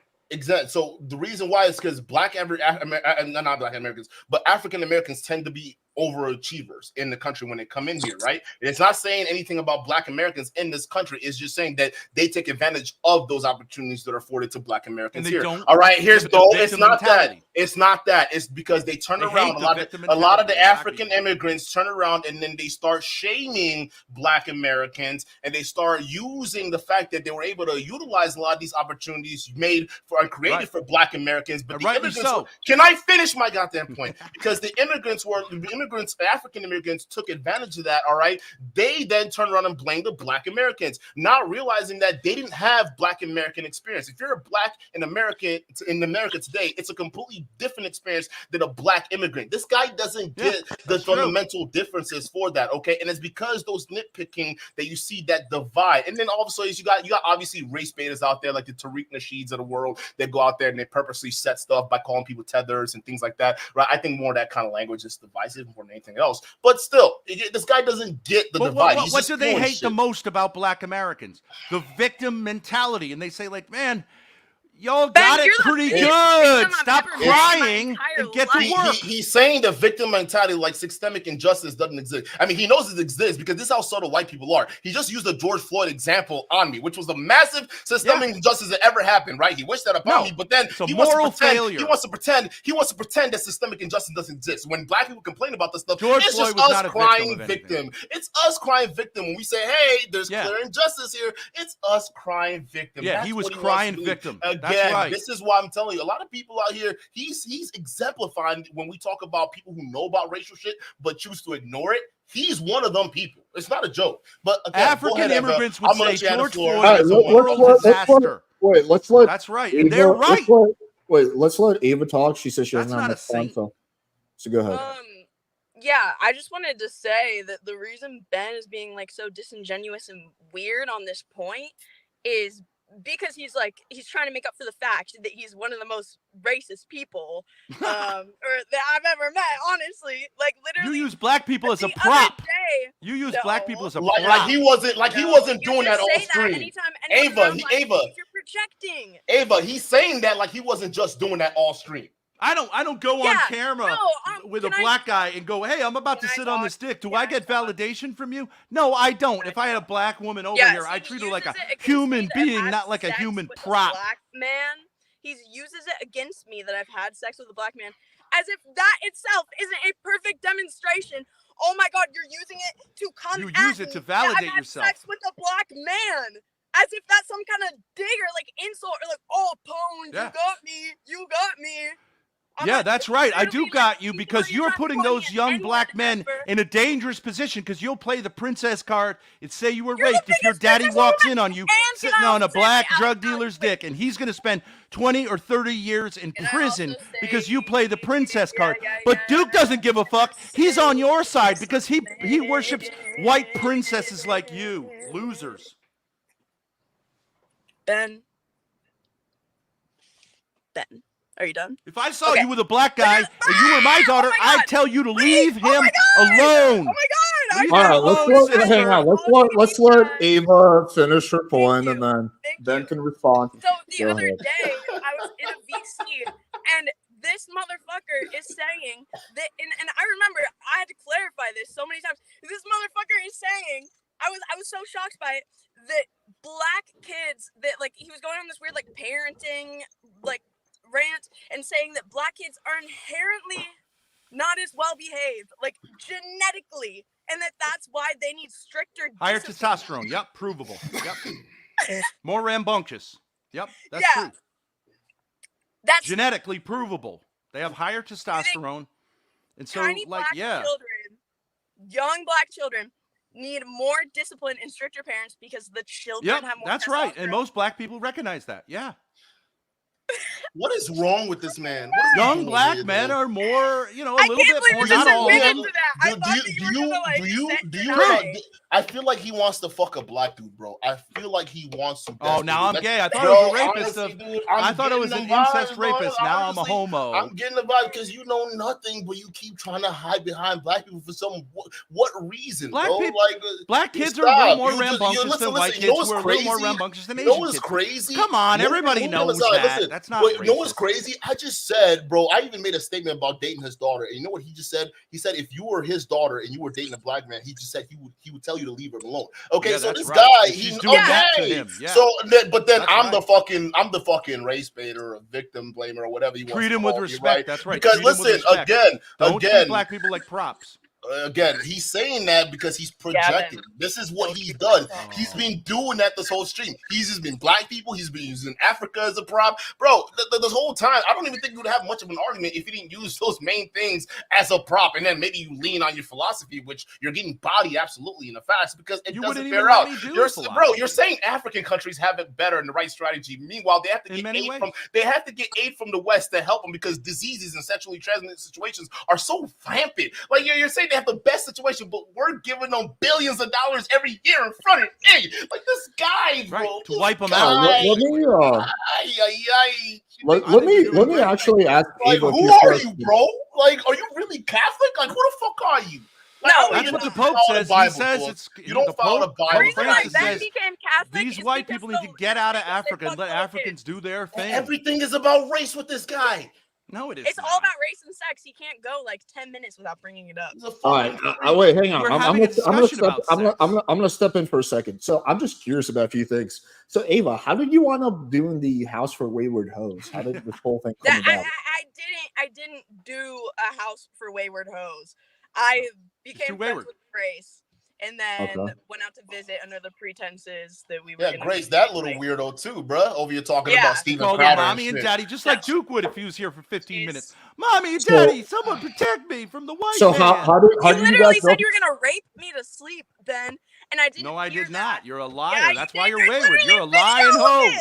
so the reason why is because not Black Americans, but African Americans tend to be overachievers in the country when they come in here, right? And it's not saying anything about Black Americans in this country. It's just saying that they take advantage of those opportunities that are afforded to Black Americans here. All right, here's it's not that. It's not that. It's because they turn around. A lot of the African immigrants turn around and then they start shaming Black Americans, and they start using the fact that they were able to utilize a lot of these opportunities made for and created for Black Americans. But the immigrants, can I finish my goddamn point? Because the African immigrants took advantage of that. All right, they then turn around and blame the Black Americans, not realizing that they didn't have Black American experience. If you're a Black in America today, it's a completely different experience than a Black immigrant. This guy doesn't get the fundamental differences for that. Okay, and it's because those nitpicking that you see that divide, and then all of a sudden you got obviously race baiters out there like the Tariq Nasheeds of the world that go out there and they purposely set stuff by calling people tethers and things like that. Right? I think more of that kind of language is divisive more than anything else. But still, this guy doesn't get the divide. What do they hate the most about Black Americans? The victim mentality. And they say, like, man, y'all got it pretty good. Stop crying and get to work. He's saying the victim mentality, like systemic injustice, doesn't exist. I mean, he knows it exists because this is how subtle white people are. He just used the George Floyd example on me, which was the massive systemic injustice that ever happened, right? He wished that upon me, but then he wants to pretend that systemic injustice doesn't exist. When Black people complain about this stuff, it's just us crying victim. It's us crying victim. When we say, hey, there's clear injustice here, it's us crying victim. Yeah, he was crying victim. Again, right. This is why I'm telling you, a lot of people out here, he's exemplifying when we talk about people who know about racial shit but choose to ignore it. He's one of them people. It's not a joke. But again, African immigrants would say George Floyd is a moral disaster. That's right. And they're right. Let's let Ava talk. She says she doesn't have enough time, so go ahead. Yeah, I just wanted to say that the reason Ben is being like so disingenuous and weird on this point is because he's trying to make up for the fact that he's one of the most racist people or that I've ever met, honestly. Like, literally, you use Black people as a prop. You use Black people as a prop. Like he wasn't doing that on stream. Ava, you're projecting. Ava, he's saying that like he wasn't just doing that all stream. I don't go on camera with a Black guy and go, hey, I'm about to sit on this dick. Do I get validation from you? No, I don't. If I had a Black woman over here, I treat her like a human being, not like a human prop. Black man, he uses it against me that I've had sex with a Black man, as if that itself isn't a perfect demonstration. Oh my God, you're using it to come You use it to validate yourself. Sex with a Black man. As if that's some kind of dig or like insult or like, oh, Pone, you got me. Yeah, that's right. I do got you because you're putting those young Black men in a dangerous position because you'll play the princess card and say you were raped if your daddy walks in on you sitting on a Black drug dealer's dick, and he's going to spend 20 or 30 years in prison because you play the princess card. But Duke doesn't give a fuck. He's on your side because he worships white princesses like you, losers. Ben. Are you done? If I saw you with a Black guy and you were my daughter, I'd tell you to leave him alone. Oh my God! All right, let's let Ava finish her point, and then Ben can respond. So the other day, I was in a VC, and this motherfucker is saying that, and I remember I had to clarify this so many times. This motherfucker is saying, I was so shocked by it, that Black kids, that like he was going on this weird like parenting like rant and saying that Black kids are inherently not as well behaved, like genetically, and that's why they need stricter higher testosterone. Yep, provable. Yep. More rambunctious. Yep, that's true. That's genetically provable. They have higher testosterone, and so young Black children need more discipline and stricter parents because the children have more. That's right, and most Black people recognize that. Yeah. What is wrong with this man? Young Black men are more, a little bit more. Not all of them. Do you? I feel like he wants to fuck a Black dude, bro. I feel like he wants to. Oh, now I'm gay. I thought it was a rapist. I thought it was an incest rapist. Now I'm a homo. I'm getting the vibe because you know nothing, but you keep trying to hide behind Black people for some what reason, Black bro? People, Black kids are a little more rambunctious than white kids. We're a little more rambunctious than Asian kids. Crazy? Come on, everybody knows that. That's not Wait, racist. you know what's crazy? I just said, bro, I even made a statement about dating his daughter. And you know what he just said? He said if you were his daughter and you were dating a black man, he just said he would tell you to leave her alone. Okay, Yeah, so that's this right. guy, And he's she's doing that to him. Yeah. So, but then That's I'm right. the fucking race baiter, or victim blamer, or whatever you want Treat to him call with me, respect. right? That's right. Because Treat him with listen, respect. Don't treat again, black people like props. he's saying that because he's projecting. This is what he's done. He's been doing that this whole stream. He's just been black people. He's been using Africa as a prop, bro. This whole time, I don't even think you would have much of an argument if you didn't use those main things as a prop, and then maybe you lean on your philosophy, which you're getting bodied absolutely in the fast because it doesn't bear out. You're saying African countries have it better and the right strategy. Meanwhile, they have to get aid from the West to help them because diseases and sexually transmitted situations are so rampant. Like you're saying they have the best situation, but we're giving them billions of dollars every year in front of me. Like this guy, bro. Right, to wipe them out. Let me actually ask Ava. Like, who are you, bro? Like, are you really Catholic? Like, who the fuck are you? Like, no, that's what the Pope says. He says it's you don't follow the Bible. The reason why Ben says became Catholic these white people need to get out of Africa and let Africans do their thing. Everything is about race with this guy. No, it is. It's all about race and sex. He can't go like 10 minutes without bringing it up. All right, wait, hang on. I'm gonna step in for a second. So I'm just curious about a few things. So Ava, how did you wind up doing the House for Wayward Hoes? How did this whole thing come about? I didn't do a House for Wayward Hoes. I became friends with Grace. And then went out to visit under the pretenses that we were. Yeah, Grace, that little weirdo too, bro. Over here talking about Steven Crowder. Mommy and Daddy, just like Duke would if he was here for 15 minutes. Mommy and Daddy, someone protect me from the white man. So how did you literally said you were gonna rape me to sleep, Ben, and I didn't. No, I did not. You're a liar. Yeah, that's why you're wayward. You're a lying hoe.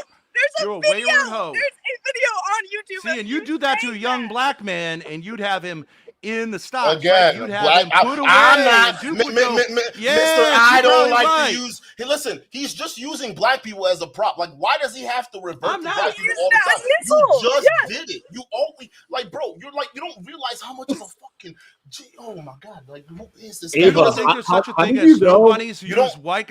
You're a wayward hoe. There's a video on YouTube. See, and you do that to a young black man, and you'd have him in the stocks. Again, right? You'd have him put away. I'm not, Mr. I don't like to use. Hey, listen, he's just using black people as a prop. Like, why does he have to revert to black people all the time? You just did it. You only like, bro. You're like, you don't realize how much of a fucking. Oh my god! Like, who is this? You don't think there's such a thing as snow bunnies who use black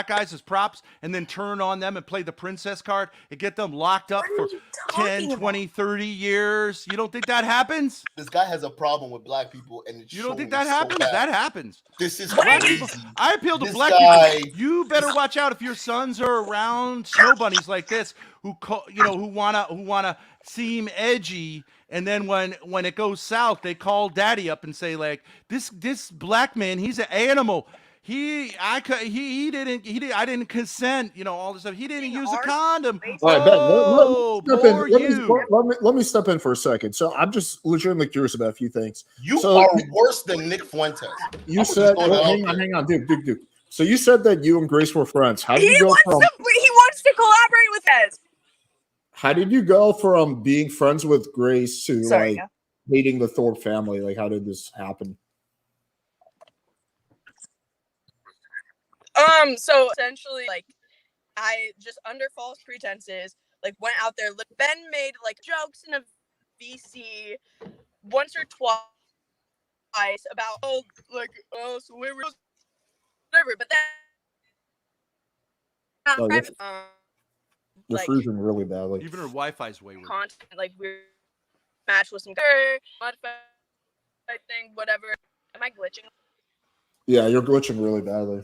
guys as props and then turn on them and play the princess card and get them locked up for 10, 20, 30 years? You don't think that happens? This guy has a problem with black people, and you don't think that happens? That happens. This is crazy. I appeal to black people. You better watch out if your sons are around snow bunnies like this who wanna seem edgy. And then when it goes south, they call daddy up and say, like, this black man, he's an animal. I didn't consent, all this stuff. He didn't use a condom. All right, let me step in for a second. So I'm just legitimately curious about a few things. You are worse than Nick Fuentes. You said, hang on, Duke. So you said that you and Grace were friends. How did you go from? He wants to collaborate with us. How did you go from being friends with Grace to hating the Thorp family? Like, how did this happen? So essentially, like, I just under false pretenses, like, went out there. Ben made like jokes in a VC once or twice about so we were whatever, but then You're freezing really badly. Even her Wi-Fi's wayward. Content, like, we're matched with some modified thing, whatever. Am I glitching? Yeah, you're glitching really badly.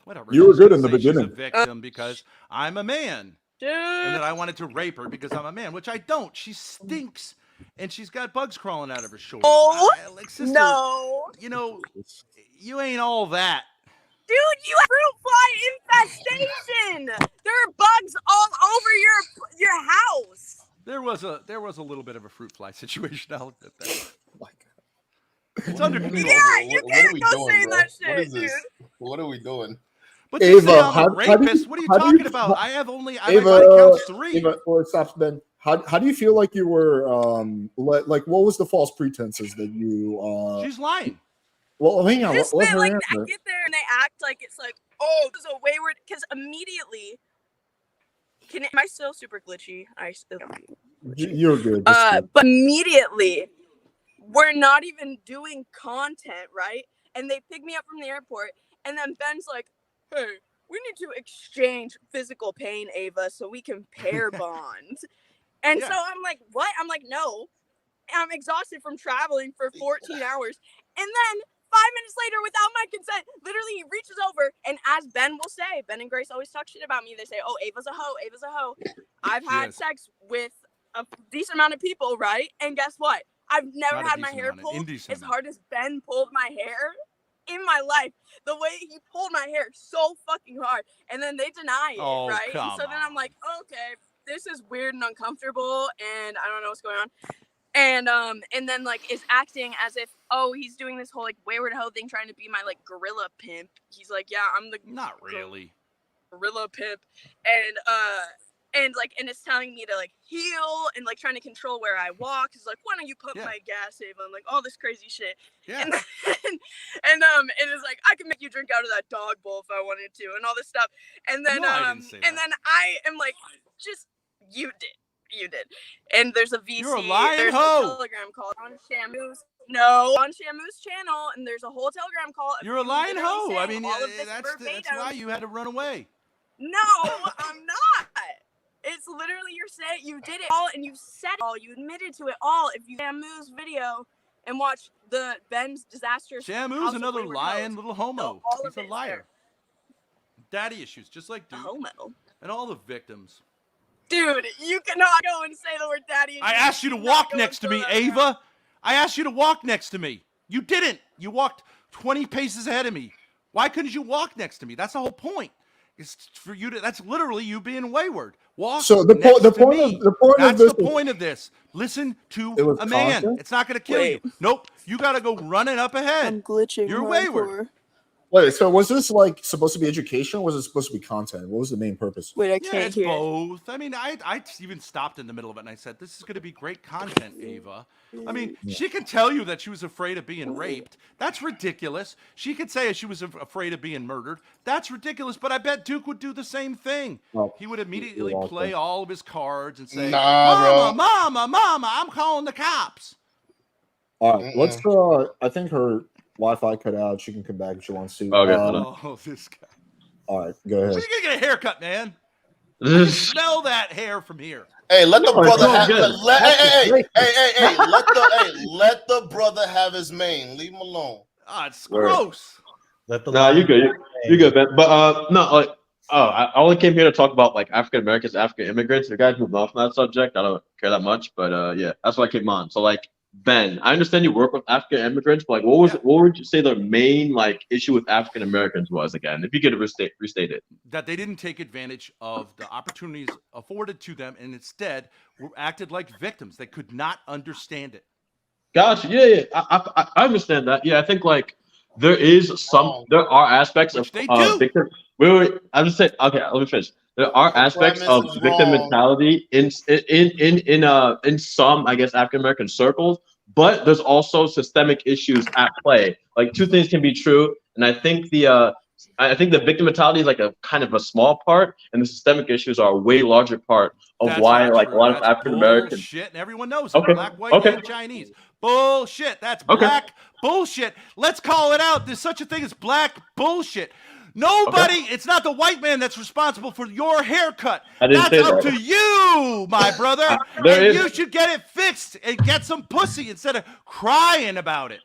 Whatever. You were good in the beginning. She's a victim because I'm a man. Dude. And that I wanted to rape her because I'm a man, which I don't. She stinks. And she's got bugs crawling out of her shorts. Oh, sister, no. You ain't all that. Dude, you have fruit fly infestation. There are bugs all over your house. There was a little bit of a fruit fly situation. I'll admit that. Oh my God. It's under control. Yeah, you can't go saying that shit, what is this? dude. What are we doing? But Ava, I'm a rapist. What are you talking about? I counts 3. Ava, it stops, Ben. How do you feel like you were like what was the false pretenses that you She's lying. Well, hang on. This man, like, I get there and they act like it's like, oh, this is a wayward, because immediately, am I still super glitchy? I still You're good. But immediately, we're not even doing content, right? And they pick me up from the airport, and then Ben's like, hey, we need to exchange physical pain, Ava, so we can pair bond. And Yeah. so I'm like, what? I'm like, no. I'm exhausted from traveling for 14 hours. And then 5 minutes later, without my consent, literally he reaches over, and as Ben will say, Ben and Grace always talk shit about me. They say, oh, Ava's a hoe, Ava's a hoe. I've had is. sex with a decent amount of people, right? And guess what? I've never Not a had my decent hair amount, an pulled indecent as amount. hard as Ben pulled my hair in my life. The way he pulled my hair so fucking hard. And then they deny it, Oh, right? And come so then I'm on. like, okay, this is weird and uncomfortable, and I don't know what's going on. And then like is acting as if, oh, he's doing this whole like wayward hoe thing, trying to be my like gorilla pimp. He's like, yeah, I'm the Not really. gorilla pimp, and like, and it's telling me to like heal and like trying to control where I walk. He's like, why don't you pump Yeah. my gas, Ava? I'm like, all this crazy shit. Yeah. And it's like, I can make you drink out of that dog bowl if I wanted to, and all this stuff. And then No, I didn't say and that. then I am like, just you did. And there's a VC. You're a lying there's hoe. a Telegram call on Shamu's. No, on Shamu's channel, and there's a whole Telegram call. You're a lying hoe. I mean, all of this that's verbatim. why you had to run away. No, I'm not. It's literally you're saying you did it all, and you said it all. You admitted to it all. If you Shamu's video and watch the Ben's disastrous. Shamu's House of another Wayward lying Hoes, little homo. all He's of a it's liar. Daddy issues, just like there. Duke Homo. and all the victims. Dude, you cannot go and say the word daddy. I asked you to walk next to me, Ava. I asked you to walk next to me. You didn't. You walked 20 paces ahead of me. Why couldn't you walk next to me? That's the whole point. It's for you to. That's literally you being wayward. Walk. So the next to point me. of the point That's of this the is- point of this. Listen It to was a man. content? It's not gonna kill you. Nope. You gotta go running up ahead. I'm glitching. You're hardcore. wayward. Wait, so was this like supposed to be education, or was it supposed to be content? What was the main purpose? Wait, I Yeah, can't it's hear. both. I mean, I even stopped in the middle of it and I said, this is going to be great content, Ava. I mean, she can tell you that she was afraid of being raped. That's ridiculous. She could say she was afraid of being murdered. That's ridiculous. But I bet Duke would do the same thing. Well, He would immediately you're play welcome. all of his cards and say, Nah, Mama, I'm calling the cops. All right, let's. I think her Wi-Fi cut out. She can come back if she wants to. Okay, hold on. Oh, this guy. All right, go ahead. When are you going to get a haircut, man? I can smell that hair from here. Hey, let the No, it's brother all have. good. Let the brother have his main. Leave him alone. Ah, it's Word. gross. Let the Nah, you good. You good, man. But no, like, I only came here to talk about like African Americans, African immigrants. The guys moved on from that subject. I don't care that much, but yeah, that's why I came on. So like, Ben, I understand you work with African immigrants, but like, what would you say the main like issue with African Americans was again? If you could restate it. That they didn't take advantage of the opportunities afforded to them and instead were acted like victims. They could not understand it. Gotcha. Yeah. I understand that. Yeah, I think like there are aspects Which of they do. victim. Wait. I'm just saying. Okay, let me finish. There are aspects premise of is victim wrong. mentality in some, I guess, African American circles, but there's also systemic issues at play. Like two things can be true, and I think the victim mentality is like a kind of a small part, and the systemic issues are a way larger part of That's why not like true. a lot of That's African Americans. bullshit, and everyone knows it. Okay. Black, white, Okay. and Chinese. Bullshit. That's Okay. black bullshit. Let's call it out. There's such a thing as black bullshit. Nobody, it's not the white man that's responsible for your haircut. I didn't That's say up that. to you, my brother. there And is- you should get it fixed and get some pussy instead of crying about it.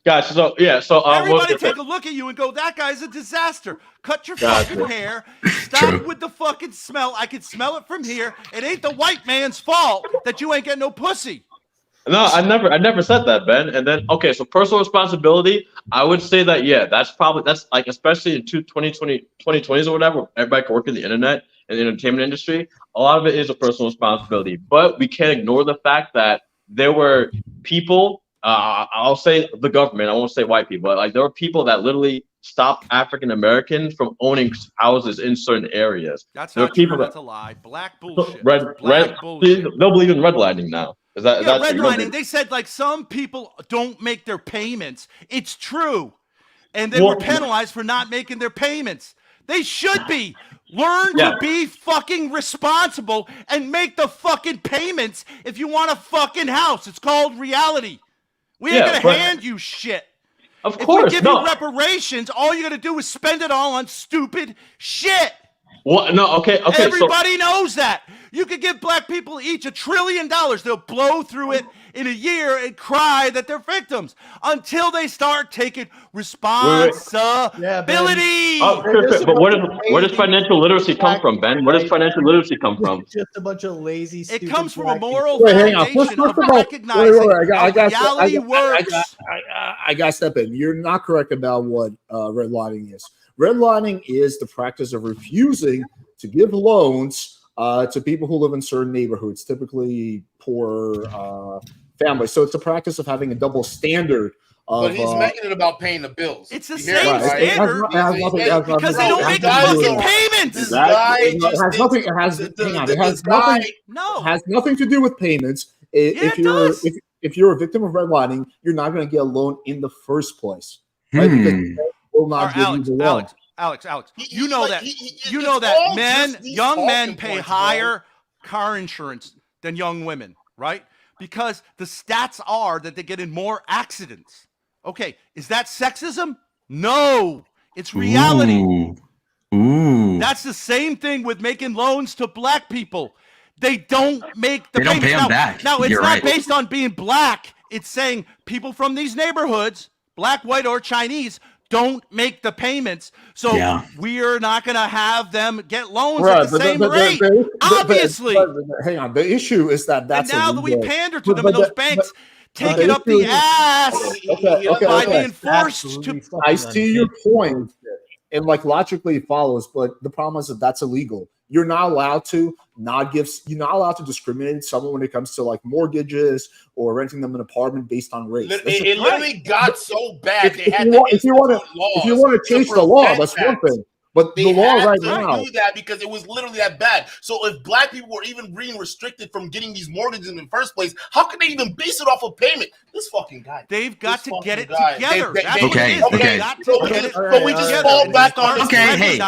Gotcha. So yeah. So Everybody take a look at you and go, that guy's a disaster. Cut your fucking Gotcha. hair. Stop with the fucking smell. I can smell it from here. It ain't the white man's fault that you ain't getting no pussy. No, I never said that, Ben. And then okay, so personal responsibility, I would say that yeah, that's like especially in 2020s or whatever, everybody can work in the internet and the entertainment industry. A lot of it is a personal responsibility, but we can't ignore the fact that there were people. I'll say the government. I won't say white people. But like there were people that literally stopped African Americans from owning houses in certain areas. That's There are not true. people that- That's a lie. Black bullshit. Red, That's black bullshit. they'll believe in redlining now. Is that Yeah, true? redlining. They said like some people don't make their payments. It's true. And they Well- were penalized for not making their payments. They should be. Learn Yeah. to be fucking responsible and make the fucking payments if you want a fucking house. It's called reality. We ain't Yeah, gonna but- hand you shit. Of If course, we give you reparations, all you're gonna do is spend it all on stupid shit. Well, no, okay. Everybody knows that. You could give black people each $1 trillion. They'll blow through it in a year and cry that they're victims until they start taking responsibility. But where does financial literacy come from, Ben? Where does financial literacy come from? It's just a bunch of lazy. It comes from a moral Wait, hang on. foundation First of of all, recognizing I got reality works. I got to step in. You're not correct about what redlining is. Redlining is the practice of refusing to give loans to people who live in certain neighborhoods, typically poor families. So it's a practice of having a double standard. But he's making it about paying the bills. It's the same standard because they don't it make the has fucking nothing- payments. This guy It has nothing. It has No. has nothing to do with payments. If you're a victim of redlining, you're not going to get a loan in the first place, right? Because they will not give you the loan. Alex, you know that young men pay higher car insurance than young women, right? Because the stats are that they get in more accidents. Okay, is that sexism? No, it's reality. Ooh. That's the same thing with making loans to black people. They don't make the They don't pay payments. them back. Now, it's You're not right. based on being black. It's saying people from these neighborhoods, black, white, or Chinese, don't make the payments. So we're not going to have them get loans at the same rate. Obviously. Hang on. The issue is that's and now that we illegal. pander to them and those banks take it up the ass by being forced to. I see your point, and like logically it follows, but the problem is that's illegal. You're not allowed to you're not allowed to discriminate someone when it comes to like mortgages or renting them an apartment based on race. It literally got so bad. If you want to change the law, that's one thing. But the law right now do that because it was literally that bad. So if black people were even being restricted from getting these mortgages in the first place, how can they even base it off of payment? This fucking guy. They've got to get it together. That's what it is. Okay. They've got to get it But we just fall back on. Hey.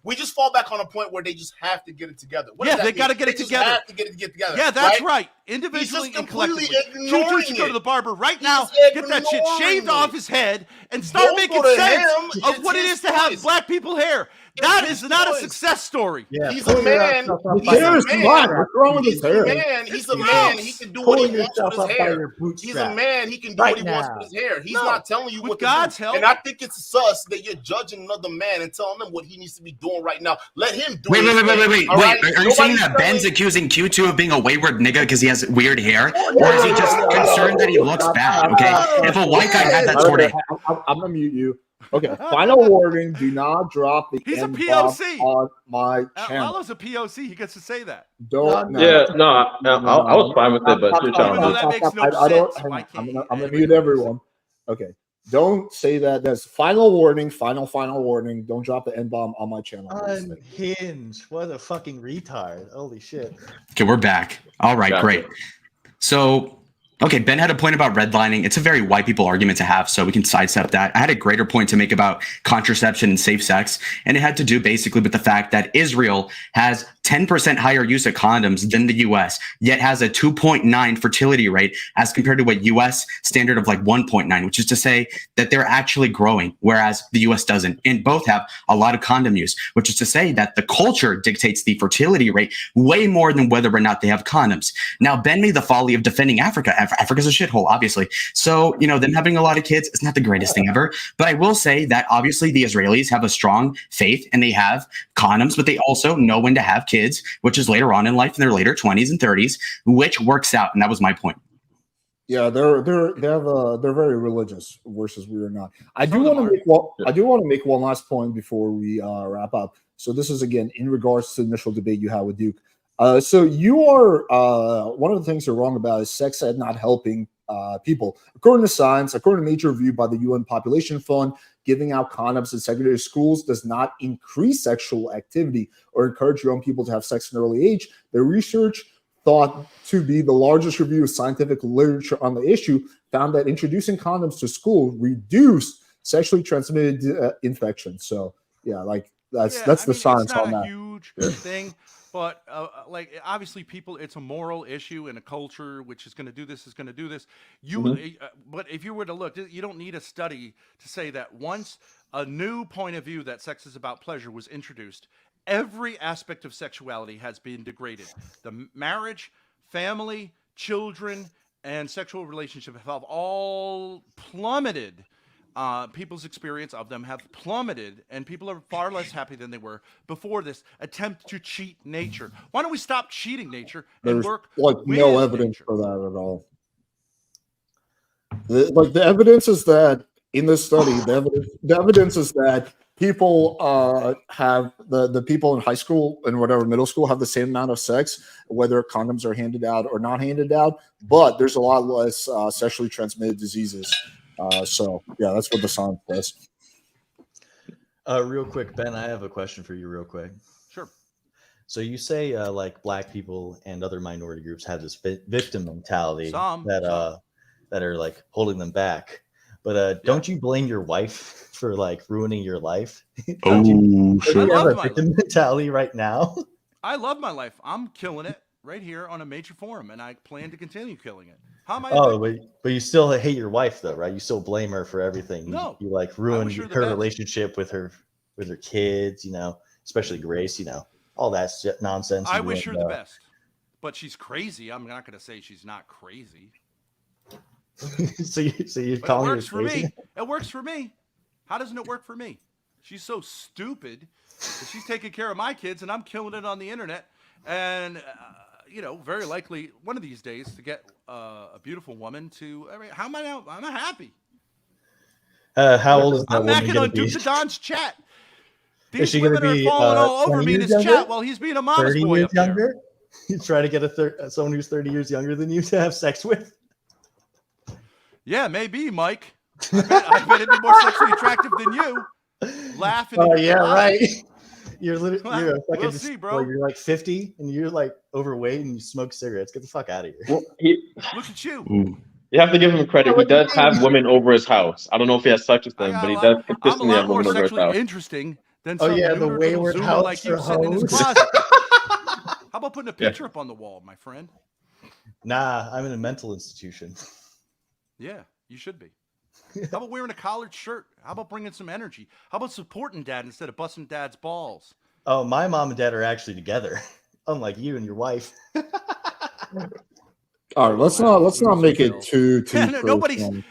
We just fall back on a point where they just have to get it together. They got to get it together. Have to get it together. Yeah, that's right. Individually and collectively. Juju should go to the barber right now, get that shit shaved off his head, and start making sense of what it is to have black people hair. That is not a success story. Yeah, he's a man. He's a man. He's a man. He can do what he wants with his hair. He's a man. He can do what he wants with his hair. He's not telling you what God's to do. help. And I think it's sus that you're judging another man and telling him what he needs to be doing right now. Let him do it. Wait. Are you saying that Ben's accusing Q2 of being a wayward nigga because he has weird hair? Or is he just concerned that he looks bad? Okay. If a white guy had that sort of. I'm going to mute you. Okay, final warning, do not drop the He's a N-bomb POC. on my channel. Lalo's a POC. He gets to say that. I was fine with it, but you're Even though telling that me. makes no sense. Why I'm can't going to mute everyone. Okay, don't say that. That's final warning, final warning. Don't drop the N-bomb on my channel. Unhinged. What a fucking retard. Holy shit. Okay, we're back. All right, Gotcha. great. So, okay, Ben had a point about redlining. It's a very white people argument to have, so we can sidestep that. I had a greater point to make about contraception and safe sex, and it had to do basically with the fact that Israel has 10% higher use of condoms than the US, yet has a 2.9 fertility rate as compared to a US standard of like 1.9, which is to say that they're actually growing, whereas the US doesn't. And both have a lot of condom use, which is to say that the culture dictates the fertility rate way more than whether or not they have condoms. Now, Ben made the folly of defending Africa. Africa's a shithole, obviously. So, them having a lot of kids is not the greatest thing ever. But I will say that obviously the Israelis have a strong faith and they have condoms, but they also know when to have kids, which is later on in life in their later 20s and 30s, which works out. And that was my point. Yeah, they're very religious versus we are not. I do want to make one last point before we wrap up. So this is again in regards to the initial debate you had with Duke. So you are one of the things you're wrong about is sex ed not helping people. According to science, according to a major review by the UN Population Fund, giving out condoms in secondary schools does not increase sexual activity or encourage young people to have sex in early age. The research, thought to be the largest review of scientific literature on the issue, found that introducing condoms to school reduced sexually transmitted infections. So yeah, like that's the science on that. It's not a huge thing. But like obviously, people, it's a moral issue in a culture which is going to do this, is going to do this. But if you were to look, you don't need a study to say that once a new point of view that sex is about pleasure was introduced, every aspect of sexuality has been degraded. The marriage, family, children, and sexual relationship have all plummeted. People's experience of them have plummeted, and people are far less happy than they were before this attempt to cheat nature. Why don't we stop cheating nature and There's work like with no evidence nature? for that at all. The evidence is that in this study, the evidence is that people have the people in high school and whatever middle school have the same amount of sex, whether condoms are handed out or not handed out, but there's a lot less sexually transmitted diseases. So yeah, that's what the science says. Real quick, Ben, I have a question for you real quick. Sure. So you say like black people and other minority groups have this victim mentality that are like holding them back. But don't you blame your wife for like ruining your life? Oh, you shit. have love a my victim mentality right now? I love my life. I'm killing it right here on a major forum, and I plan to continue killing it. How am I? But you still hate your wife though, right? You still blame her for everything. No. You like ruined wish her the her best. relationship with her kids, you know, especially Grace, you know, all that shit nonsense. I you wish her ruined, the best, but she's crazy. I'm not going to say she's not crazy. so you're But it calling her works for crazy? me. It works for me. How doesn't it work for me? She's so stupid that she's taking care of my kids, and I'm killing it on the internet. And you know, very likely one of these days to get a beautiful woman to. I mean, how am I now? I'm happy. How old is that I'm woman macking gonna on be? Duke the Don's chat. Is These she gonna women are be, falling all over 20 me in years his younger? chat while he's being a mama's 30 boy years up there. younger? You try to get someone who's 30 years younger than you to have sex with? Yeah, maybe, Mike. I bet it'd be more sexually attractive than you. Laughing. Oh and yeah, laughing. right. You're a fucking We'll see, bro. You're like 50 and you're like overweight and you smoke cigarettes. Get the fuck out of here. Well, Look at you. Ooh. you have to give him credit. He does have women over his house. I don't know if he has sex with I them, got but a he lot, does I'm a consistently lot have more women over his sexually house. interesting than Oh some yeah, the neutered little wayward zoomer house like you for sitting in his hoes. closet. How about putting a picture up on the wall, my friend? Nah, I'm in a mental institution. Yeah, you should be. How about wearing a collared shirt? How about bringing some energy? How about supporting dad instead of busting dad's balls? Oh, my mom and dad are actually together, unlike you and your wife. All right, let's not make it too No, nobody's personal.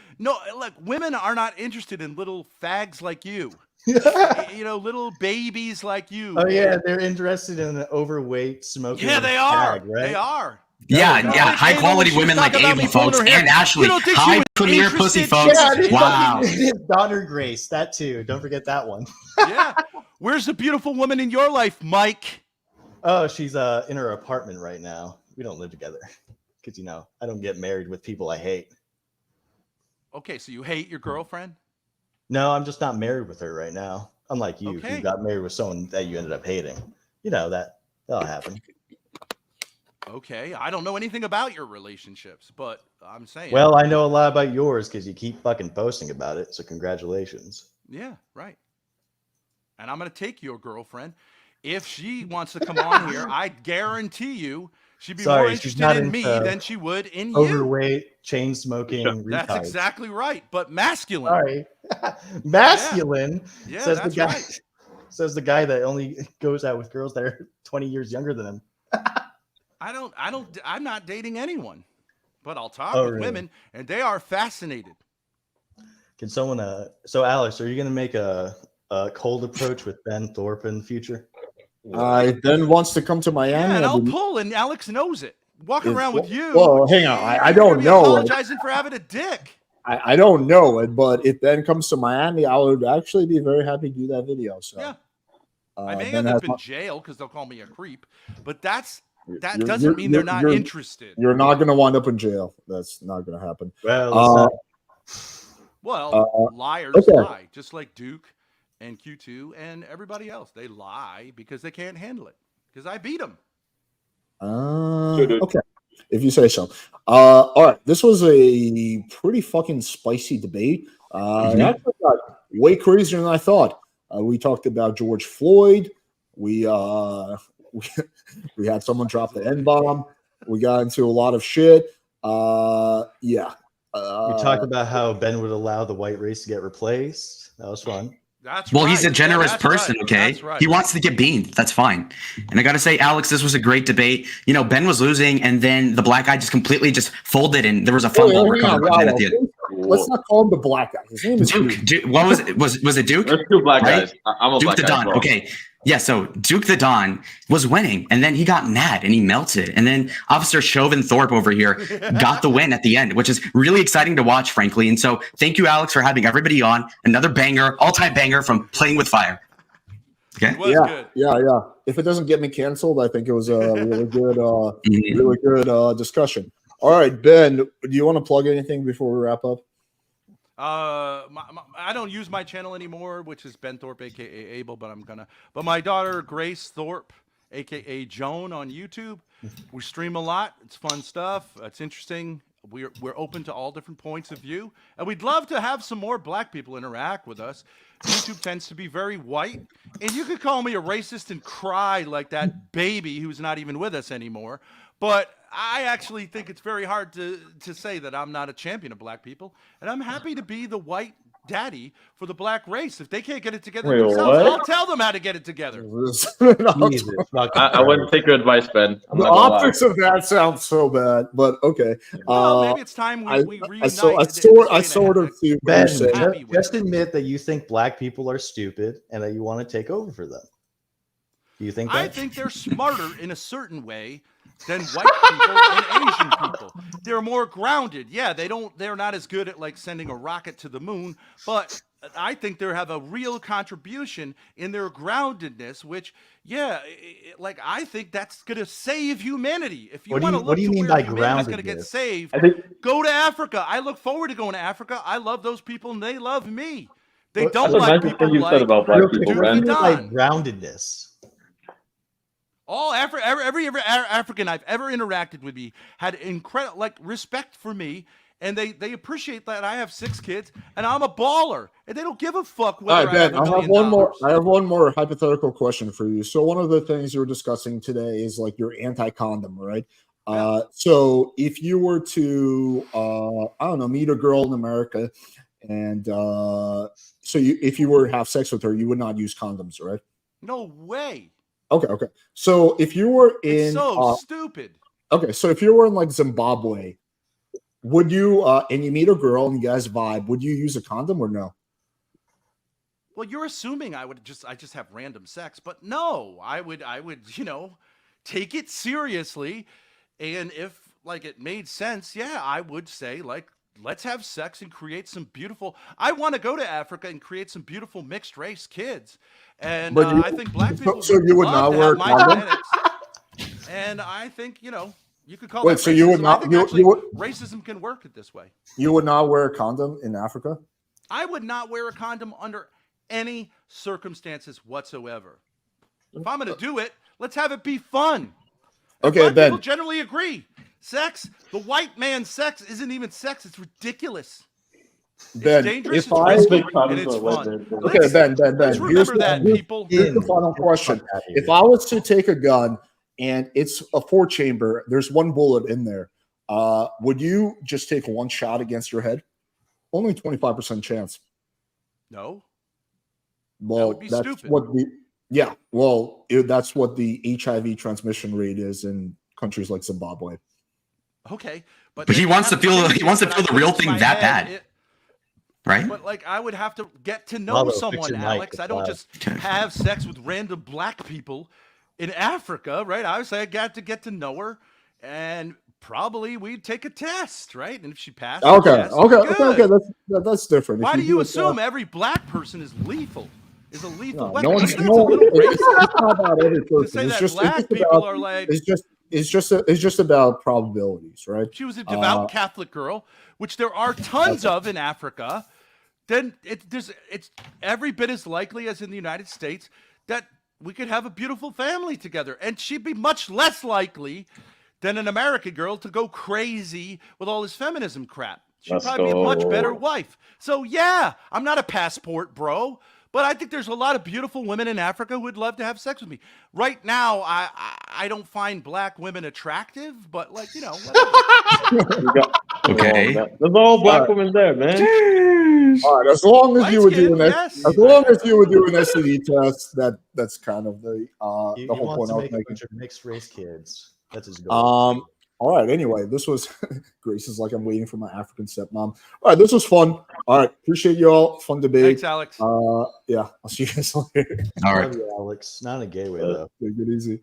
look, women are not interested in little fags like you. You know, little babies like you. Oh yeah, they're interested in an overweight smoking. Yeah, they are. fag, right? They are. Yeah, You don't yeah, think high Ava, quality when she was women like talking about Ava, me pulling folks, her hair, and Ashley. you don't think she High was premier pussy, interested? folks. Yeah, his Wow. his daughter Grace, that too. Don't forget that one. Yeah. Where's the beautiful woman in your life, Mike? Oh, she's in her apartment right now. We don't live together because I don't get married with people I hate. Okay, so you hate your girlfriend? No, I'm just not married with her right now. Unlike you, Okay. who got married with someone that you ended up hating. That'll happen. Okay, I don't know anything about your relationships, but I'm saying. Well, I know a lot about yours because you keep fucking posting about it. So congratulations. Yeah, right. And I'm gonna take your girlfriend. If she wants to come on here, I guarantee you she'd be more she's interested not in me into than she would in you. Overweight, chain smoking. That's retards. exactly right. But masculine. Sorry, masculine. Yeah, says that's the guy. right. Says the guy that only goes out with girls that are 20 years younger than him. I'm not dating anyone, but I'll talk Oh, with really? women, and they are fascinated. Can someone? So Alex, are you gonna make a cold approach with Ben Thorp in the future? Ben wants to come to Miami. Yeah, and I'll I'll be- pull, and Alex knows it. Walking around with you. Well, hang on. I you're don't gonna be know. Apologizing for having a dick. I don't know it, but if Ben comes to Miami, I would actually be very happy to do that video. So Yeah. I may Ben end up has in jail because they'll call me a creep, but that You're- doesn't mean they're not interested. You're not going to wind up in jail. That's not going to happen. Well, Well, liars okay. lie, just like Duke and Q2 and everybody else. They lie because they can't handle it. Because I beat them. Okay, if you say so. All right, this was a pretty fucking spicy debate. It actually got way crazier than I thought. We talked about George Floyd. We we had someone drop the N-bomb. We got into a lot of shit. Yeah. We talked about how Ben would allow the white race to get replaced. That was fun. That's Well, right. he's a generous that's person, right. okay? That's right. He wants to get beamed. That's fine. And I got to say, Alex, this was a great debate. You know, Ben was losing, and then the black guy just completely just folded, and there was a fumble recovered by Ben at the end. Let's not call him the black guy. His name is Duke. What was it? Was it Duke? There's two black Right? guys. I'm a Duke black the guy. Don. as well. Okay. Yeah, so Duke the Don was winning, and then he got mad and he melted. And then Officer Chauvin Thorpe over here got the win at the end, which is really exciting to watch, frankly. And so thank you, Alex, for having everybody on. Another banger, all-time banger from Playing with Fire. Okay. It was Yeah, good. yeah. If it doesn't get me canceled, I think it was a really good discussion. All right, Ben, do you want to plug anything before we wrap up? I don't use my channel anymore, which is Ben Thorpe, aka Abel, but I'm gonna. But my daughter Grace Thorpe, aka Joan, on YouTube. We stream a lot. It's fun stuff. It's interesting. We're open to all different points of view, and we'd love to have some more black people interact with us. YouTube tends to be very white, and you could call me a racist and cry like that baby who's not even with us anymore. But I actually think it's very hard to say that I'm not a champion of black people, and I'm happy to be the white daddy for the black race. If they can't get it together Wait, themselves, what? I'll tell them how to get it together. Jesus, I wouldn't take your advice, Ben. I'm The not gonna lie. optics of that sounds so bad, but okay. Well, maybe it's time we I reunite. sort of see what Ben, you're saying. Happy with just admit that you think black people are stupid and that you want to take over for them. Do you think that? I think they're smarter in a certain way than white people and Asian people. They're more grounded. Yeah, they're not as good at like sending a rocket to the moon, but I think they have a real contribution in their groundedness, which, like I think that's gonna save humanity. If you What do want you- to what look do you to mean where by humanity's gonna get groundedness? saved, I think go to Africa. I look forward to going to Africa. I love those people and they love me. They What- don't that's a like nice people thing you like said about black Real quick, people, what do you Ben. mean by Don. groundedness? All every African I've ever interacted with me had incredible respect for me, and they appreciate that I have 6 kids and I'm a baller, and they don't give a fuck All whether right, Ben, I have I $1 have million. one more hypothetical question for you. So one of the things you were discussing today is like you're anti-condom, right? So if you were to I don't know, meet a girl in America, and if you were to have sex with her, you would not use condoms, right? No way. Okay. So if you were It's in so stupid. okay, so if you were in like Zimbabwe, would you and you meet a girl and you guys vibe, would you use a condom or no? Well, you're assuming I just have random sex, but no, I would take it seriously, and if like it made sense, yeah, I would say like let's have sex and create some beautiful. I want to go to Africa and create some beautiful mixed race kids, and But you- I think black people. so you would love not to wear have a my condom? genetics, and I think you could call Wait, that so you would racism. not- I think you- actually you would- racism can work it this way. You would not wear a condom in Africa? I would not wear a condom under any circumstances whatsoever. If I'm going to do it, let's have it be fun. Okay, Black Ben. people generally agree. Sex, the white man's sex isn't even sex. It's ridiculous. Ben, It's dangerous, if it's I- risky, Big and problems it's with fun. it. Okay, Let's- Ben. Let's remember that, people. Here's the final question. If I was to take a gun and it's a 4-chamber, there's 1 bullet in there, would you just take 1 shot against your head? Only 25% chance. No. Well, would be that's stupid. what that's what the HIV transmission rate is in countries like Zimbabwe. Okay, But he then wants I to have feel change he wants it, to but feel I the put real it to thing my that head, bad, right? But like I would have to get to know Lalo, fix someone, your mic, Alex. it's I don't loud. just have sex with random black people in Africa, right? Obviously, I got to get to know her, and probably we'd take a test, right? And if she passed, the Okay, test, okay. good. That's different. Why If do you a assume every black person is lethal? Is a lethal No, weapon? no I one's think that's a little it's racist not about every to person. say It's that just black people are like. it's just about probabilities, right? She was a devout Catholic girl, which there are tons of in Africa. Then it's every bit as likely as in the United States that we could have a beautiful family together, and she'd be much less likely than an American girl to go crazy with all this feminism crap. She'd Let's probably be a much go. better wife. So yeah, I'm not a passport bro, But I think there's a lot of beautiful women in Africa who would love to have sex with me. Right now, I don't find black women attractive, but like, you know, whatever. Okay. There's all black women there, man. All right, as long as you were doing that, yes. as long as you were doing STD tests, that's kind of the He whole wants point to I was make a making. bunch of mixed race kids. That's his goal. All right. Anyway, this was Grace is like I'm waiting for my African stepmom. All right, this was fun. All right, appreciate you all. Fun debate. Thanks, Alex. Yeah, I'll see you guys later. All I right. love you, Alex. Not in a gay way though. Take it easy.